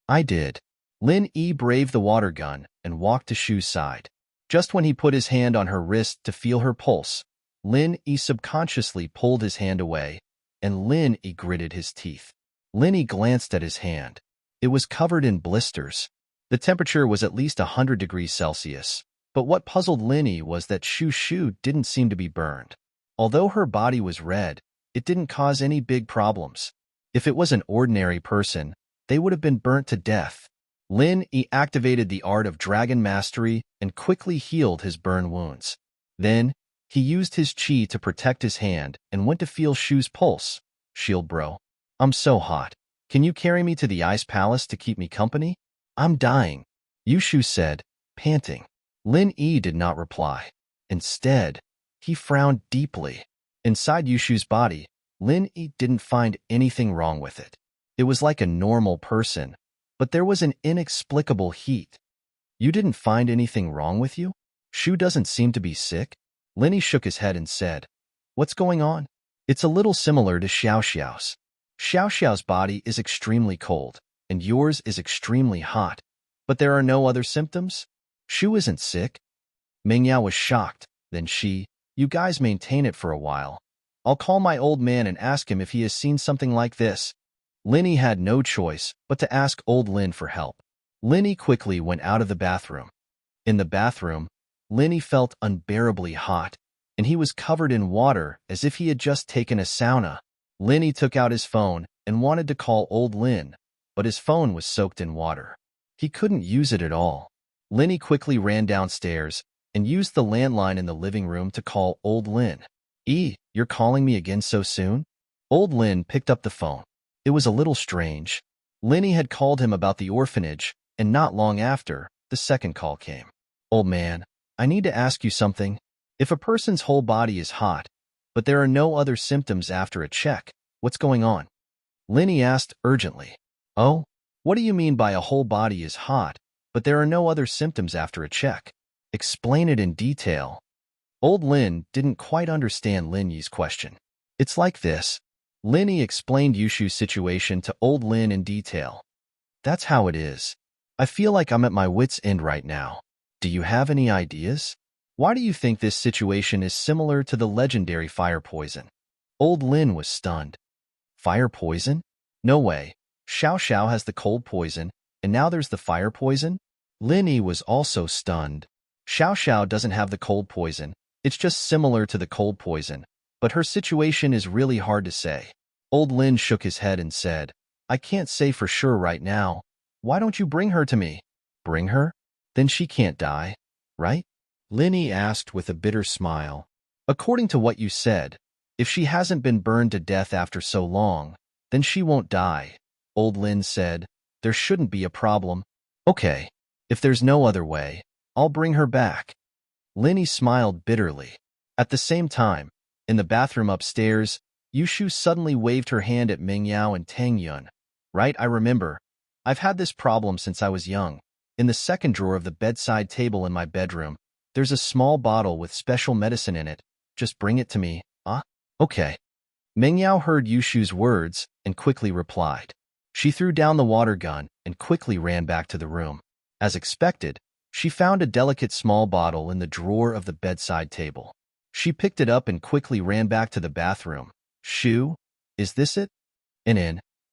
I did. Lin Yi braved the water gun and walked to Shu's side. Just when he put his hand on her wrist to feel her pulse, Lin Yi subconsciously pulled his hand away, and Lin Yi gritted his teeth. Lin Yi glanced at his hand. It was covered in blisters. The temperature was at least 100 degrees Celsius, but what puzzled Lin Yi was that Shu didn't seem to be burned. Although her body was red, it didn't cause any big problems. If it was an ordinary person, they would have been burnt to death. Lin Yi activated the art of dragon mastery and quickly healed his burn wounds. Then, he used his chi to protect his hand and went to feel Shu's pulse. Shield bro. I'm so hot. Can you carry me to the ice palace to keep me company? I'm dying, Yushu said, panting. Lin Yi did not reply. Instead, he frowned deeply. Inside Yushu's body, Lin Yi didn't find anything wrong with it. It was like a normal person, but there was an inexplicable heat. You didn't find anything wrong with you? Shu doesn't seem to be sick. Lin Yi shook his head and said, What's going on? It's a little similar to Xiao's. Xiao's body is extremely cold, and yours is extremely hot. But there are no other symptoms? Shu isn't sick. Meng Yao was shocked. Then you guys maintain it for a while. I'll call my old man and ask him if he has seen something like this. Lin Yi had no choice but to ask old Lin for help. Lin Yi quickly went out of the bathroom. In the bathroom, Lin Yi felt unbearably hot, and he was covered in water as if he had just taken a sauna. Lin Yi took out his phone and wanted to call old Lin, but his phone was soaked in water. He couldn't use it at all. Lin Yi quickly ran downstairs and used the landline in the living room to call old Lin. You're calling me again so soon? Old Lin picked up the phone. It was a little strange. Lin Yi had called him about the orphanage, and not long after, the second call came. Old man, I need to ask you something. If a person's whole body is hot, but there are no other symptoms after a check, what's going on? Lin Yi asked urgently. Oh, what do you mean by a whole body is hot, but there are no other symptoms after a check? Explain it in detail. Old Lin didn't quite understand Lin Yi's question. It's like this. Lin Yi explained Yushu's situation to old Lin in detail. That's how it is. I feel like I'm at my wit's end right now. Do you have any ideas? Why do you think this situation is similar to the legendary fire poison? Old Lin was stunned. Fire poison? No way. Xiao has the cold poison, and now there's the fire poison? Lin Yi was also stunned. Xiao doesn't have the cold poison. It's just similar to the cold poison, but her situation is really hard to say. Old Lin shook his head and said, I can't say for sure right now. Why don't you bring her to me? Bring her? Then she can't die, right? Lin Yi asked with a bitter smile. According to what you said, if she hasn't been burned to death after so long, then she won't die. Old Lin said, there shouldn't be a problem. Okay, if there's no other way, I'll bring her back. Lin Yi smiled bitterly. At the same time, in the bathroom upstairs, Yushu suddenly waved her hand at Meng Yao and Tang Yun. Right, I remember. I've had this problem since I was young. In the second drawer of the bedside table in my bedroom, there's a small bottle with special medicine in it. Just bring it to me, huh? Okay. Meng Yao heard Yushu's words and quickly replied. She threw down the water gun and quickly ran back to the room. As expected, she found a delicate small bottle in the drawer of the bedside table. She picked it up and quickly ran back to the bathroom. Shu, is this it?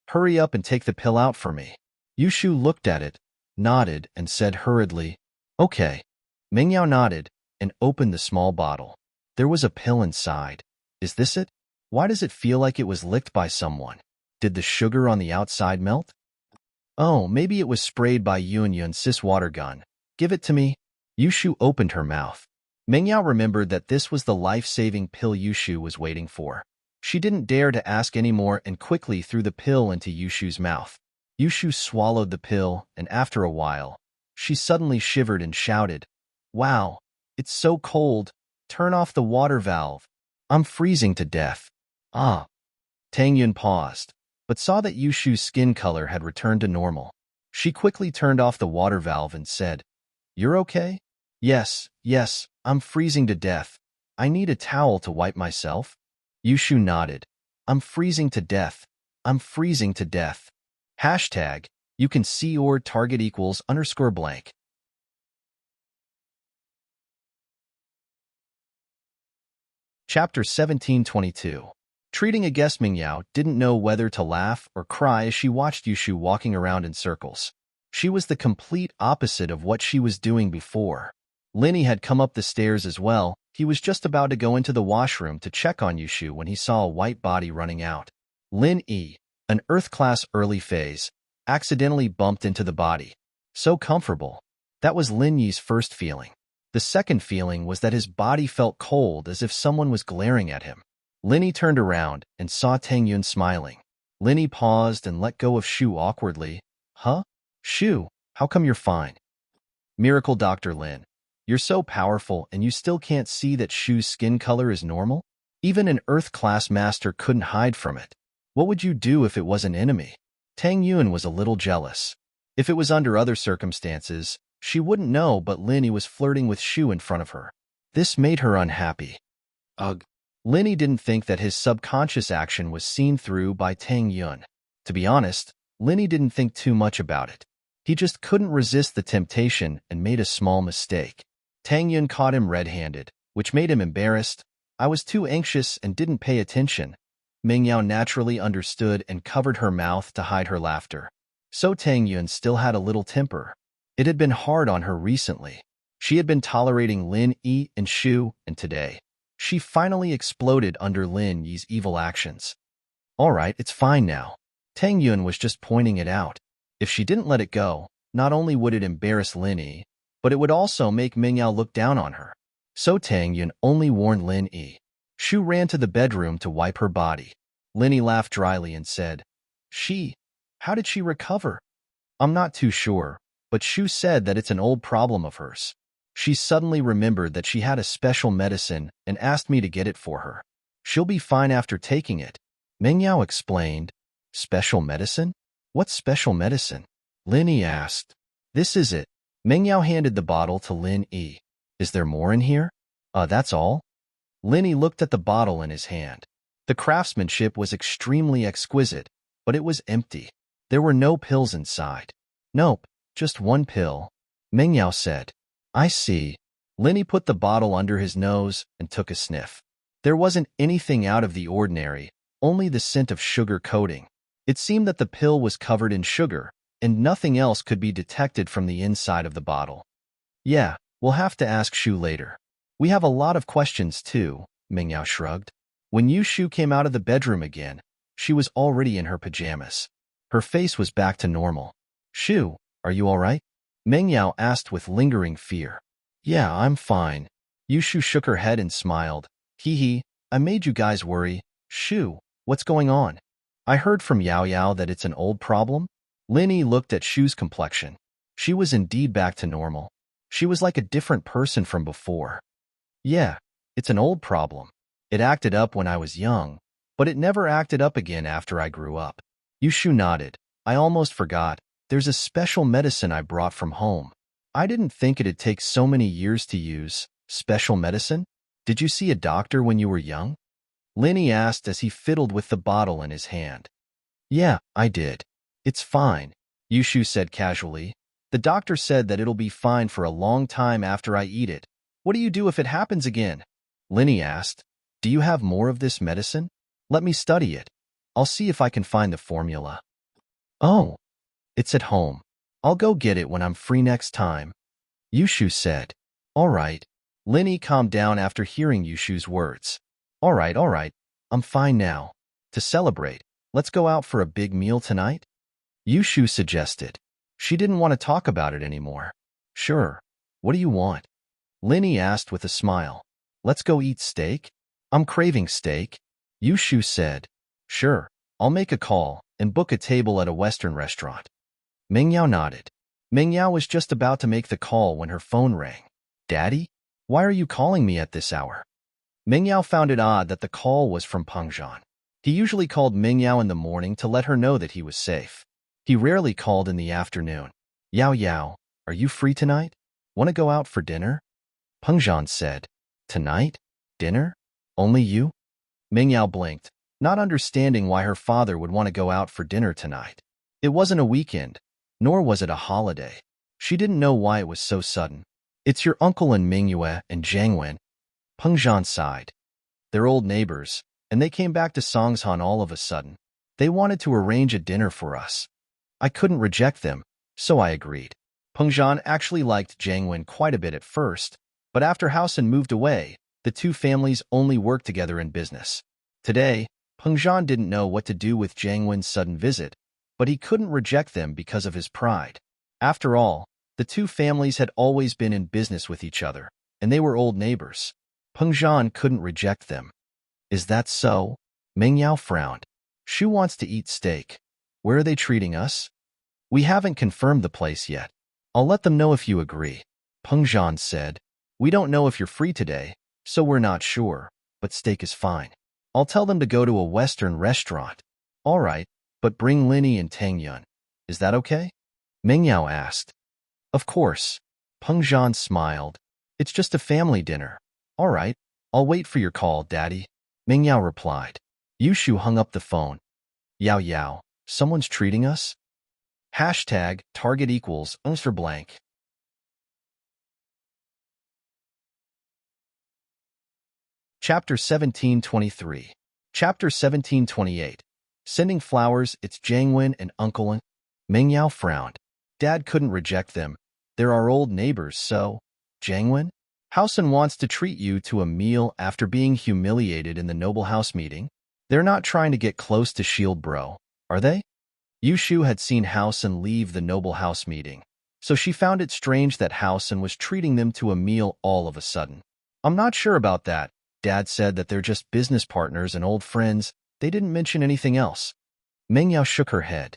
Hurry up and take the pill out for me. Yushu looked at it, nodded, and said hurriedly, Okay. Meng Yao nodded and opened the small bottle. There was a pill inside. Is this it? Why does it feel like it was licked by someone? Did the sugar on the outside melt? Oh, maybe it was sprayed by Yun's sis water gun. Give it to me. Yushu opened her mouth. Meng Yao remembered that this was the life-saving pill Yushu was waiting for. She didn't dare to ask any more and quickly threw the pill into Yushu's mouth. Yushu swallowed the pill, and after a while, she suddenly shivered and shouted, Wow, it's so cold. Turn off the water valve. I'm freezing to death. Ah. Tang Yun paused. but saw that Yushu's skin color had returned to normal. She quickly turned off the water valve and said, "You're okay?" Yes, I'm freezing to death. I need a towel to wipe myself." Yushu nodded. "I'm freezing to death. I'm freezing to death." Hashtag, you can see or target equals underscore blank. Chapter 1722. Treating a guest, Mingyao didn't know whether to laugh or cry as she watched Yushu walking around in circles. She was the complete opposite of what she was doing before. Linny had come up the stairs as well. He was just about to go into the washroom to check on Yushu when he saw a white body running out. Lin Yi, an Earth-class early phase, accidentally bumped into the body. So comfortable. That was Lin Yi's first feeling. The second feeling was that his body felt cold, as if someone was glaring at him. Linny turned around and saw Tang Yun smiling. Linny paused and let go of Shu awkwardly. "Huh? Shu, how come you're fine?" "Miracle Dr. Lin. You're so powerful and you still can't see that Shu's skin color is normal? Even an Earth-class master couldn't hide from it. What would you do if it was an enemy?" Tang Yun was a little jealous. If it was under other circumstances, she wouldn't know, but Linny was flirting with Shu in front of her. This made her unhappy. Ugh. Linny didn't think that his subconscious action was seen through by Tang Yun. To be honest, Linny didn't think too much about it. He just couldn't resist the temptation and made a small mistake. Tang Yun caught him red-handed, which made him embarrassed. "I was too anxious and didn't pay attention." Mingyao naturally understood and covered her mouth to hide her laughter. So Tang Yun still had a little temper. It had been hard on her recently. She had been tolerating Lin Yi and Shu, and today, she finally exploded under Lin Yi's evil actions. "All right, it's fine now." Tang Yun was just pointing it out. If she didn't let it go, not only would it embarrass Lin Yi, but it would also make Mingyao look down on her. So Tang Yun only warned Lin Yi. Shu ran to the bedroom to wipe her body. Lin Yi laughed dryly and said, How did she recover?" "I'm not too sure, but Shu said that it's an old problem of hers. She suddenly remembered that she had a special medicine and asked me to get it for her. She'll be fine after taking it." Mingyao explained. "Special medicine? What special medicine?" Lin Yi asked. "This is it." Mingyao handed the bottle to Lin Yi. "Is there more in here?" That's all." Lin Yi looked at the bottle in his hand. The craftsmanship was extremely exquisite, but it was empty. There were no pills inside. "Nope, just one pill," Mingyao said. "I see." Lin Yi put the bottle under his nose and took a sniff. There wasn't anything out of the ordinary, only the scent of sugar coating. It seemed that the pill was covered in sugar, and nothing else could be detected from the inside of the bottle. "Yeah, we'll have to ask Shu later. We have a lot of questions too," Mingyao shrugged. When Yushu came out of the bedroom again, she was already in her pajamas. Her face was back to normal. "Shu, are you all right?" Mingyao asked with lingering fear. "Yeah, I'm fine." Yushu shook her head and smiled. Hee, I made you guys worry. Shu, what's going on?" "I heard from Yao Yao that it's an old problem." Lin Yi looked at Shu's complexion. She was indeed back to normal. She was like a different person from before. "Yeah, it's an old problem. It acted up when I was young, but it never acted up again after I grew up." Yushu nodded. "I almost forgot. There's a special medicine I brought from home. I didn't think it'd take so many years to use. Special medicine? Did you see a doctor when you were young?" Lin Yi asked as he fiddled with the bottle in his hand. "Yeah, I did. It's fine," Yushu said casually. "The doctor said that it'll be fine for a long time after I eat it." "What do you do if it happens again?" Lin Yi asked. "Do you have more of this medicine? Let me study it. I'll see if I can find the formula." "Oh, it's at home. I'll go get it when I'm free next time," Yushu said. "All right." Lin Yi calmed down after hearing Yushu's words. All right. I'm fine now. To celebrate, let's go out for a big meal tonight?" Yushu suggested. She didn't want to talk about it anymore. "Sure. What do you want?" Lin Yi asked with a smile. "Let's go eat steak?" "I'm craving steak," Yushu said. "Sure. I'll make a call and book a table at a Western restaurant." Mingyao nodded. Mingyao was just about to make the call when her phone rang. "Daddy? Why are you calling me at this hour?" Mingyao found it odd that the call was from Pengzhan. He usually called Ming Yao in the morning to let her know that he was safe. He rarely called in the afternoon. Yao Yao, are you free tonight? Want to go out for dinner? Peng Zhan said. Tonight? Dinner? Only you? Ming Yao blinked, not understanding why her father would want to go out for dinner tonight. It wasn't a weekend, nor was it a holiday. She didn't know why it was so sudden. It's your uncle and Mingyue and Jiangwen. Peng Zhan sighed. They're old neighbors, and they came back to Songshan all of a sudden. They wanted to arrange a dinner for us. I couldn't reject them, so I agreed. Peng Zhan actually liked Jiangwen quite a bit at first, but after Housen moved away, the two families only worked together in business. Today, Peng Zhan didn't know what to do with Jiangwen's sudden visit, but he couldn't reject them because of his pride. After all, the two families had always been in business with each other, and they were old neighbors. Peng Zhan couldn't reject them. Is that so? Ming Yao frowned. Shu wants to eat steak. Where are they treating us? We haven't confirmed the place yet. I'll let them know if you agree. Peng Zhan said. We don't know if you're free today, so we're not sure, but steak is fine. I'll tell them to go to a Western restaurant. All right, but bring Linny and Tang Yun. Is that okay? Ming Yao asked. Of course. Peng Zhan smiled. It's just a family dinner. All right, I'll wait for your call, Daddy. Ming Yao replied. Yushu hung up the phone. Yao Yao, someone's treating us? Hashtag target equals answer blank. Chapter 1723. Chapter 1728. Sending flowers, it's Jiangwen and Uncle. Ming Yao frowned. Dad couldn't reject them. They're our old neighbors, so… Jiangwen? Housen wants to treat you to a meal after being humiliated in the Noble House meeting. They're not trying to get close to Shield Bro, are they? Yushu had seen Housen leave the Noble House meeting, so she found it strange that Housen was treating them to a meal all of a sudden. I'm not sure about that. Dad said that they're just business partners and old friends. They didn't mention anything else. Ming Yao shook her head.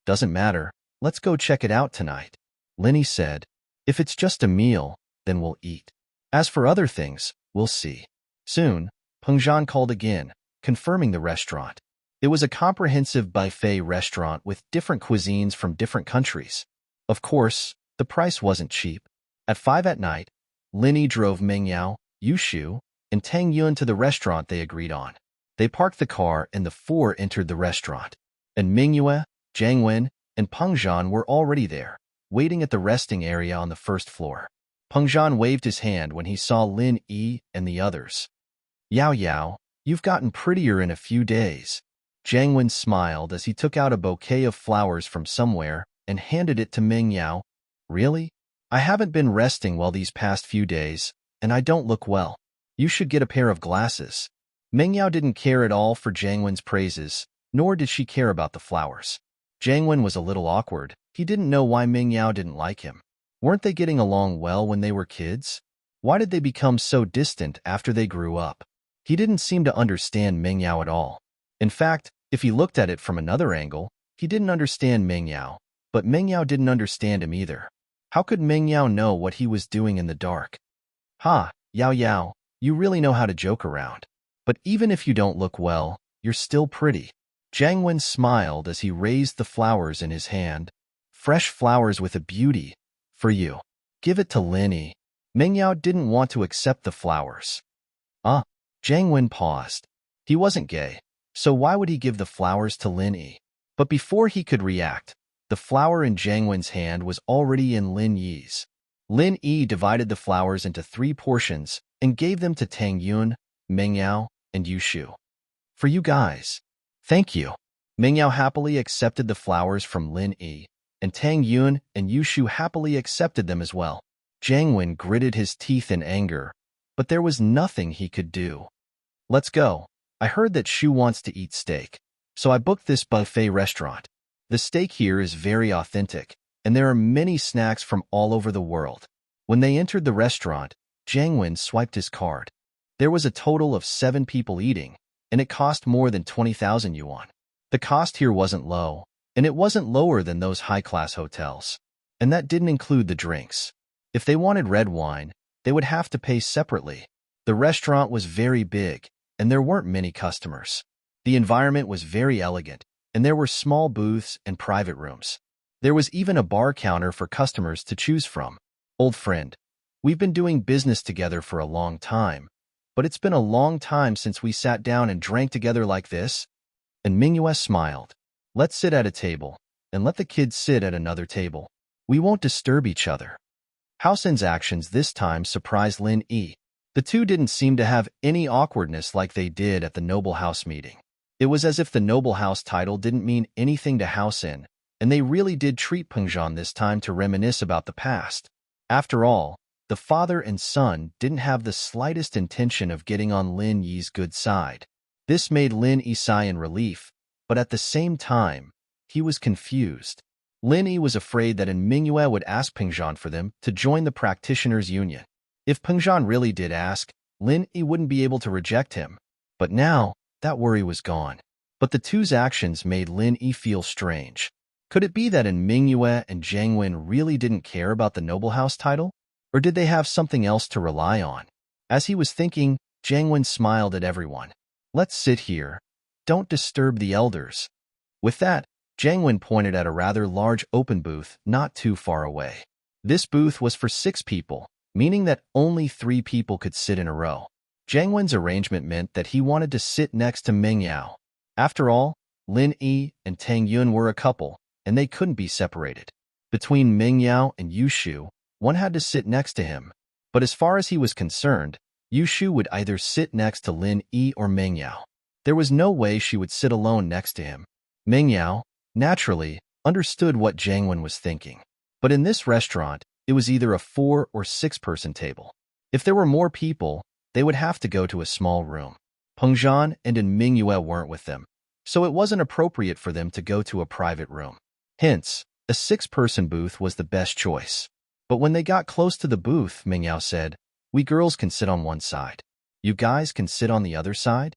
Doesn't matter. Let's go check it out tonight. Linny said. If it's just a meal, then we'll eat. As for other things, we'll see. Soon, Peng Zhan called again, confirming the restaurant. It was a comprehensive buffet restaurant with different cuisines from different countries. Of course, the price wasn't cheap. At 5 at night, Linny drove Ming Yao, Yushu, and Tang Yun to the restaurant they agreed on. They parked the car and the four entered the restaurant. And Mingyue, Jiangwen, and Peng Zhan were already there, waiting at the resting area on the first floor. Peng Zhan waved his hand when he saw Lin Yi and the others. Yao Yao, you've gotten prettier in a few days. Jiangwen smiled as he took out a bouquet of flowers from somewhere and handed it to Ming Yao. Really? I haven't been resting well these past few days, and I don't look well. You should get a pair of glasses. Ming Yao didn't care at all for Jiangwen's praises, nor did she care about the flowers. Jiangwen was a little awkward. He didn't know why Ming Yao didn't like him. Weren't they getting along well when they were kids? Why did they become so distant after they grew up? He didn't seem to understand Ming Yao at all. In fact, if he looked at it from another angle, he didn't understand Ming Yao, but Ming Yao didn't understand him either. How could Ming Yao know what he was doing in the dark? Ha, Yao Yao, you really know how to joke around. But even if you don't look well, you're still pretty. Jiangwen smiled as he raised the flowers in his hand. Fresh flowers with a beauty. For you. Give it to Linny. Ming Yao didn't want to accept the flowers. Jiangwen paused. He wasn't gay, so why would he give the flowers to Lin Yi? But before he could react, the flower in Jiangwen's hand was already in Lin Yi's. Lin Yi divided the flowers into 3 portions and gave them to Tang Yun, Ming Yao, and Yushu. For you guys. Thank you. Ming Yao happily accepted the flowers from Lin Yi, and Tang Yun and Yushu happily accepted them as well. Jiangwen gritted his teeth in anger, but there was nothing he could do. Let's go. I heard that Shu wants to eat steak, so I booked this buffet restaurant. The steak here is very authentic, and there are many snacks from all over the world. When they entered the restaurant, Jiangwen swiped his card. There was a total of 7 people eating, and it cost more than 20,000 yuan. The cost here wasn't low, and it wasn't lower than those high-class hotels. And that didn't include the drinks. If they wanted red wine, they would have to pay separately. The restaurant was very big, and there weren't many customers. The environment was very elegant, and there were small booths and private rooms. There was even a bar counter for customers to choose from. Old friend, we've been doing business together for a long time, but it's been a long time since we sat down and drank together like this. And Mingyue smiled. Let's sit at a table, and let the kids sit at another table. We won't disturb each other. Haosen's actions this time surprised Lin Yi. The two didn't seem to have any awkwardness like they did at the Noble House meeting. It was as if the Noble House title didn't mean anything to Haosen, and they really did treat Pengzhan this time to reminisce about the past. After all, the father and son didn't have the slightest intention of getting on Lin Yi's good side. This made Lin Yi sigh in relief, but at the same time, he was confused. Lin Yi was afraid that Mingyue would ask Pengzhan for them to join the practitioners' union. If Pengzhan really did ask, Lin Yi wouldn't be able to reject him. But now, that worry was gone. But the two's actions made Lin Yi feel strange. Could it be that Mingyue and Jiang Wen really didn't care about the Noble House title? Or did they have something else to rely on? As he was thinking, Jiang Wen smiled at everyone. Let's sit here. Don't disturb the elders. With that, Jiang Wen pointed at a rather large open booth not too far away. This booth was for 6 people, meaning that only 3 people could sit in a row. Jiang Wen's arrangement meant that he wanted to sit next to Meng Yao. After all, Lin Yi and Tang Yun were a couple, and they couldn't be separated. Between Meng Yao and Yu Shu, one had to sit next to him. But as far as he was concerned, Yu Shu would either sit next to Lin Yi or Meng Yao. There was no way she would sit alone next to him. Meng Yao, naturally, understood what Jiang Wen was thinking. But in this restaurant, it was either a 4 or 6-person table. If there were more people, they would have to go to a small room. Pengzhan and Mingyue weren't with them, so it wasn't appropriate for them to go to a private room. Hence, a 6-person booth was the best choice. But when they got close to the booth, Meng Yao said, "We girls can sit on one side. You guys can sit on the other side?"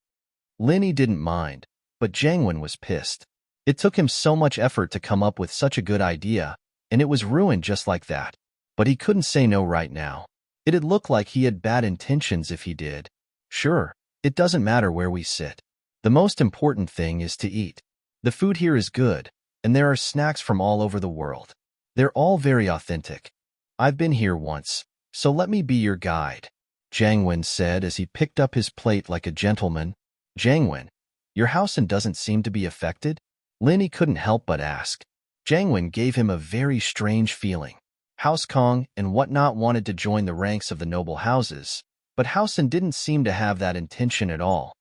Lin Yi didn't mind, but Jiang Wen was pissed. It took him so much effort to come up with such a good idea, and it was ruined just like that. But he couldn't say no right now. It'd look like he had bad intentions if he did. Sure, it doesn't matter where we sit. The most important thing is to eat. The food here is good, and there are snacks from all over the world. They're all very authentic. I've been here once, so let me be your guide, Jiang Wen said as he picked up his plate like a gentleman. Jiang Wen, your Haosen doesn't seem to be affected? Lin Yi couldn't help but ask. Jiang Wen gave him a very strange feeling. House Kong and whatnot wanted to join the ranks of the noble houses, but Haosen didn't seem to have that intention at all.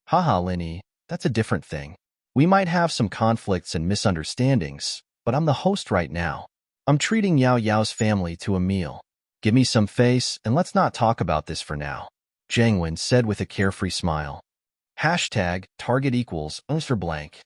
Haha, Lin Yi, that's a different thing. We might have some conflicts and misunderstandings, but I'm the host right now. I'm treating Yao Yao's family to a meal. Give me some face and let's not talk about this for now, Jiang Wen said with a carefree smile. Hashtag target equals Mr. Blank.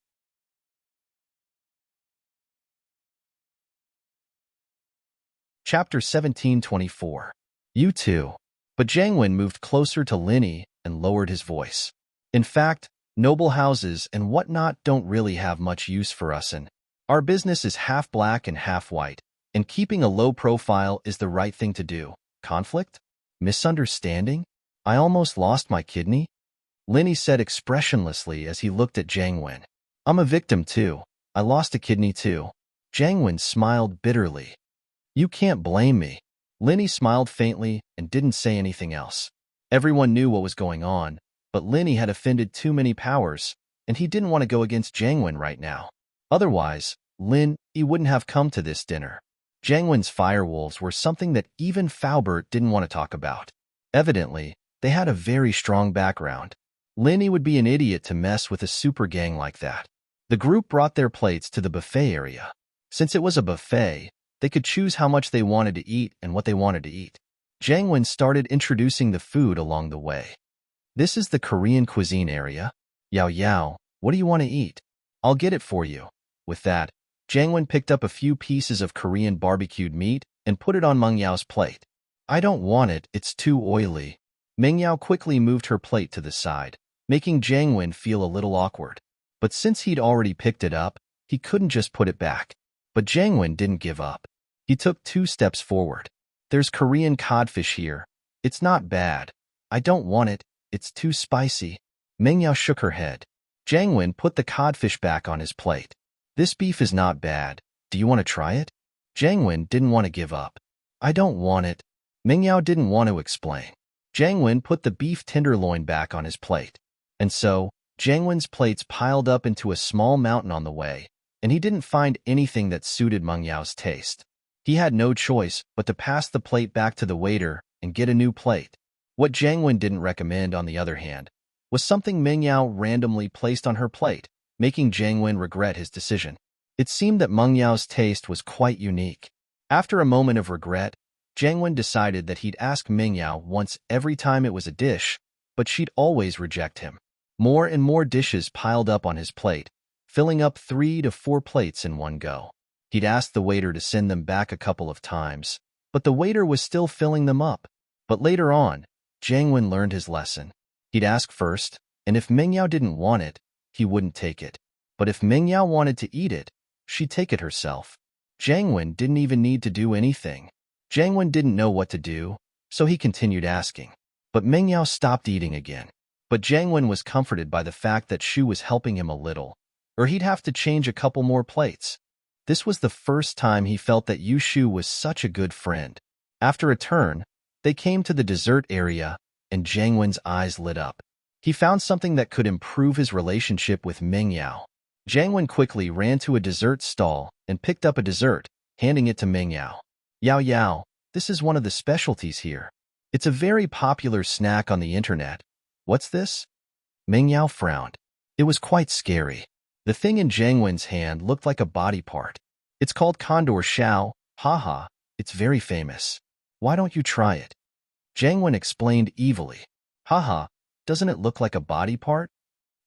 Chapter 1724. You too. But Jiang Wen moved closer to Lin Yi and lowered his voice. In fact, noble houses and whatnot don't really have much use for us, and our business is half black and half white, and keeping a low profile is the right thing to do. Conflict? Misunderstanding? I almost lost my kidney? Lin Yi said expressionlessly as he looked at Jiang Wen. I'm a victim too. I lost a kidney too. Jiang Wen smiled bitterly. You can't blame me. Lin Yi smiled faintly and didn't say anything else. Everyone knew what was going on, but Lin Yi had offended too many powers, and he didn't want to go against Jiang Wen right now. Otherwise, Lin Yi wouldn't have come to this dinner. Jiang Wen's firewolves were something that even Faubert didn't want to talk about. Evidently, they had a very strong background. Lin Yi would be an idiot to mess with a super gang like that. The group brought their plates to the buffet area. Since it was a buffet, they could choose how much they wanted to eat and what they wanted to eat. Jiang Wen started introducing the food along the way. This is the Korean cuisine area. Yao Yao, what do you want to eat? I'll get it for you. With that, Jiang Wen picked up a few pieces of Korean barbecued meat and put it on Meng Yao's plate. I don't want it, it's too oily. Meng Yao quickly moved her plate to the side, making Jiang Wen feel a little awkward. But since he'd already picked it up, he couldn't just put it back. But Jiang Wen didn't give up. He took 2 steps forward. There's Korean codfish here. It's not bad. I don't want it. It's too spicy. Meng Yao shook her head. Jiang Wen put the codfish back on his plate. This beef is not bad. Do you want to try it? Jiang Wen didn't want to give up. I don't want it. Ming Yao didn't want to explain. Jiang Wen put the beef tenderloin back on his plate. And so, Jiang Wen's plates piled up into a small mountain on the way, and he didn't find anything that suited Meng Yao's taste. He had no choice but to pass the plate back to the waiter and get a new plate. What Jiang Wen didn't recommend, on the other hand, was something Meng Yao randomly placed on her plate, making Jiang Wen regret his decision. It seemed that Meng Yao's taste was quite unique. After a moment of regret, Jiang Wen decided that he'd ask Meng Yao once every time it was a dish, but she'd always reject him. More and more dishes piled up on his plate, filling up 3 to 4 plates in one go. He'd asked the waiter to send them back a couple of times, but the waiter was still filling them up. But later on, Jiang Wen learned his lesson. He'd ask first, and if Meng Yao didn't want it, he wouldn't take it. But if Meng Yao wanted to eat it, she'd take it herself. Jiang Wen didn't even need to do anything. Jiang Wen didn't know what to do, so he continued asking. But Meng Yao stopped eating again. But Jiang Wen was comforted by the fact that Shu was helping him a little, or he'd have to change a couple more plates. This was the first time he felt that Yu Shu was such a good friend. After a turn, they came to the dessert area, and Jiang Wen's eyes lit up. He found something that could improve his relationship with Meng Yao. Jiang Wen quickly ran to a dessert stall and picked up a dessert, handing it to Meng Yao. Yao Yao, this is one of the specialties here. It's a very popular snack on the internet. What's this? Meng Yao frowned. It was quite scary. The thing in Jiang Wen's hand looked like a body part. It's called condor shao, haha, it's very famous. Why don't you try it? Jiang Wen explained evilly. Haha, doesn't it look like a body part?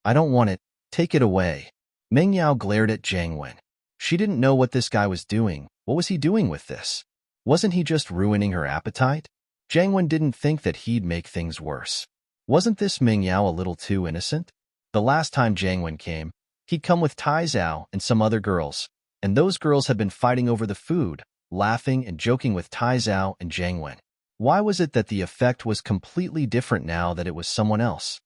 I don't want it, take it away. Meng Yao glared at Jiang Wen. She didn't know what this guy was doing. What was he doing with this? Wasn't he just ruining her appetite? Jiang Wen didn't think that he'd make things worse. Wasn't this Meng Yao a little too innocent? The last time Jiang Wen came, he'd come with Tai Zhao and some other girls, and those girls had been fighting over the food, laughing and joking with Tai Zhao and Jiang Wen. Why was it that the effect was completely different now that it was someone else?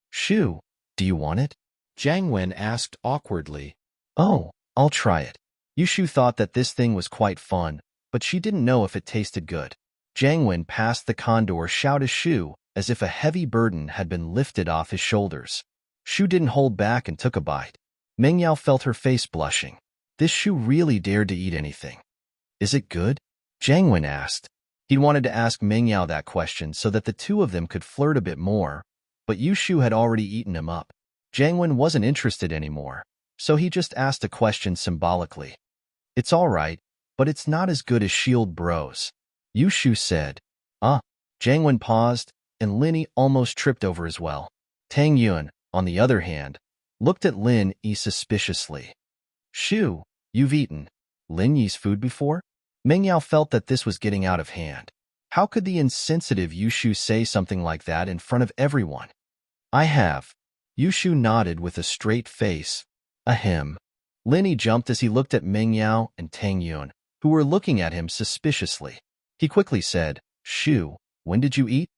Shu, do you want it? Jiang Wen asked awkwardly. Oh, I'll try it. Yushu thought that this thing was quite fun, but she didn't know if it tasted good. Jiang Wen passed the condor shao to Shu as if a heavy burden had been lifted off his shoulders. Shu didn't hold back and took a bite. Meng Yao felt her face blushing. This Shu really dared to eat anything. Is it good? Jiang Wen asked. He wanted to ask Meng Yao that question so that the two of them could flirt a bit more, but Yu Shu had already eaten him up. Jiang Wen wasn't interested anymore, so he just asked a question symbolically. It's all right, but it's not as good as Shield Bros. Yu Shu said. Jiang Wen paused, and Lin Yi almost tripped over as well. Tang Yun, on the other hand, looked at Lin Yi suspiciously. Shu, you've eaten Lin Yi's food before? Meng Yao felt that this was getting out of hand. How could the insensitive Yu Shu say something like that in front of everyone? I have. Yu Shu nodded with a straight face. Ahem. Lin Yi jumped as he looked at Meng Yao and Tang Yun, who were looking at him suspiciously. He quickly said, Shu, when did you eat?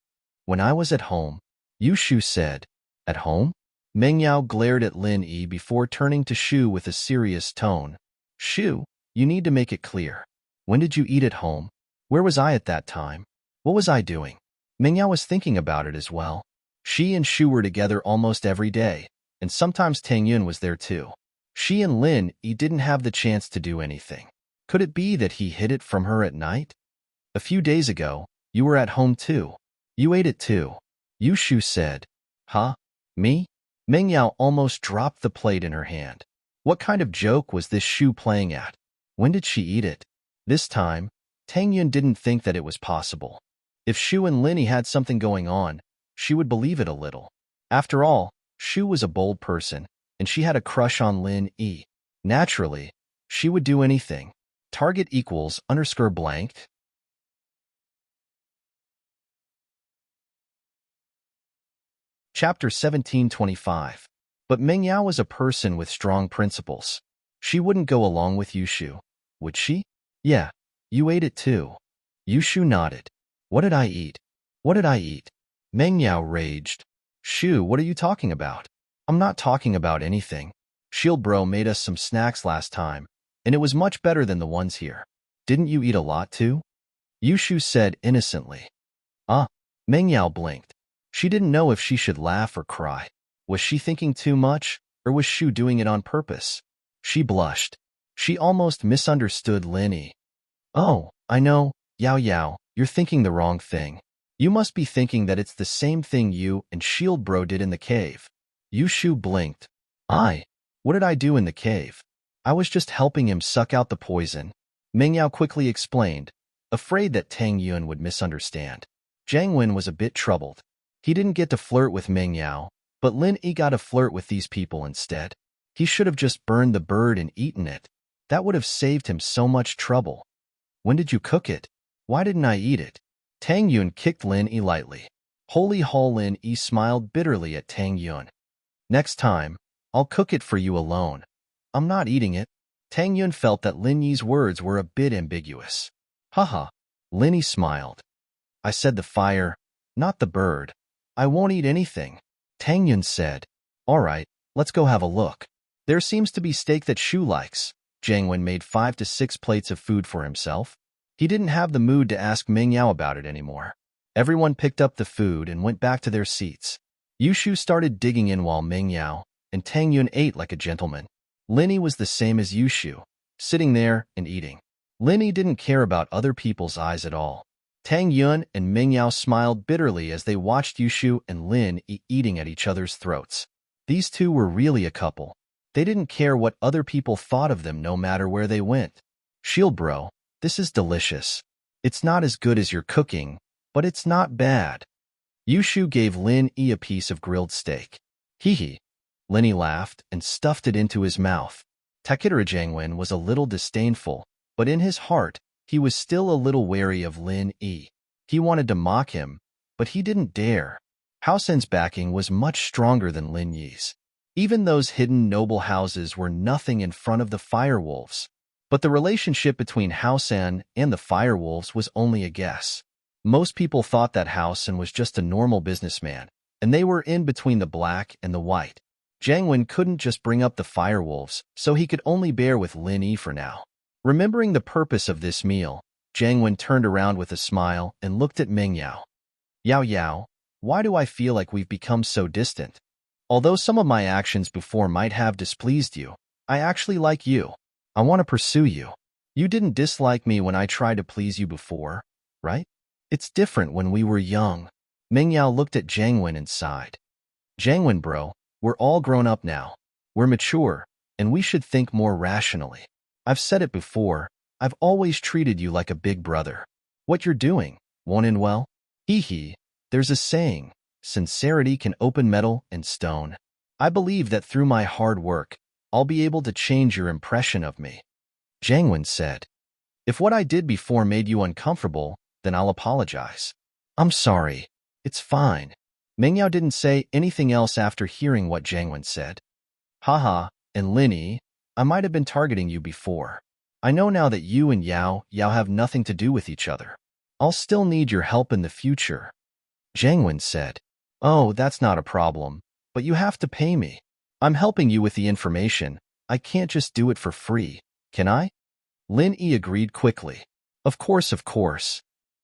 When I was at home. Yu Shu said. At home? Meng Yao glared at Lin Yi before turning to Shu with a serious tone. Shu, you need to make it clear. When did you eat at home? Where was I at that time? What was I doing? Meng Yao was thinking about it as well. She and Shu were together almost every day, and sometimes Tang Yun was there too. She and Lin Yi didn't have the chance to do anything. Could it be that he hid it from her at night? A few days ago, you were at home too. You ate it too. Yu Shu said. Huh? Me? Meng Yao almost dropped the plate in her hand. What kind of joke was this Shu playing at? When did she eat it? This time, Tang Yun didn't think that it was possible. If Shu and Lin Yi had something going on, she would believe it a little. After all, Shu was a bold person, and she had a crush on Lin Yi. Naturally, she would do anything. Target equals _ blanked. Chapter 1725. But Meng Yao was a person with strong principles. She wouldn't go along with Yu Shu, would she? Yeah, you ate it too. Yu Shu nodded. What did I eat? What did I eat? Meng Yao raged. Shu, what are you talking about? I'm not talking about anything. Shield Bro made us some snacks last time, and it was much better than the ones here. Didn't you eat a lot too? Yushu said innocently. Ah, Meng Yao blinked. She didn't know if she should laugh or cry. Was she thinking too much, or was Shu doing it on purpose? She blushed. She almost misunderstood Lin Yi. Oh, I know, Yao Yao, you're thinking the wrong thing. You must be thinking that it's the same thing you and Shield Bro did in the cave. Yushu blinked. What did I do in the cave? I was just helping him suck out the poison. Meng Yao quickly explained, afraid that Tang Yun would misunderstand. Jiang Wen was a bit troubled. He didn't get to flirt with Meng Yao, but Lin Yi got to flirt with these people instead. He should have just burned the bird and eaten it. That would have saved him so much trouble. When did you cook it? Why didn't I eat it? Tang Yun kicked Lin Yi lightly. Holy Hall Lin Yi smiled bitterly at Tang Yun. Next time, I'll cook it for you alone. I'm not eating it. Tang Yun felt that Lin Yi's words were a bit ambiguous. Haha. Lin Yi smiled. I said the fire, not the bird. I won't eat anything. Tang Yun said. All right, let's go have a look. There seems to be steak that Shu likes. Jiang Wen made 5 to 6 plates of food for himself. He didn't have the mood to ask Meng Yao about it anymore. Everyone picked up the food and went back to their seats. Yushu started digging in while Meng Yao and Tang Yun ate like a gentleman. Lin Yi was the same as Yushu, sitting there and eating. Lin Yi didn't care about other people's eyes at all. Tang Yun and Meng Yao smiled bitterly as they watched Yushu and Lin Yi eating at each other's throats. These two were really a couple. They didn't care what other people thought of them no matter where they went. Shield Bro, this is delicious. It's not as good as your cooking, but it's not bad. Yushu gave Lin Yi a piece of grilled steak. Hee hee. Lin Yi laughed and stuffed it into his mouth. Takitara Jiangwen was a little disdainful, but in his heart, he was still a little wary of Lin Yi. He wanted to mock him, but he didn't dare. Hao Sen's backing was much stronger than Lin Yi's. Even those hidden noble houses were nothing in front of the firewolves. But the relationship between Hao Sen and the firewolves was only a guess. Most people thought that Hao Sen was just a normal businessman, and they were in between the black and the white. Jiang Wen couldn't just bring up the firewolves, so he could only bear with Lin Yi for now. Remembering the purpose of this meal, Jiang Wen turned around with a smile and looked at Meng Yao. Yao Yao, why do I feel like we've become so distant? Although some of my actions before might have displeased you, I actually like you. I want to pursue you. You didn't dislike me when I tried to please you before, right? It's different when we were young. Meng Yao looked at Jiang Wen and sighed. Jiang Wen bro, we're all grown up now. We're mature, and we should think more rationally. I've said it before, I've always treated you like a big brother. What you're doing won't end well? Hee hee, there's a saying, sincerity can open metal and stone. I believe that through my hard work, I'll be able to change your impression of me. Jiang Wen said. If what I did before made you uncomfortable, then I'll apologize. I'm sorry. It's fine. Meng Yao didn't say anything else after hearing what Jiang Wen said. Haha, and Lin Yi, I might have been targeting you before. I know now that you and Yao have nothing to do with each other. I'll still need your help in the future. Jiang Wen said. Oh, that's not a problem, but you have to pay me. I'm helping you with the information. I can't just do it for free, can I? Lin Yi agreed quickly. Of course, of course.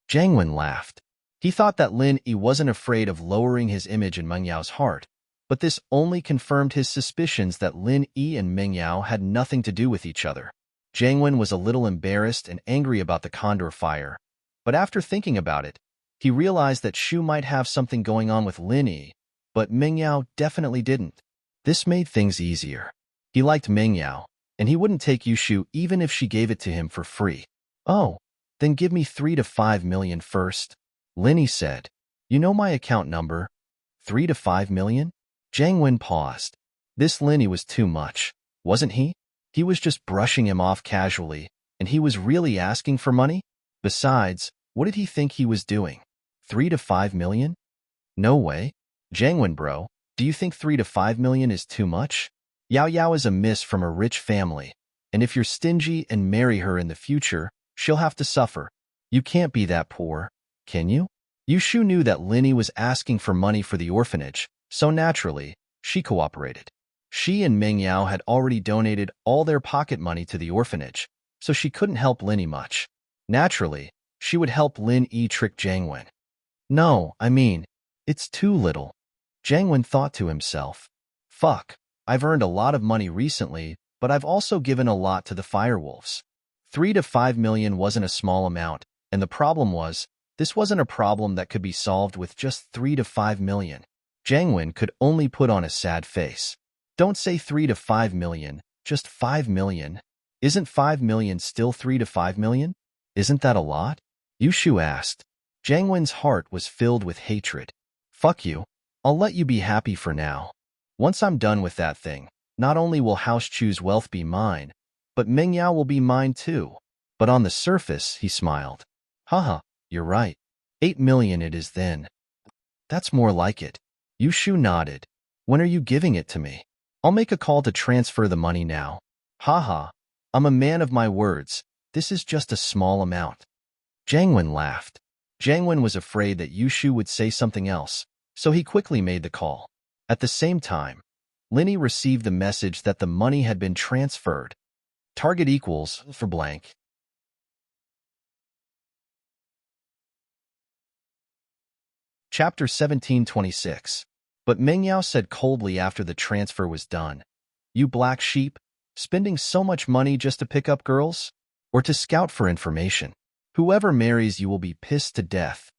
Jiang Wen laughed. He thought that Lin Yi wasn't afraid of lowering his image in Meng Yao's heart, but this only confirmed his suspicions that Lin Yi and Meng Yao had nothing to do with each other. Jiang Wen was a little embarrassed and angry about the Condor fire, but after thinking about it, he realized that Shu might have something going on with Lin Yi, but Meng Yao definitely didn't. This made things easier. He liked Meng Yao, and he wouldn't take Yushu even if she gave it to him for free. Oh, then give me 3 to 5 million first. Lin Yi said. You know my account number? 3 to 5 million? Jiang Wen paused. This Lin Yi was too much, wasn't he? He was just brushing him off casually, and he was really asking for money? Besides, what did he think he was doing? 3 to 5 million? No way. Jiang Wen bro, do you think 3 to 5 million is too much? Yao Yao is a miss from a rich family, and if you're stingy and marry her in the future, she'll have to suffer. You can't be that poor, can you? Yushu knew that Lin Yi was asking for money for the orphanage, so naturally, She cooperated. She and Ming Yao had already donated all their pocket money to the orphanage, so she couldn't help Linny much. Naturally, she would help Lin Yi trick Jiang Wen. No, I mean, it's too little. Jiang Wen thought to himself. Fuck, I've earned a lot of money recently, but I've also given a lot to the firewolves. 3 to 5 million wasn't a small amount, and the problem was, this wasn't a problem that could be solved with just 3 to 5 million. Jiang Wen could only put on a sad face. Don't say 3 to 5 million, just 5 million. Isn't 5 million still 3 to 5 million? Isn't that a lot? Yushu asked. Jiang Wen's heart was filled with hatred. Fuck you. I'll let you be happy for now. Once I'm done with that thing, not only will House Chu's wealth be mine, but Ming Yao will be mine too. But on the surface, he smiled. Haha, you're right. 8 million it is then. That's more like it. Yushu nodded. When are you giving it to me? I'll make a call to transfer the money now. Haha, I'm a man of my words. This is just a small amount. Jiang Wen laughed. Jiang Wen was afraid that Yushu would say something else, so he quickly made the call. At the same time, Linny received the message that the money had been transferred. Target equals for blank. Chapter 1726. But Ming Yao said coldly after the transfer was done, You black sheep, spending so much money just to pick up girls? Or to scout for information? Whoever marries you will be pissed to death.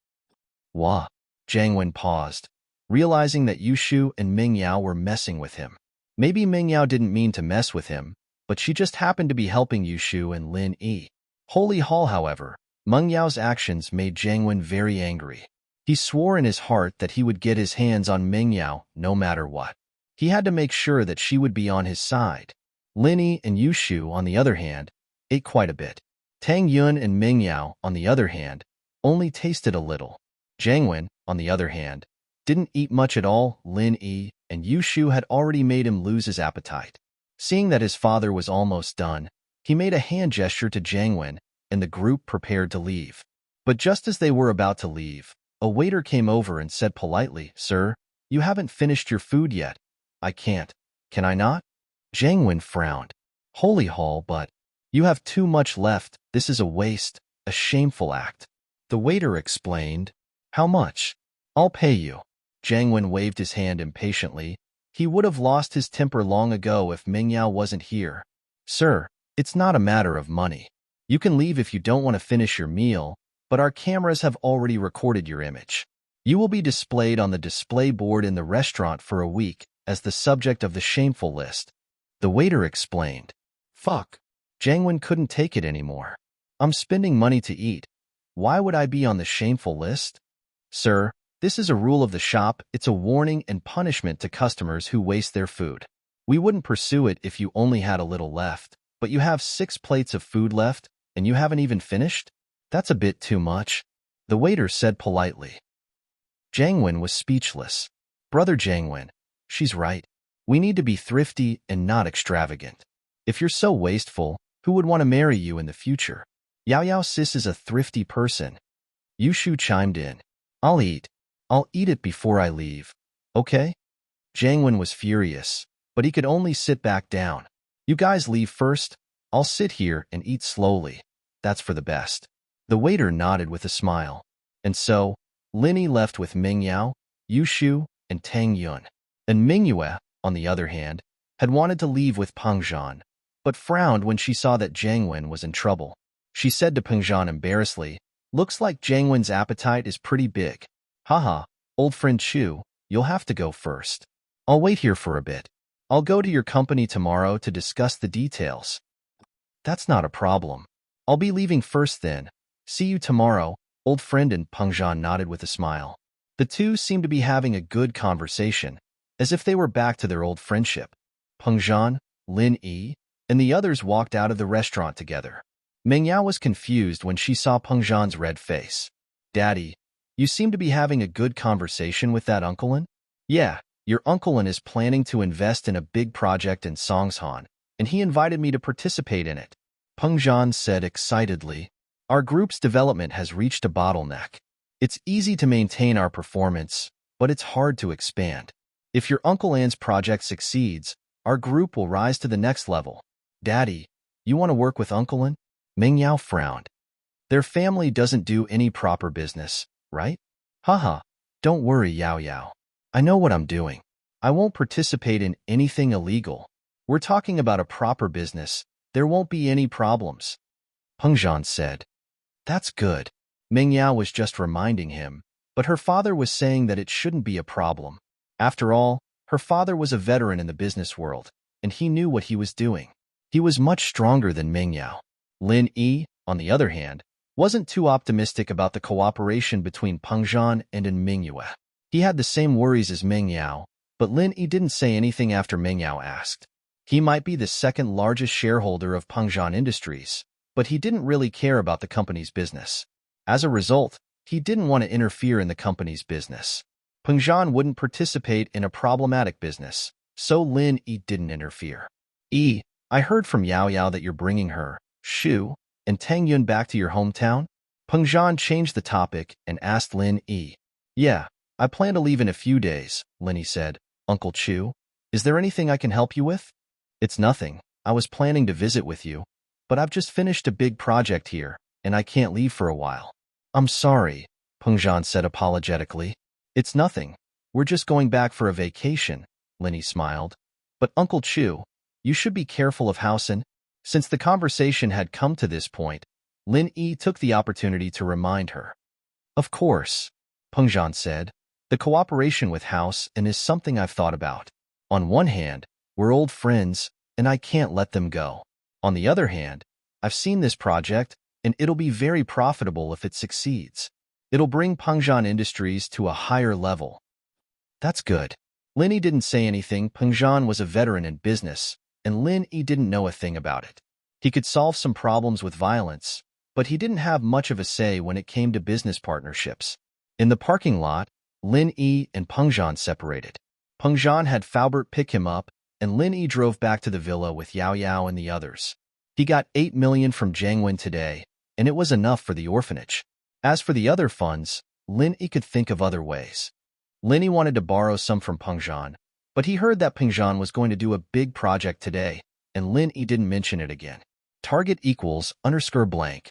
Wah. Jiang Wen paused, realizing that Yushu and Ming Yao were messing with him. Maybe Ming Yao didn't mean to mess with him, but she just happened to be helping Yushu and Lin Yi. Holy Hall, however, Meng Yao's actions made Jiang Wen very angry. He swore in his heart that he would get his hands on Ming Yao no matter what. He had to make sure that she would be on his side. Lin Yi and Yushu, on the other hand, ate quite a bit. Tang Yun and Ming Yao, on the other hand, only tasted a little. Jiang Wen, on the other hand, didn't eat much at all. Lin Yi and Yushu had already made him lose his appetite. Seeing that his father was almost done, he made a hand gesture to Jiang Wen, and the group prepared to leave. But just as they were about to leave, a waiter came over and said politely, Sir, you haven't finished your food yet. I can't. Can I not? Jiang Wen frowned. Holy Hall, but you have too much left. This is a waste, a shameful act. The waiter explained. How much? I'll pay you. Jiang Wen waved his hand impatiently. He would have lost his temper long ago if Ming Yao wasn't here. Sir, it's not a matter of money. You can leave if you don't want to finish your meal, but our cameras have already recorded your image. You will be displayed on the display board in the restaurant for a week as the subject of the shameful list. The waiter explained. Fuck. Jiang Wen couldn't take it anymore. I'm spending money to eat. Why would I be on the shameful list? Sir, this is a rule of the shop. It's a warning and punishment to customers who waste their food. We wouldn't pursue it if you only had a little left, but you have 6 plates of food left, and you haven't even finished? That's a bit too much. The waiter said politely. Jiang Wen was speechless. Brother Jiang Wen, she's right. We need to be thrifty and not extravagant. If you're so wasteful, who would want to marry you in the future? Yao Yao Sis is a thrifty person. Yushu chimed in. I'll eat it before I leave. Okay? Jiang Wen was furious, but he could only sit back down. You guys leave first. I'll sit here and eat slowly. That's for the best. The waiter nodded with a smile. And so, Linny left with Ming Yao, Yushu, and Tang Yun. And Ming Yue, on the other hand, had wanted to leave with Peng Zhan, but frowned when she saw that Jiang Wen was in trouble. She said to Peng Zhan embarrassedly, Looks like Jiang Wen's appetite is pretty big. Haha, old friend Chu, you'll have to go first. I'll wait here for a bit. I'll go to your company tomorrow to discuss the details. That's not a problem. I'll be leaving first then. See you tomorrow, old friend, and Peng Zhan nodded with a smile. The two seemed to be having a good conversation, as if they were back to their old friendship. Peng Zhan, Lin Yi, and the others walked out of the restaurant together. Ming Yao was confused when she saw Peng Zhan's red face. Daddy, you seem to be having a good conversation with that unclein? Yeah, your unclein is planning to invest in a big project in Songshan, and he invited me to participate in it. Peng Zhan said excitedly. Our group's development has reached a bottleneck. It's easy to maintain our performance, but it's hard to expand. If your Uncle An's project succeeds, our group will rise to the next level. Daddy, you want to work with Uncle An? Meng Yao frowned. Their family doesn't do any proper business, right? Haha, don't worry, Yao Yao. I know what I'm doing. I won't participate in anything illegal. We're talking about a proper business. There won't be any problems. Peng Zhan said. That's good. Meng Yao was just reminding him, but her father was saying that it shouldn't be a problem. After all, her father was a veteran in the business world, and he knew what he was doing. He was much stronger than Meng Yao. Lin Yi, on the other hand, wasn't too optimistic about the cooperation between Peng Zhan and Meng Yue. He had the same worries as Meng Yao, but Lin Yi didn't say anything after Meng Yao asked. He might be the second largest shareholder of Peng Zhan Industries, but he didn't really care about the company's business. As a result, he didn't want to interfere in the company's business. Peng Zhan wouldn't participate in a problematic business, so Lin Yi didn't interfere. I heard from Yao Yao that you're bringing her, Shu, and Tang Yun back to your hometown? Peng Zhan changed the topic and asked Lin Yi. Yeah, I plan to leave in a few days, Lin Yi said. Uncle Chu, is there anything I can help you with? It's nothing. I was planning to visit with you, but I've just finished a big project here, and I can't leave for a while. I'm sorry, Peng Zhan said apologetically. It's nothing. We're just going back for a vacation, Lin Yi smiled. But Uncle Chu, you should be careful of Housen. Since the conversation had come to this point, Lin Yi took the opportunity to remind her. Of course, Peng Zhan said. The cooperation with House and is something I've thought about. On one hand, we're old friends, and I can't let them go. On the other hand, I've seen this project, and it'll be very profitable if it succeeds. It'll bring Peng Zhan Industries to a higher level. That's good. Lin Yi didn't say anything. Peng Zhan was a veteran in business, and Lin Yi didn't know a thing about it. He could solve some problems with violence, but he didn't have much of a say when it came to business partnerships. In the parking lot, Lin Yi and Peng Zhan separated. Peng Zhan had Faubert pick him up, and Lin Yi drove back to the villa with Yao Yao and the others. He got 8 million from Jiang Wen today, and it was enough for the orphanage. As for the other funds, Lin Yi could think of other ways. Lin Yi wanted to borrow some from Peng Zhan, but he heard that Peng Zhan was going to do a big project today, and Lin Yi didn't mention it again. Target equals _blank.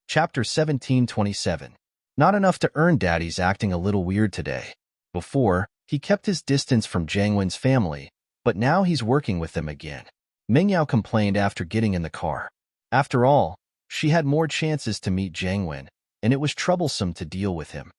Chapter 1727. Not enough to earn. Daddy's acting a little weird today. Before, he kept his distance from Jiang Wen's family, but now he's working with them again. Meng Yao complained after getting in the car. After all, she had more chances to meet Jiang Wen, and it was troublesome to deal with him.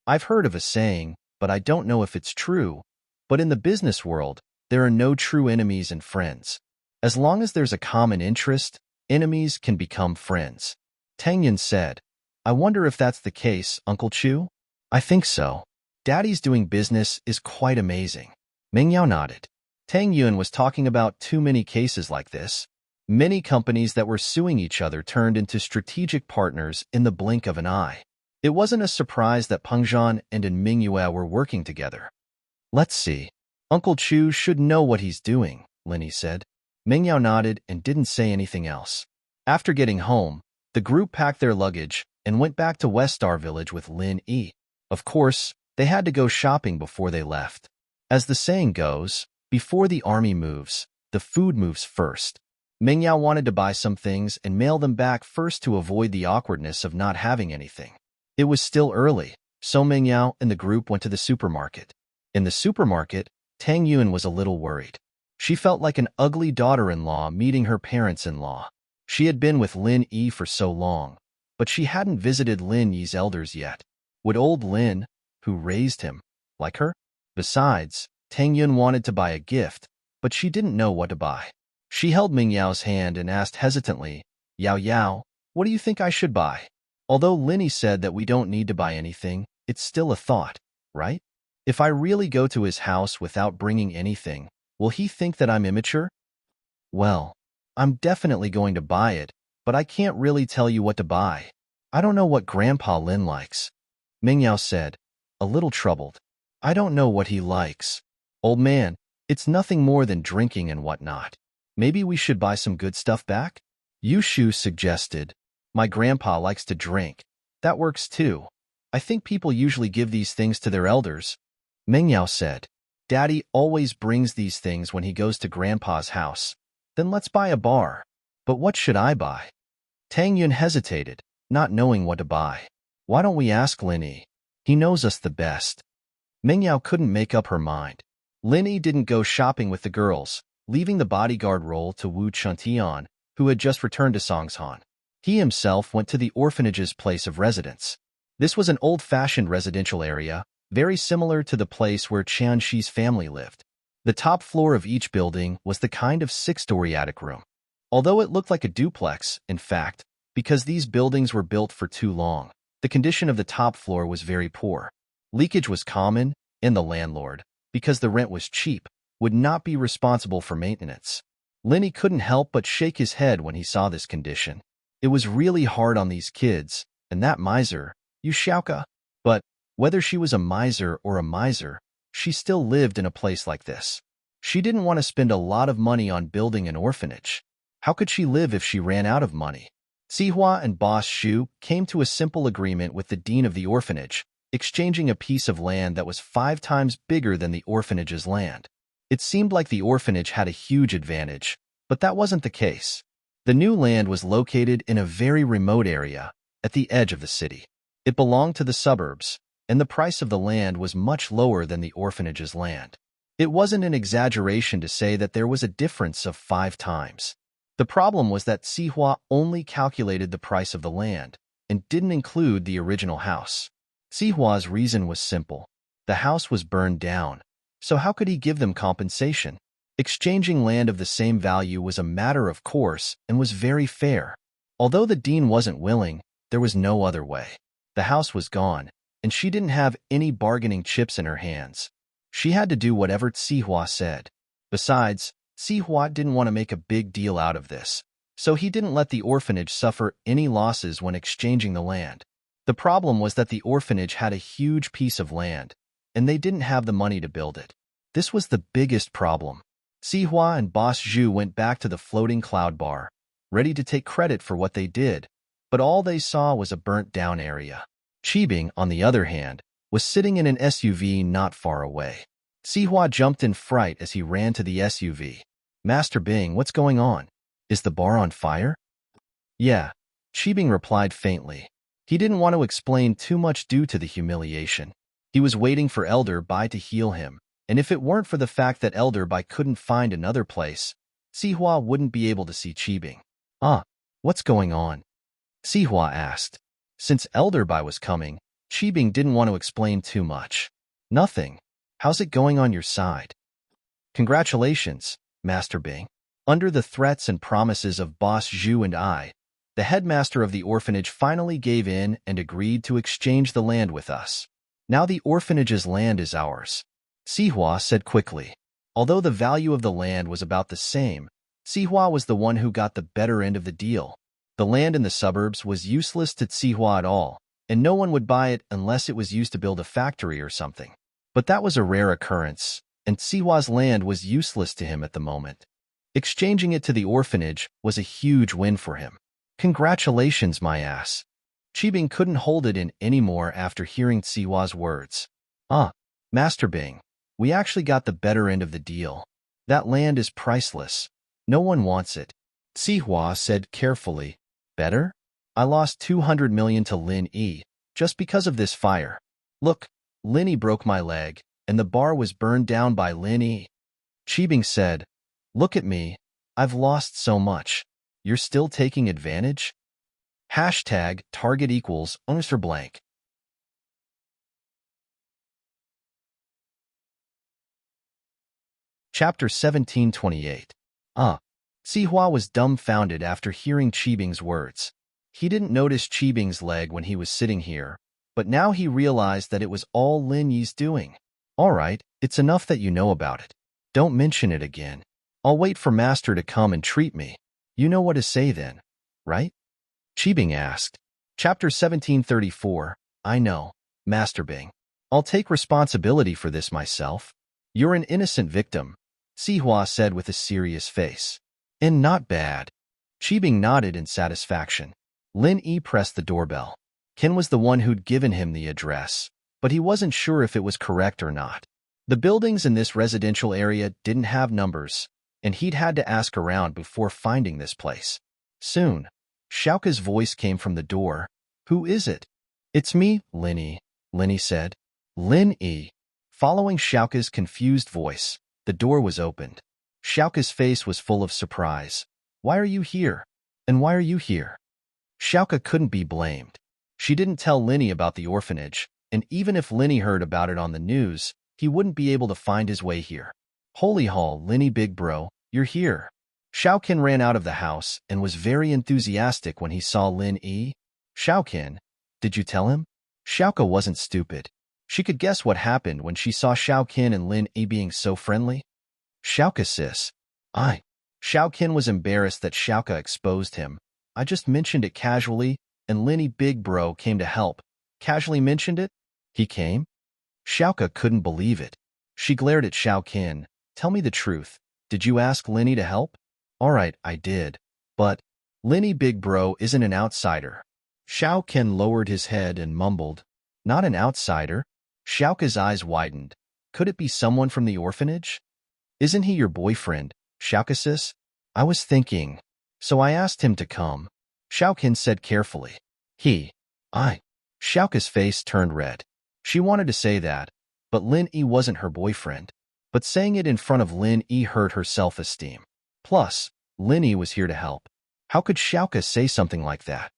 I've heard of a saying, but I don't know if it's true, but in the business world, there are no true enemies and friends. As long as there's a common interest, enemies can become friends. Tang Yun said, I wonder if that's the case, Uncle Chu? I think so. Daddy's doing business is quite amazing. Meng Yao nodded. Tang Yun was talking about too many cases like this. Many companies that were suing each other turned into strategic partners in the blink of an eye. It wasn't a surprise that Peng Zhan and Meng Yue were working together. Let's see. Uncle Chu should know what he's doing, Lin Yi said. Meng Yao nodded and didn't say anything else. After getting home, the group packed their luggage and went back to West Star Village with Lin Yi. Of course, they had to go shopping before they left. As the saying goes, before the army moves, the food moves first. Meng Yao wanted to buy some things and mail them back first to avoid the awkwardness of not having anything. It was still early, so Meng Yao and the group went to the supermarket. In the supermarket, Tang Yun was a little worried. She felt like an ugly daughter-in-law meeting her parents-in-law. She had been with Lin Yi for so long, but she hadn't visited Lin Yi's elders yet. Would old Lin, who raised him, like her? Besides, Tang Yun wanted to buy a gift, but she didn't know what to buy. She held Meng Yao's hand and asked hesitantly, Yao Yao, what do you think I should buy? Although Lin Yi said that we don't need to buy anything, it's still a thought, right? If I really go to his house without bringing anything, will he think that I'm immature? Well, I'm definitely going to buy it, but I can't really tell you what to buy. I don't know what Grandpa Lin likes. Meng Yao said, a little troubled. I don't know what he likes. Old man, it's nothing more than drinking and whatnot. Maybe we should buy some good stuff back? Yu Shu suggested. My grandpa likes to drink. That works too. I think people usually give these things to their elders. Mingyao said, Daddy always brings these things when he goes to Grandpa's house. Then let's buy a bar. But what should I buy? Tang Yun hesitated, not knowing what to buy. Why don't we ask Lin Yi? He knows us the best. Mingyao couldn't make up her mind. Lin Yi didn't go shopping with the girls, leaving the bodyguard role to Wu Chuntian, who had just returned to Songshan. He himself went to the orphanage's place of residence. This was an old-fashioned residential area, very similar to the place where Qianxi's family lived. The top floor of each building was the kind of six-story attic room. Although it looked like a duplex, in fact, because these buildings were built for too long, the condition of the top floor was very poor. Leakage was common, and the landlord, because the rent was cheap, would not be responsible for maintenance. Lin Yi couldn't help but shake his head when he saw this condition. It was really hard on these kids, and that miser, Yu Xiaoka. But whether she was a miser or a miser, she still lived in a place like this. She didn't want to spend a lot of money on building an orphanage. How could she live if she ran out of money? Sihua and Boss Xu came to a simple agreement with the dean of the orphanage, exchanging a piece of land that was 5 times bigger than the orphanage's land. It seemed like the orphanage had a huge advantage, but that wasn't the case. The new land was located in a very remote area, at the edge of the city. It belonged to the suburbs, and the price of the land was much lower than the orphanage's land. It wasn't an exaggeration to say that there was a difference of 5 times. The problem was that Sihua only calculated the price of the land, and didn't include the original house. Sihua's reason was simple. The house was burned down, so how could he give them compensation? Exchanging land of the same value was a matter of course and was very fair. Although the dean wasn't willing, there was no other way. The house was gone, and she didn't have any bargaining chips in her hands. She had to do whatever Sihua said. Besides, Sihua didn't want to make a big deal out of this, so he didn't let the orphanage suffer any losses when exchanging the land. The problem was that the orphanage had a huge piece of land, and they didn't have the money to build it. This was the biggest problem. Sihua and Boss Zhu went back to the floating cloud bar, ready to take credit for what they did, but all they saw was a burnt-down area. Qibing, on the other hand, was sitting in an SUV not far away. Sihua jumped in fright as he ran to the SUV. Master Bing, what's going on? Is the bar on fire? Yeah, Qibing replied faintly. He didn't want to explain too much due to the humiliation. He was waiting for Elder Bai to heal him, and if it weren't for the fact that Elder Bai couldn't find another place, Sihua wouldn't be able to see Qibing. What's going on? Sihua asked. Since Elder Bai was coming, Qibing didn't want to explain too much. Nothing. How's it going on your side? Congratulations, Master Bing. Under the threats and promises of Boss Zhu and I, the headmaster of the orphanage finally gave in and agreed to exchange the land with us. Now the orphanage's land is ours, Sihua said quickly. Although the value of the land was about the same, Sihua was the one who got the better end of the deal. The land in the suburbs was useless to Sihua at all, and no one would buy it unless it was used to build a factory or something. But that was a rare occurrence, and Sihua's land was useless to him at the moment. Exchanging it to the orphanage was a huge win for him. Congratulations, my ass. Qibing couldn't hold it in anymore after hearing Sihua's words. Master Bing, we actually got the better end of the deal. That land is priceless. No one wants it. Sihua said carefully. Better? I lost 200 million to Lin Yi, just because of this fire. Look, Lin Yi broke my leg, and the bar was burned down by Lin Yi. Qibing said, Look at me. I've lost so much. You're still taking advantage? Hashtag target equals owner blank. Chapter 1728. Sihua was dumbfounded after hearing Qibing's words. He didn't notice Qibing's leg when he was sitting here, but now he realized that it was all Lin Yi's doing. All right, it's enough that you know about it. Don't mention it again. I'll wait for Master to come and treat me. You know what to say then, right? Qibing asked. Chapter 1734. I know, Master Bing. I'll take responsibility for this myself. You're an innocent victim, Sihua said with a serious face. And not bad. Qibing nodded in satisfaction. Lin Yi pressed the doorbell. Ken was the one who'd given him the address, but he wasn't sure if it was correct or not. The buildings in this residential area didn't have numbers, and he'd had to ask around before finding this place. Soon, Xiaoka's voice came from the door. "Who is it?" "It's me, Linny said. Lin-Yi. Following Xiaoka's confused voice, the door was opened. Xiaoka's face was full of surprise. "Why are you here? And why are you here?" Xiaoka couldn't be blamed. She didn't tell Linny about the orphanage, and even if Linny heard about it on the news, he wouldn't be able to find his way here. "Holy hall, Linny big bro, you're here." Xiaoqin ran out of the house and was very enthusiastic when he saw Lin-Yi. "Xiaoqin, did you tell him?" Xiaoka wasn't stupid. She could guess what happened when she saw Xiaoqin and Lin-Yi being so friendly. "Xiaoka sis, Xiaoqin was embarrassed that Xiaoka exposed him. "I just mentioned it casually, and Linny big bro came to help." "Casually mentioned it? He came?" Xiaoka couldn't believe it. She glared at Xiaoqin. "Tell me the truth. Did you ask Linny to help?" "All right, I did. But Linny big bro isn't an outsider." Xiaoqin lowered his head and mumbled, "Not an outsider?" Xiaoka's eyes widened. "Could it be someone from the orphanage?" "Isn't he your boyfriend, Xiaoka sis?" "I was thinking. So I asked him to come," Xiaoqin said carefully. Xiaoka's face turned red. She wanted to say that, but Lin-Yi wasn't her boyfriend. But saying it in front of Lin-Yi hurt her self-esteem. Plus, Lin-Yi was here to help. How could Xiaoka say something like that?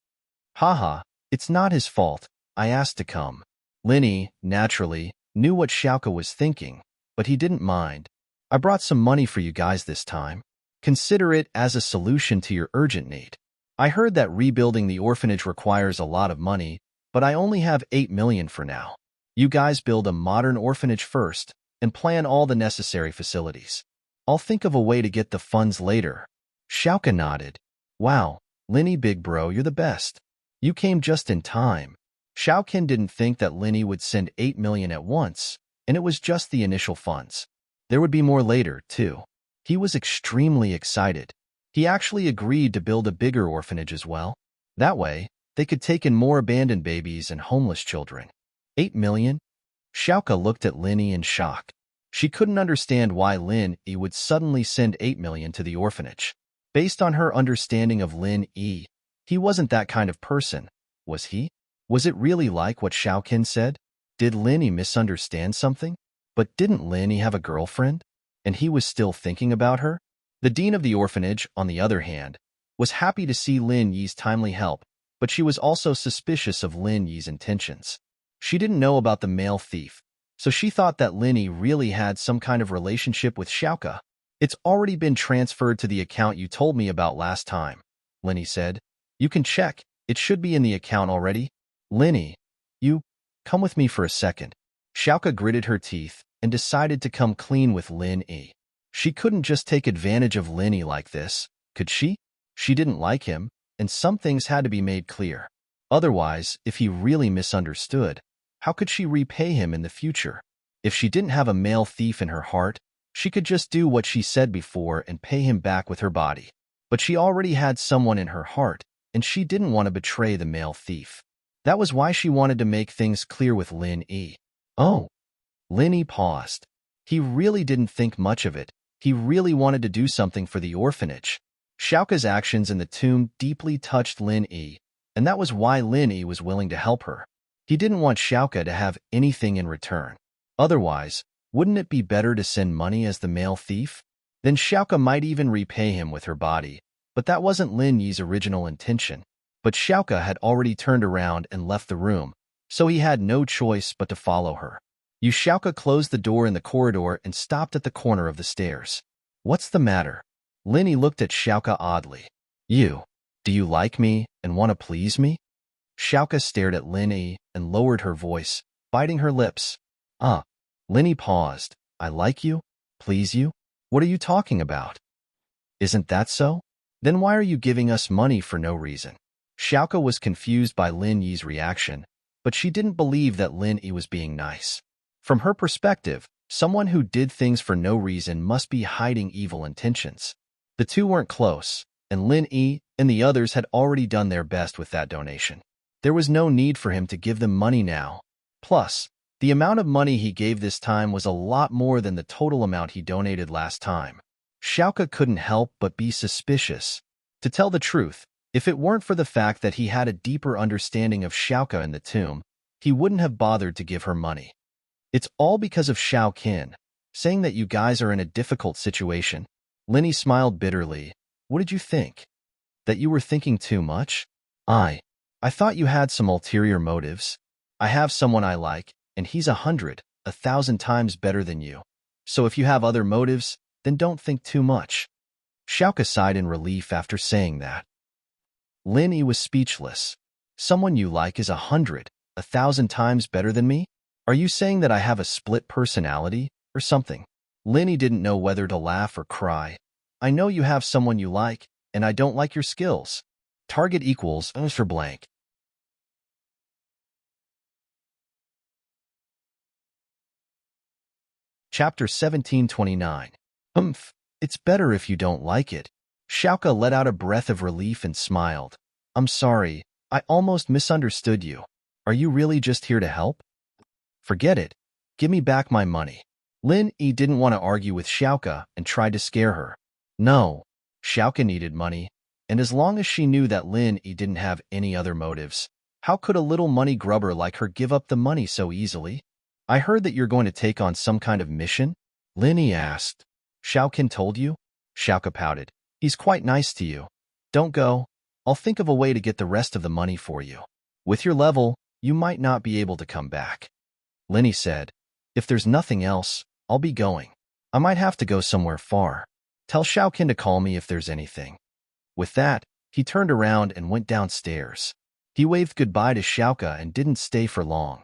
"Haha, it's not his fault. I asked to come." Lin-Yi, naturally, knew what Xiaoka was thinking, but he didn't mind. "I brought some money for you guys this time. Consider it as a solution to your urgent need. I heard that rebuilding the orphanage requires a lot of money, but I only have 8 million for now. You guys build a modern orphanage first and plan all the necessary facilities. I'll think of a way to get the funds later." Xiaoka nodded. "Wow, Linny big bro, you're the best. You came just in time." Xiaoqin didn't think that Linny would send 8 million at once, and it was just the initial funds. There would be more later, too. He was extremely excited. He actually agreed to build a bigger orphanage as well. That way, they could take in more abandoned babies and homeless children. 8 million? Xiaoka looked at Linny in shock. She couldn't understand why Lin-Yi would suddenly send 8 million to the orphanage. Based on her understanding of Lin-Yi, he wasn't that kind of person, was he? Was it really like what Xiaoqin said? Did Lin-Yi misunderstand something? But didn't Lin-Yi have a girlfriend? And he was still thinking about her? The dean of the orphanage, on the other hand, was happy to see Lin-Yi's timely help, but she was also suspicious of Lin-Yi's intentions. She didn't know about the male thief, so she thought that Lin-Yi really had some kind of relationship with Xiaoka. "It's already been transferred to the account you told me about last time," Lin-Yi said. "You can check. It should be in the account already." "Lin-Yi, come with me for a second." Xiaoka gritted her teeth and decided to come clean with Lin-Yi. She couldn't just take advantage of Lin-Yi like this, could she? She didn't like him, and some things had to be made clear. Otherwise, if he really misunderstood, how could she repay him in the future? If she didn't have a male thief in her heart, she could just do what she said before and pay him back with her body. But she already had someone in her heart, and she didn't want to betray the male thief. That was why she wanted to make things clear with Lin-Yi. "Oh." Lin-Yi paused. He really didn't think much of it. He really wanted to do something for the orphanage. Xiaoka's actions in the tomb deeply touched Lin-Yi, and that was why Lin-Yi was willing to help her. He didn't want Xiaoka to have anything in return. Otherwise, wouldn't it be better to send money as the male thief? Then Xiaoka might even repay him with her body, but that wasn't Lin-Yi's original intention. But Xiaoka had already turned around and left the room, so he had no choice but to follow her. Xiaoka closed the door in the corridor and stopped at the corner of the stairs. "What's the matter?" Lin-Yi looked at Xiaoka oddly. Do you like me and want to please me?" Xiaoka stared at Lin-Yi and lowered her voice, biting her lips. Lin-Yi paused. "I like you? Please you? What are you talking about? Isn't that so? Then why are you giving us money for no reason?" Xiaoka was confused by Lin-Yi's reaction, but she didn't believe that Lin-Yi was being nice. From her perspective, someone who did things for no reason must be hiding evil intentions. The two weren't close, and Lin-Yi and the others had already done their best with that donation. There was no need for him to give them money now. Plus, the amount of money he gave this time was a lot more than the total amount he donated last time. Xiaoke couldn't help but be suspicious. To tell the truth, if it weren't for the fact that he had a deeper understanding of Xiaoke in the tomb, he wouldn't have bothered to give her money. It's all because of Xiao Qin, saying that you guys are in a difficult situation. Linny smiled bitterly. What did you think? That you were thinking too much? I thought you had some ulterior motives. I have someone I like, and he's 1,000 times better than you. So if you have other motives, then don't think too much. Xiaoke sighed in relief after saying that. Lin Yi was speechless. Someone you like is 1,000 times better than me? Are you saying that I have a split personality, or something? Lin Yi didn't know whether to laugh or cry. I know you have someone you like, and I don't like your skills. Target equals for blank. Chapter 1729. It's better if you don't like it. Xiaoke let out a breath of relief and smiled. I'm sorry, I almost misunderstood you. Are you really just here to help? Forget it. Give me back my money. Lin Yi didn't want to argue with Xiaoke and tried to scare her. No, Xiaoke needed money, and as long as she knew that Lin Yi didn't have any other motives, how could a little money grubber like her give up the money so easily? I heard that you're going to take on some kind of mission? Lin Yi asked. Xiao Qin told you? Xiaoke pouted. He's quite nice to you. Don't go. I'll think of a way to get the rest of the money for you. With your level, you might not be able to come back. Lin Yi said. If there's nothing else, I'll be going. I might have to go somewhere far. Tell Xiao Qin to call me if there's anything. With that, he turned around and went downstairs. He waved goodbye to Xiaoke and didn't stay for long.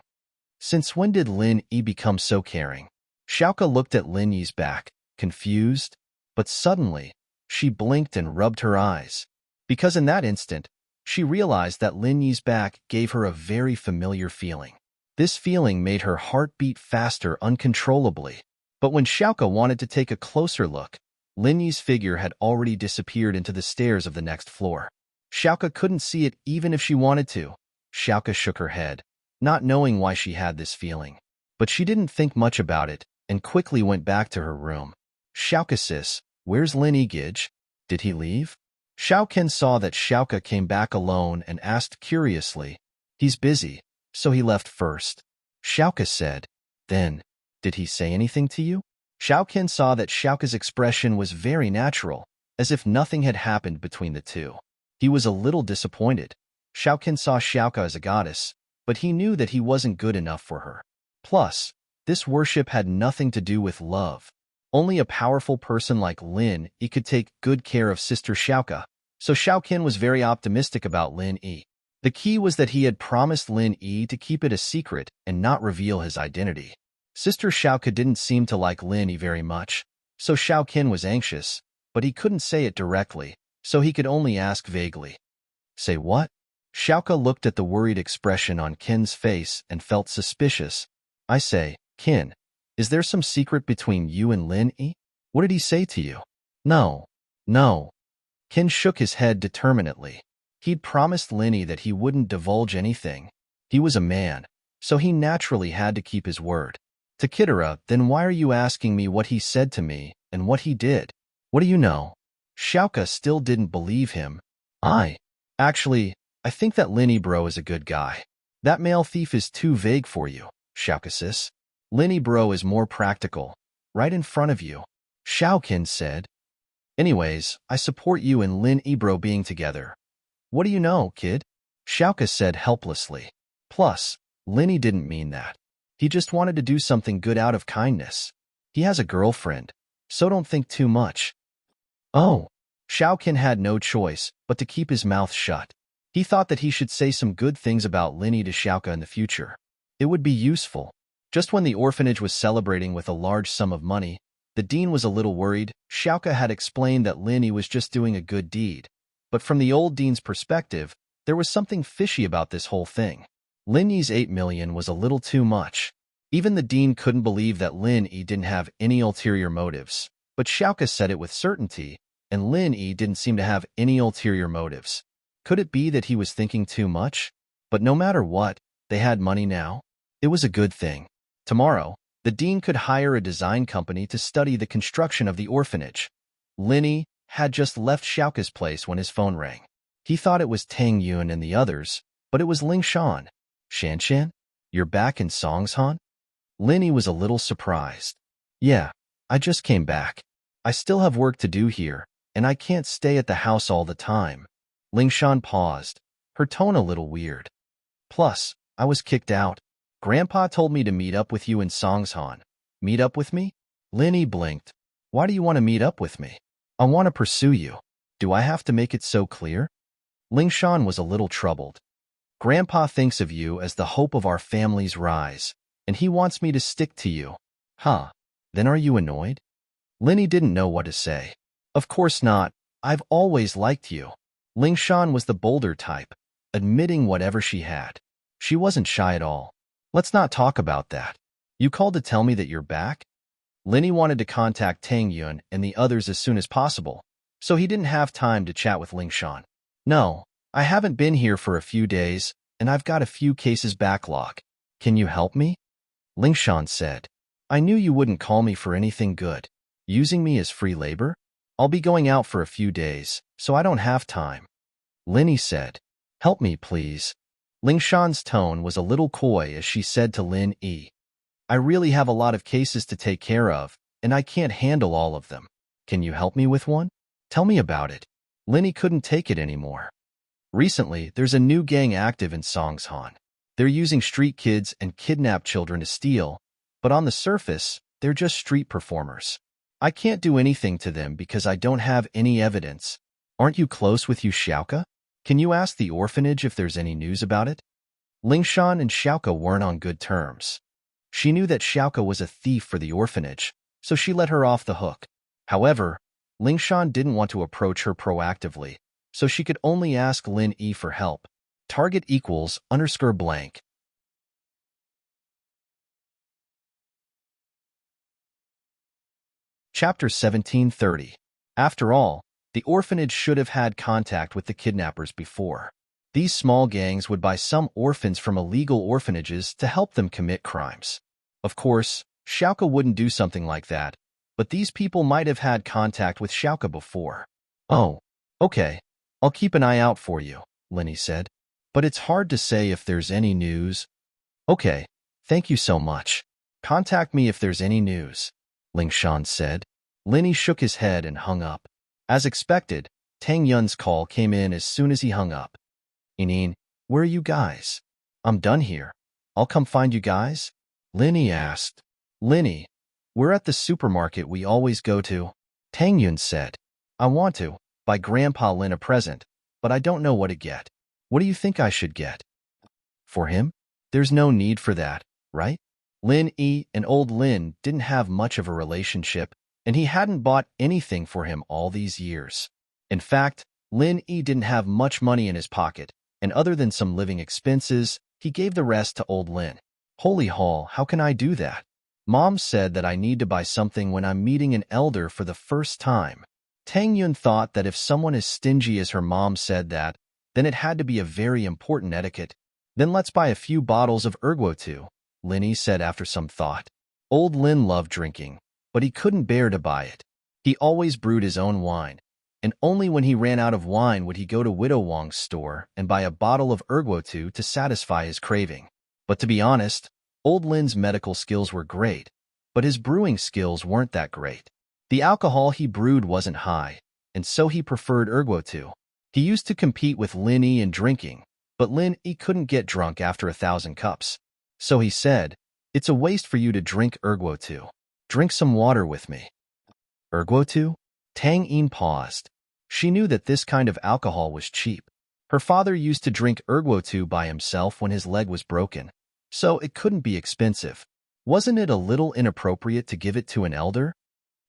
Since when did Lin Yi become so caring? Xiaoke looked at Lin Yi's back, confused, but suddenly, she blinked and rubbed her eyes. Because in that instant, she realized that Lin Yi's back gave her a very familiar feeling. This feeling made her heart beat faster uncontrollably. But when Xiaoke wanted to take a closer look, Lin Yi's figure had already disappeared into the stairs of the next floor. Xiaoke couldn't see it even if she wanted to. Xiaoke shook her head, not knowing why she had this feeling. But she didn't think much about it and quickly went back to her room. Xiaoke sis, where's Lin Yi Gage? Did he leave? Xiao Qin saw that Xiaoke came back alone and asked curiously. He's busy, so he left first. Xiaoke said. Then, did he say anything to you? Xiao Qin saw that Xiaoke's expression was very natural, as if nothing had happened between the two. He was a little disappointed. Xiao Qin saw Xiaoke as a goddess, but he knew that he wasn't good enough for her. Plus, this worship had nothing to do with love. Only a powerful person like Lin Yi could take good care of Sister Xiaoke, so Xiao Qin was very optimistic about Lin Yi. The key was that he had promised Lin Yi to keep it a secret and not reveal his identity. Sister Xiaoke didn't seem to like Lin Yi very much, so Xiao Qin was anxious, but he couldn't say it directly, so he could only ask vaguely. Say what? Xiaoke looked at the worried expression on Qin's face and felt suspicious. I say, Qin, is there some secret between you and Lin Yi? What did he say to you? No. Qin shook his head determinedly. He'd promised Lin Yi that he wouldn't divulge anything. He was a man, so he naturally had to keep his word. To Kitara, then why are you asking me what he said to me and what he did? What do you know? Xiaoke still didn't believe him. Actually, I think that Lin Yi bro is a good guy. That male thief is too vague for you, Xiaoke sis. Lin Yi bro is more practical, right in front of you. Xiao Qin said. Anyways, I support you and Lin Yi bro being together. What do you know, kid? Xiaoke said helplessly. Plus, Lin Yi didn't mean that. He just wanted to do something good out of kindness. He has a girlfriend, so don't think too much. Oh, Xiao Qin had no choice but to keep his mouth shut. He thought that he should say some good things about Lin Yi to Xiaoke in the future. It would be useful. Just when the orphanage was celebrating with a large sum of money, the dean was a little worried. Xiaoke had explained that Lin Yi was just doing a good deed. But from the old dean's perspective, there was something fishy about this whole thing. Lin Yi's 8 million was a little too much. Even the dean couldn't believe that Lin Yi didn't have any ulterior motives. But Xiaoke said it with certainty, and Lin Yi didn't seem to have any ulterior motives. Could it be that he was thinking too much? But no matter what, they had money now. It was a good thing. Tomorrow, the dean could hire a design company to study the construction of the orphanage. Linny had just left Xiaoka's place when his phone rang. He thought it was Tang Yun and the others, but it was Ling Shan. Shanshan, you're back in Songshan? Linny was a little surprised. Yeah, I just came back. I still have work to do here, and I can't stay at the house all the time. Ling Shan paused, her tone a little weird. Plus, I was kicked out. Grandpa told me to meet up with you in Songshan. Meet up with me? Linny blinked. Why do you want to meet up with me? I want to pursue you. Do I have to make it so clear? Ling Shan was a little troubled. Grandpa thinks of you as the hope of our family's rise, and he wants me to stick to you. Huh. Then are you annoyed? Linny didn't know what to say. Of course not. I've always liked you. Ling Shan was the bolder type, admitting whatever she had. She wasn't shy at all. Let's not talk about that. You called to tell me that you're back? Linny wanted to contact Tang Yun and the others as soon as possible, so he didn't have time to chat with Ling Shan. No, I haven't been here for a few days, and I've got a few cases backlog. Can you help me? Ling Shan said. I knew you wouldn't call me for anything good. Using me as free labor? I'll be going out for a few days, so I don't have time. Linny said. Help me, please. Ling Shan's tone was a little coy as she said to Lin Yi. I really have a lot of cases to take care of, and I can't handle all of them. Can you help me with one? Tell me about it. Linny couldn't take it anymore. Recently, there's a new gang active in Songshan. They're using street kids and kidnapped children to steal, but on the surface, they're just street performers. I can't do anything to them because I don't have any evidence. Aren't you close with Yu Xiaoka? Can you ask the orphanage if there's any news about it? Ling Shan and Xiaoka weren't on good terms. She knew that Xiaoka was a thief for the orphanage, so she let her off the hook. However, Ling Shan didn't want to approach her proactively, so she could only ask Lin Yi for help. Target equals _blank. Chapter 1730. After all, the orphanage should have had contact with the kidnappers before. These small gangs would buy some orphans from illegal orphanages to help them commit crimes. Of course, Xiaoka wouldn't do something like that, but these people might have had contact with Xiaoka before. Oh, okay. I'll keep an eye out for you, Linny said. But it's hard to say if there's any news. Okay, thank you so much. Contact me if there's any news, Ling Shan said. Linny shook his head and hung up. As expected, Tang Yun's call came in as soon as he hung up. Inin, where are you guys? I'm done here. I'll come find you guys? Linny asked. Linny, we're at the supermarket we always go to. Tang Yun said. I want to buy Grandpa Lin a present, but I don't know what to get. What do you think I should get? For him? There's no need for that, right? Lin Yi and old Lin didn't have much of a relationship, and he hadn't bought anything for him all these years. In fact, Lin Yi didn't have much money in his pocket, and other than some living expenses, he gave the rest to old Lin. Holy Hall, how can I do that? Mom said that I need to buy something when I'm meeting an elder for the first time. Tang Yun thought that if someone as stingy as her mom said that, then it had to be a very important etiquette. Then let's buy a few bottles of too, Linny said after some thought. Old Lin loved drinking, but he couldn't bear to buy it. He always brewed his own wine, and only when he ran out of wine would he go to Widow Wong's store and buy a bottle of too to satisfy his craving. But to be honest, old Lin's medical skills were great, but his brewing skills weren't that great. The alcohol he brewed wasn't high, and so he preferred too. He used to compete with Lin Yi in drinking, but Lin Yi couldn't get drunk after 1,000 cups. So he said, it's a waste for you to drink too. Drink some water with me. too? Tang Yin paused. She knew that this kind of alcohol was cheap. Her father used to drink too by himself when his leg was broken, so it couldn't be expensive. Wasn't it a little inappropriate to give it to an elder?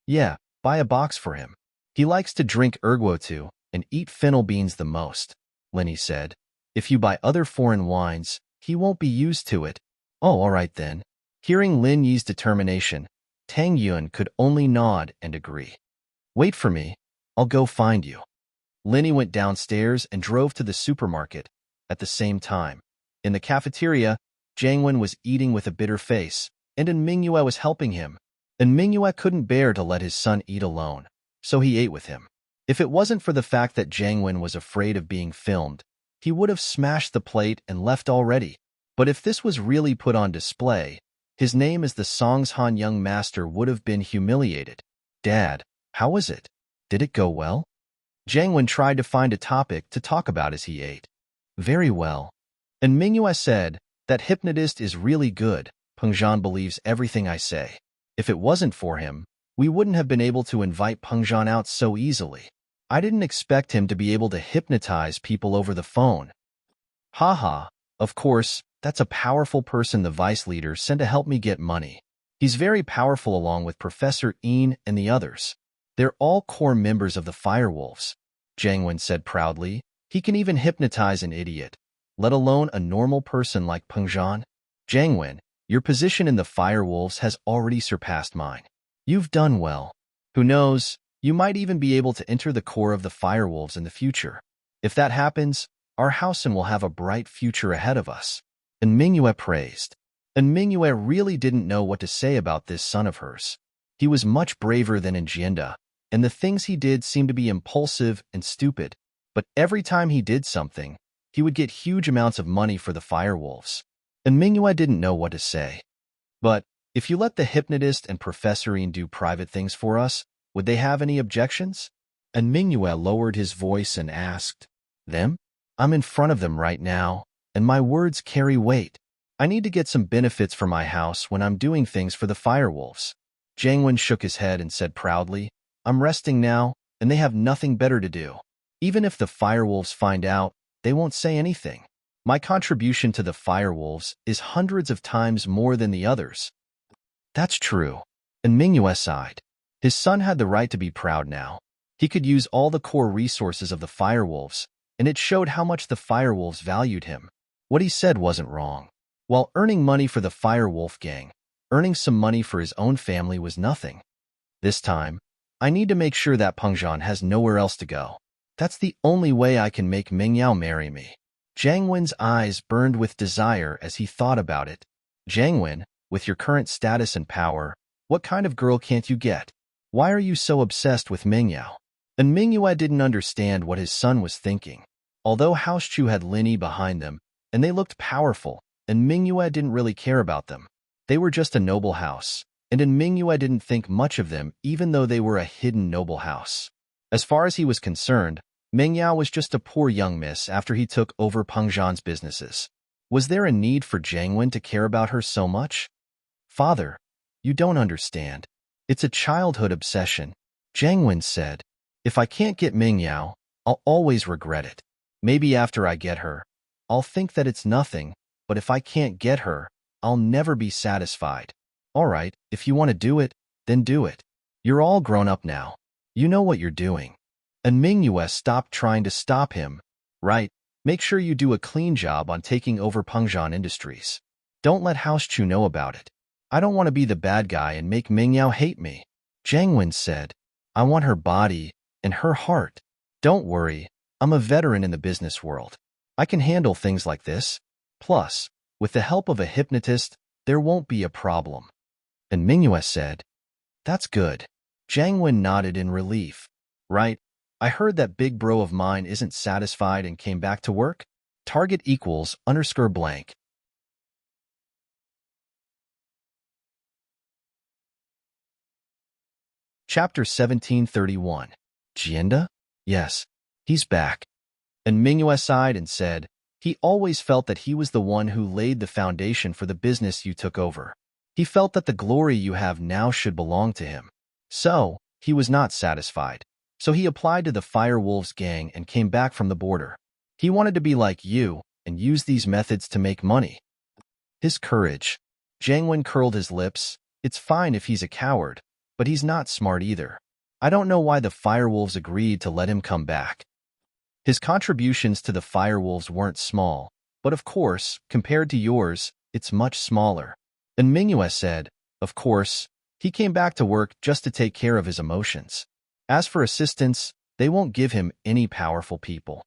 Yeah, buy a box for him. He likes to drink too and eat fennel beans the most, Linny said. If you buy other foreign wines, he won't be used to it. Oh, all right then. Hearing Lin Yi's determination, Tang Yun could only nod and agree. Wait for me. I'll go find you. Linny went downstairs and drove to the supermarket. At the same time, In the cafeteria, Jiangwen was eating with a bitter face, and Mingyue was helping him. And Mingyue couldn't bear to let his son eat alone, so he ate with him. If it wasn't for the fact that Jiangwen was afraid of being filmed, he would have smashed the plate and left already. But if this was really put on display, his name as the Songshan young master would have been humiliated. Dad, how was it? Did it go well? Jiangwen tried to find a topic to talk about as he ate. Very well. And Mingyue said, that hypnotist is really good. Pengzhan believes everything I say. If it wasn't for him, we wouldn't have been able to invite Pengzhan out so easily. I didn't expect him to be able to hypnotize people over the phone. Haha, of course, that's a powerful person the vice leader sent to help me get money. He's very powerful along with Professor Een and the others. They're all core members of the Firewolves. Jiangwen said proudly. He can even hypnotize an idiot, let alone a normal person like Pengzhan. Jiangwen, your position in the Firewolves has already surpassed mine. You've done well. Who knows, you might even be able to enter the core of the Firewolves in the future. If that happens, our Housen will have a bright future ahead of us. And Mingyue praised. And Mingyue really didn't know what to say about this son of hers. He was much braver than Enjianda, and the things he did seemed to be impulsive and stupid. But every time he did something, he would get huge amounts of money for the Firewolves. And Mingyue didn't know what to say. But if you let the hypnotist and Professor Een do private things for us, would they have any objections? And Mingyue lowered his voice and asked, Them? I'm in front of them right now, and my words carry weight. I need to get some benefits for my house when I'm doing things for the Firewolves. Jiangwen shook his head and said proudly, I'm resting now, and they have nothing better to do. Even if the Firewolves find out, they won't say anything. My contribution to the Firewolves is hundreds of times more than the others. That's true. And Mingyue sighed. His son had the right to be proud now. He could use all the core resources of the Firewolves, and it showed how much the Firewolves valued him. What he said wasn't wrong. While earning money for the Firewolf gang, earning some money for his own family was nothing. This time, I need to make sure that Pengzhan has nowhere else to go. That's the only way I can make Mingyue marry me. Jiangwen's eyes burned with desire as he thought about it. Jiangwen, with your current status and power, what kind of girl can't you get? Why are you so obsessed with Mingyue? And Mingyue didn't understand what his son was thinking. Although House Chu had Linny behind them, and they looked powerful, and Mingyue didn't really care about them. They were just a noble house, and Mingyue didn't think much of them even though they were a hidden noble house. As far as he was concerned, Mingyue was just a poor young miss after he took over Pengzhan's businesses. Was there a need for Jiangwen to care about her so much? Father, you don't understand. It's a childhood obsession. Jiangwen said, if I can't get Mingyue, I'll always regret it. Maybe after I get her, I'll think that it's nothing, but if I can't get her, I'll never be satisfied. All right, if you want to do it, then do it. You're all grown up now. You know what you're doing. And Mingyue stopped trying to stop him. Right, make sure you do a clean job on taking over Pengzhan Industries. Don't let House Chu know about it. I don't want to be the bad guy and make Mingyue hate me. Jiangwen said, I want her body and her heart. Don't worry, I'm a veteran in the business world. I can handle things like this. Plus, with the help of a hypnotist, there won't be a problem. And Mingyue said, that's good. Jiangwen nodded in relief. Right, I heard that big bro of mine isn't satisfied and came back to work. Target equals _blank. Chapter 1731. Jianda? Yes, he's back. And Mingyue sighed and said, he always felt that he was the one who laid the foundation for the business you took over. He felt that the glory you have now should belong to him. So, he was not satisfied. So he applied to the Firewolves gang and came back from the border. He wanted to be like you and use these methods to make money. His courage. Jiangwen curled his lips. It's fine if he's a coward, but he's not smart either. I don't know why the Firewolves agreed to let him come back. His contributions to the Firewolves weren't small, but of course, compared to yours, it's much smaller. And Mingyue said, of course, he came back to work just to take care of his emotions. As for assistance, they won't give him any powerful people.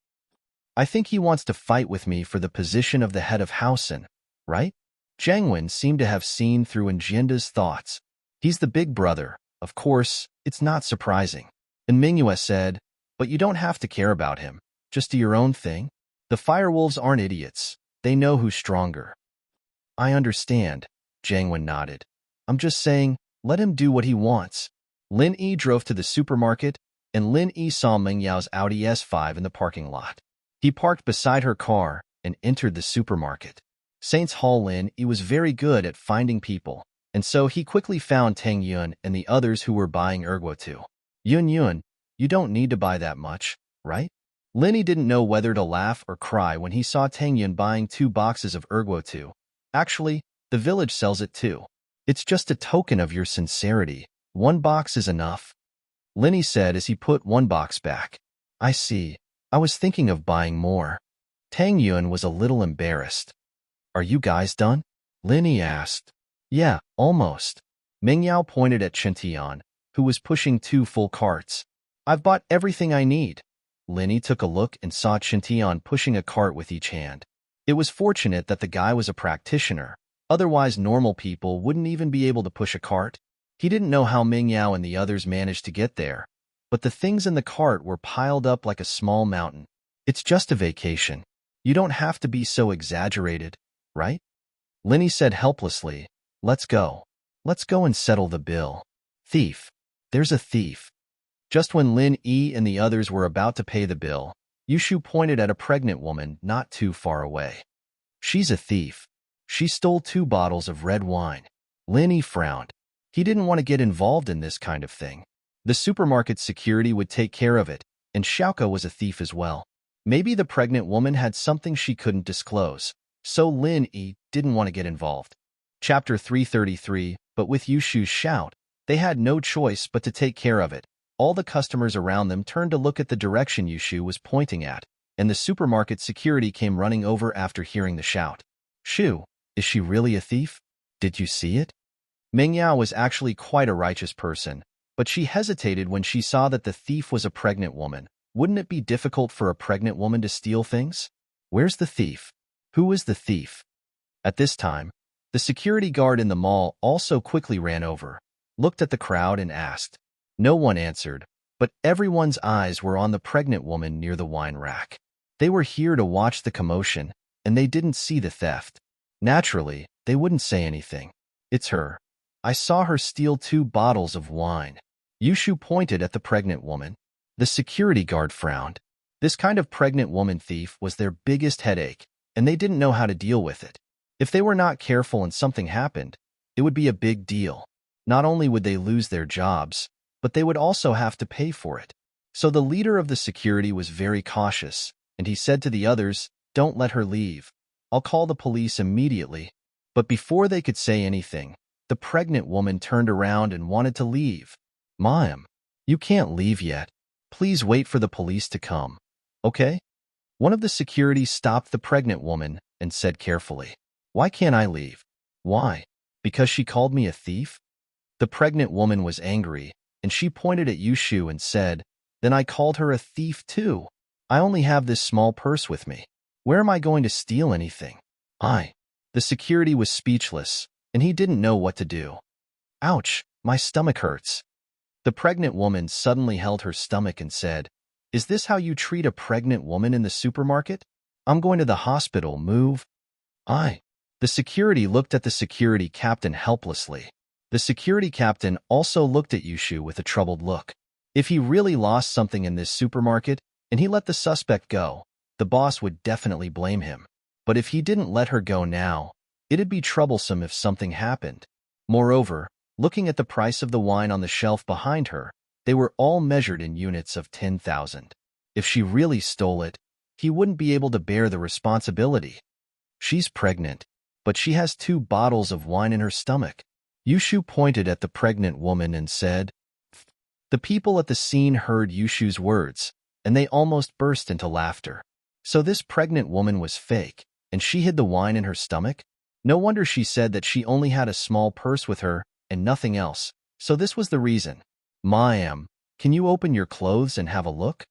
I think he wants to fight with me for the position of the head of Housen, right? Jiangwen seemed to have seen through Njianda's thoughts. He's the big brother. Of course, it's not surprising. And Mingyue said, but you don't have to care about him. Just do your own thing. The firewolves aren't idiots. They know who's stronger. I understand, Jiangwen nodded. I'm just saying, let him do what he wants. Lin Yi drove to the supermarket, and Lin Yi saw Mingyue's Audi S5 in the parking lot. He parked beside her car and entered the supermarket. Saints Hall Lin Yi was very good at finding people, and so he quickly found Tang Yun and the others who were buying ergo too. Yun, you don't need to buy that much, right? Lin Yi didn't know whether to laugh or cry when he saw Tang Yun buying 2 boxes of ergo too. Actually, the village sells it too. It's just a token of your sincerity. 1 box is enough. Lin Yi said as he put 1 box back. I see. I was thinking of buying more. Tang Yun was a little embarrassed. Are you guys done? Lin Yi asked. Yeah, almost. Mingyao pointed at Chintian, who was pushing 2 full carts. I've bought everything I need. Lin Yi took a look and saw Chintian pushing a cart with each hand. It was fortunate that the guy was a practitioner. Otherwise, normal people wouldn't even be able to push a cart. He didn't know how Mingyao and the others managed to get there, but the things in the cart were piled up like a small mountain. It's just a vacation. You don't have to be so exaggerated, right? Lin Yi said helplessly, Let's go. Let's go and settle the bill. Thief. There's a thief. Just when Lin Yi and the others were about to pay the bill, Yushu pointed at a pregnant woman not too far away. She's a thief. She stole 2 bottles of red wine. Lin Yi frowned. He didn't want to get involved in this kind of thing. The supermarket security would take care of it, and Xiaoko was a thief as well. Maybe the pregnant woman had something she couldn't disclose, so Lin Yi didn't want to get involved. Chapter 333, but with Yushu's shout, they had no choice but to take care of it. All the customers around them turned to look at the direction Yushu was pointing at, and the supermarket security came running over after hearing the shout. Shu, is she really a thief? Did you see it? Mingyao was actually quite a righteous person, but she hesitated when she saw that the thief was a pregnant woman. Wouldn't it be difficult for a pregnant woman to steal things? Where's the thief? Who is the thief? At this time, the security guard in the mall also quickly ran over, looked at the crowd and asked. No one answered, but everyone's eyes were on the pregnant woman near the wine rack. They were here to watch the commotion, and they didn't see the theft. Naturally, they wouldn't say anything. It's her. I saw her steal 2 bottles of wine. Yushu pointed at the pregnant woman. The security guard frowned. This kind of pregnant woman thief was their biggest headache, and they didn't know how to deal with it. If they were not careful and something happened, it would be a big deal. Not only would they lose their jobs, but they would also have to pay for it. So the leader of the security was very cautious, and he said to the others, Don't let her leave. I'll call the police immediately. But before they could say anything, the pregnant woman turned around and wanted to leave. Ma'am, you can't leave yet. Please wait for the police to come. Okay? One of the security stopped the pregnant woman and said carefully, Why can't I leave? Why? Because she called me a thief? The pregnant woman was angry, and she pointed at Yushu and said, Then I called her a thief too. I only have this small purse with me. Where am I going to steal anything? The security was speechless, and he didn't know what to do. Ouch, my stomach hurts. The pregnant woman suddenly held her stomach and said, Is this how you treat a pregnant woman in the supermarket? I'm going to the hospital, move. The security looked at the security captain helplessly. The security captain also looked at Yushu with a troubled look. If he really lost something in this supermarket and he let the suspect go, the boss would definitely blame him. But if he didn't let her go now, it'd be troublesome if something happened. Moreover, looking at the price of the wine on the shelf behind her, they were all measured in units of 10,000. If she really stole it, he wouldn't be able to bear the responsibility. She's pregnant, but she has 2 bottles of wine in her stomach. Yushu pointed at the pregnant woman and said, The people at the scene heard Yushu's words, and they almost burst into laughter. So this pregnant woman was fake, and she hid the wine in her stomach? No wonder she said that she only had a small purse with her and nothing else. So this was the reason. Ma'am, can you open your clothes and have a look?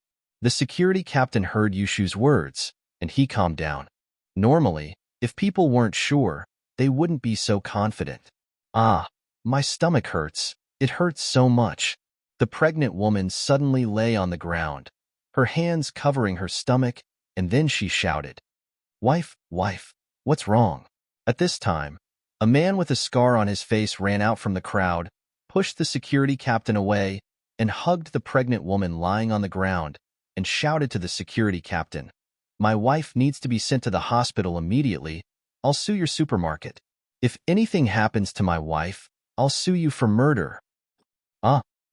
The security captain heard Yushu's words, and he calmed down. Normally, if people weren't sure, they wouldn't be so confident. Ah, my stomach hurts. It hurts so much. The pregnant woman suddenly lay on the ground, her hands covering her stomach, and then she shouted, "Wife, wife, what's wrong?" At this time, a man with a scar on his face ran out from the crowd, pushed the security captain away, and hugged the pregnant woman lying on the ground, and shouted to the security captain, "My wife needs to be sent to the hospital immediately. I'll sue your supermarket. If anything happens to my wife, I'll sue you for murder."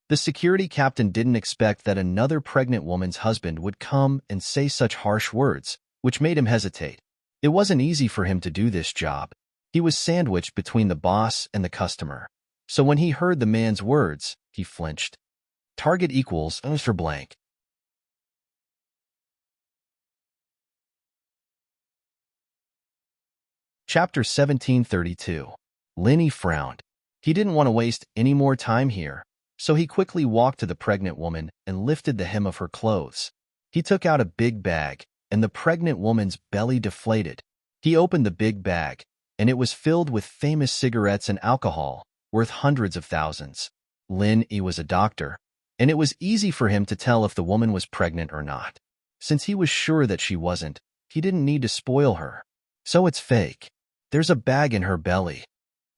The security captain didn't expect that another pregnant woman's husband would come and say such harsh words, which made him hesitate. It wasn't easy for him to do this job. He was sandwiched between the boss and the customer. So when he heard the man's words, he flinched. Target equals for blank. Chapter 1732. Lenny frowned. He didn't want to waste any more time here, so he quickly walked to the pregnant woman and lifted the hem of her clothes. He took out a big bag, and the pregnant woman's belly deflated. He opened the big bag, and it was filled with famous cigarettes and alcohol, worth hundreds of thousands. Lin-E was a doctor, and it was easy for him to tell if the woman was pregnant or not. Since he was sure that she wasn't, he didn't need to spoil her. So it's fake. There's a bag in her belly.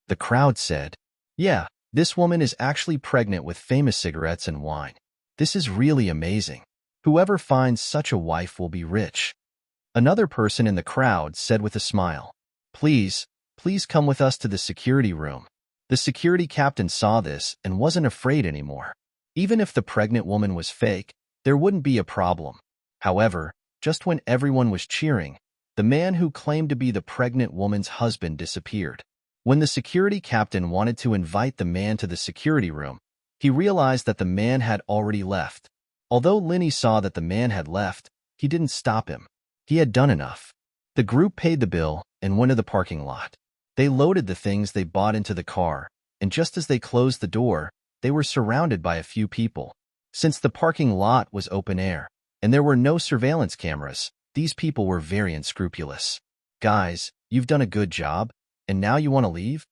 The crowd said, "Yeah, this woman is actually pregnant with famous cigarettes and wine. This is really amazing. Whoever finds such a wife will be rich." Another person in the crowd said with a smile, Please come with us to the security room." The security captain saw this and wasn't afraid anymore. Even if the pregnant woman was fake, there wouldn't be a problem. However, just when everyone was cheering, the man who claimed to be the pregnant woman's husband disappeared. When the security captain wanted to invite the man to the security room, he realized that the man had already left. Although Lenny saw that the man had left, he didn't stop him. He had done enough. The group paid the bill and went to the parking lot. They loaded the things they bought into the car, and just as they closed the door, they were surrounded by a few people. Since the parking lot was open air, and there were no surveillance cameras, these people were very unscrupulous. "Guys, you've done a good job, and now you want to leave?"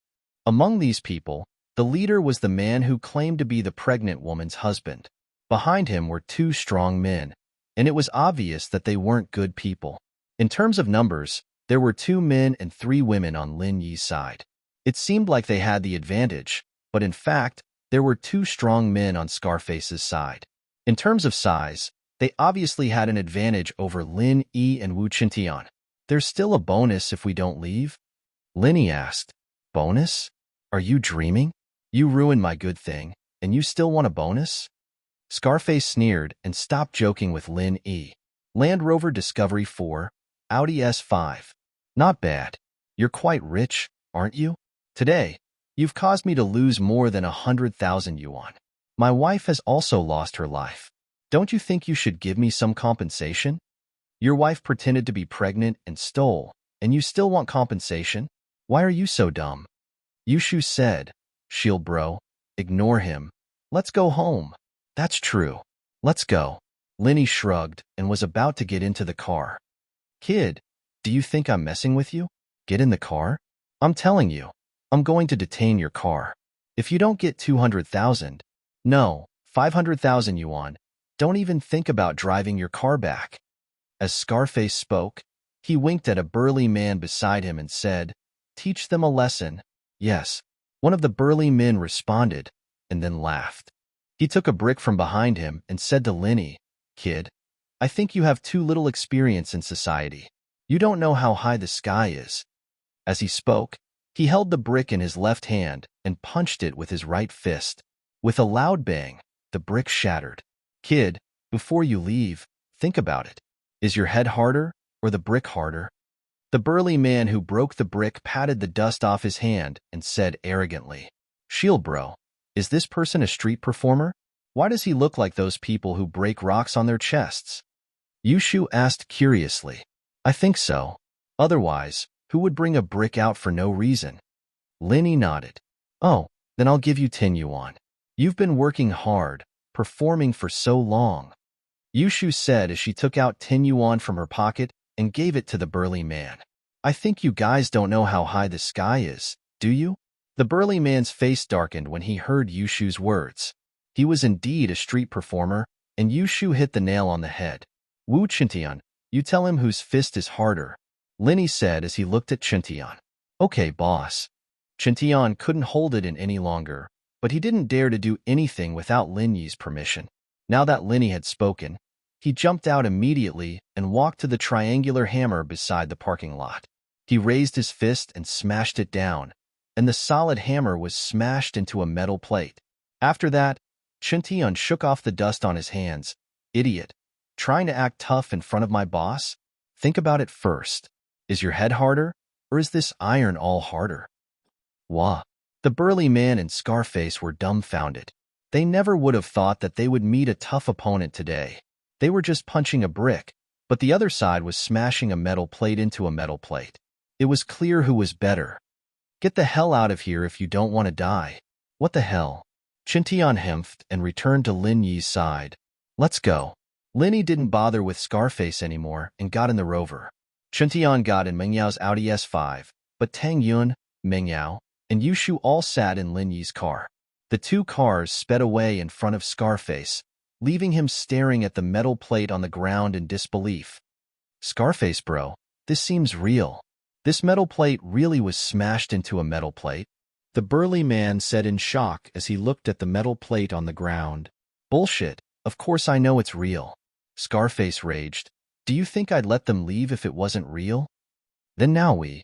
Among these people, the leader was the man who claimed to be the pregnant woman's husband. Behind him were two strong men, and it was obvious that they weren't good people. In terms of numbers, there were 2 men and 3 women on Lin Yi's side. It seemed like they had the advantage, but in fact, there were 2 strong men on Scarface's side. In terms of size, they obviously had an advantage over Lin Yi and Wu Qintian. "There's still a bonus if we don't leave?" Lenny asked. "Bonus? Are you dreaming? You ruined my good thing, and you still want a bonus?" Scarface sneered and stopped joking with Lin E. Land Rover Discovery 4, Audi S5. "Not bad. You're quite rich, aren't you? Today, you've caused me to lose more than 100,000 yuan. My wife has also lost her life. Don't you think you should give me some compensation? Your wife pretended to be pregnant and stole, and you still want compensation? Why are you so dumb?" Yushu said, "Shield bro, ignore him. Let's go home." "That's true. Let's go." Lenny shrugged and was about to get into the car. "Kid, do you think I'm messing with you? Get in the car. I'm telling you, I'm going to detain your car. If you don't get 200,000, no, 500,000 yuan, don't even think about driving your car back." As Scarface spoke, he winked at a burly man beside him and said, "Teach them a lesson." "Yes." One of the burly men responded, and then laughed. He took a brick from behind him and said to Lenny, "Kid, I think you have too little experience in society. You don't know how high the sky is." As he spoke, he held the brick in his left hand and punched it with his right fist. With a loud bang, the brick shattered. "Kid, before you leave, think about it. Is your head harder or the brick harder?" The burly man who broke the brick patted the dust off his hand and said arrogantly, "Shield bro, is this person a street performer? Why does he look like those people who break rocks on their chests?" Yushu asked curiously. "I think so. Otherwise, who would bring a brick out for no reason?" Lenny nodded. "Oh, then I'll give you 10 yuan. You've been working hard, performing for so long." Yushu said as she took out 10 yuan from her pocket and gave it to the burly man. I think you guys don't know how high the sky is, do you? The burly man's face darkened when he heard Yushu's words. He was indeed a street performer, and Yushu hit the nail on the head. Wu Chintian, you tell him whose fist is harder, Linny said as he looked at Chintian. Okay, boss. Chintian couldn't hold it in any longer, but he didn't dare to do anything without Lin Yi's permission. Now that Linny had spoken, he jumped out immediately and walked to the triangular hammer beside the parking lot. He raised his fist and smashed it down, and the solid hammer was smashed into a metal plate. After that, Chintian shook off the dust on his hands. Idiot. Trying to act tough in front of my boss? Think about it first. Is your head harder, or is this iron all harder? Wah. The burly man and Scarface were dumbfounded. They never would have thought that they would meet a tough opponent today. They were just punching a brick, but the other side was smashing a metal plate into a metal plate. It was clear who was better. Get the hell out of here if you don't want to die. What the hell? Chintian hemphed and returned to Lin Yi's side. Let's go. Linny didn't bother with Scarface anymore and got in the Rover. Chintian got in Meng Yao's Audi S5, but Tang Yun, Meng Yao, and Yushu all sat in Lin Yi's car. The two cars sped away in front of Scarface, leaving him staring at the metal plate on the ground in disbelief. Scarface, bro, this seems real. This metal plate really was smashed into a metal plate? The burly man said in shock as he looked at the metal plate on the ground. Bullshit, of course I know it's real. Scarface raged. Do you think I'd let them leave if it wasn't real? Then now we.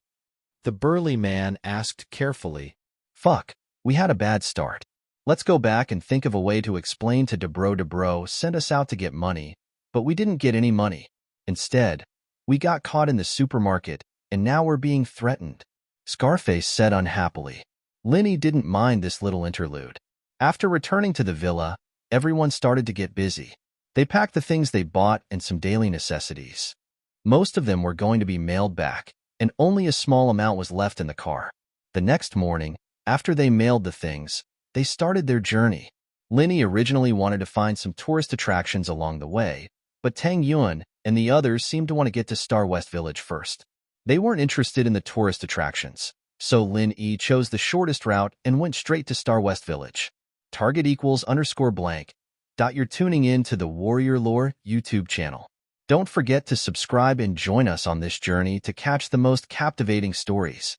The burly man asked carefully. Fuck, we had a bad start. Let's go back and think of a way to explain to Debro sent us out to get money, but we didn't get any money. Instead, we got caught in the supermarket, and now we're being threatened. Scarface said unhappily. Linny didn't mind this little interlude. After returning to the villa, everyone started to get busy. They packed the things they bought and some daily necessities. Most of them were going to be mailed back, and only a small amount was left in the car. The next morning, after they mailed the things, they started their journey. Linny originally wanted to find some tourist attractions along the way, but Tang Yun and the others seemed to want to get to Star West Village first. They weren't interested in the tourist attractions, so Lin Yi chose the shortest route and went straight to Star West Village. Target equals _blank. You're tuning in to the Warrior Lore YouTube channel. Don't forget to subscribe and join us on this journey to catch the most captivating stories.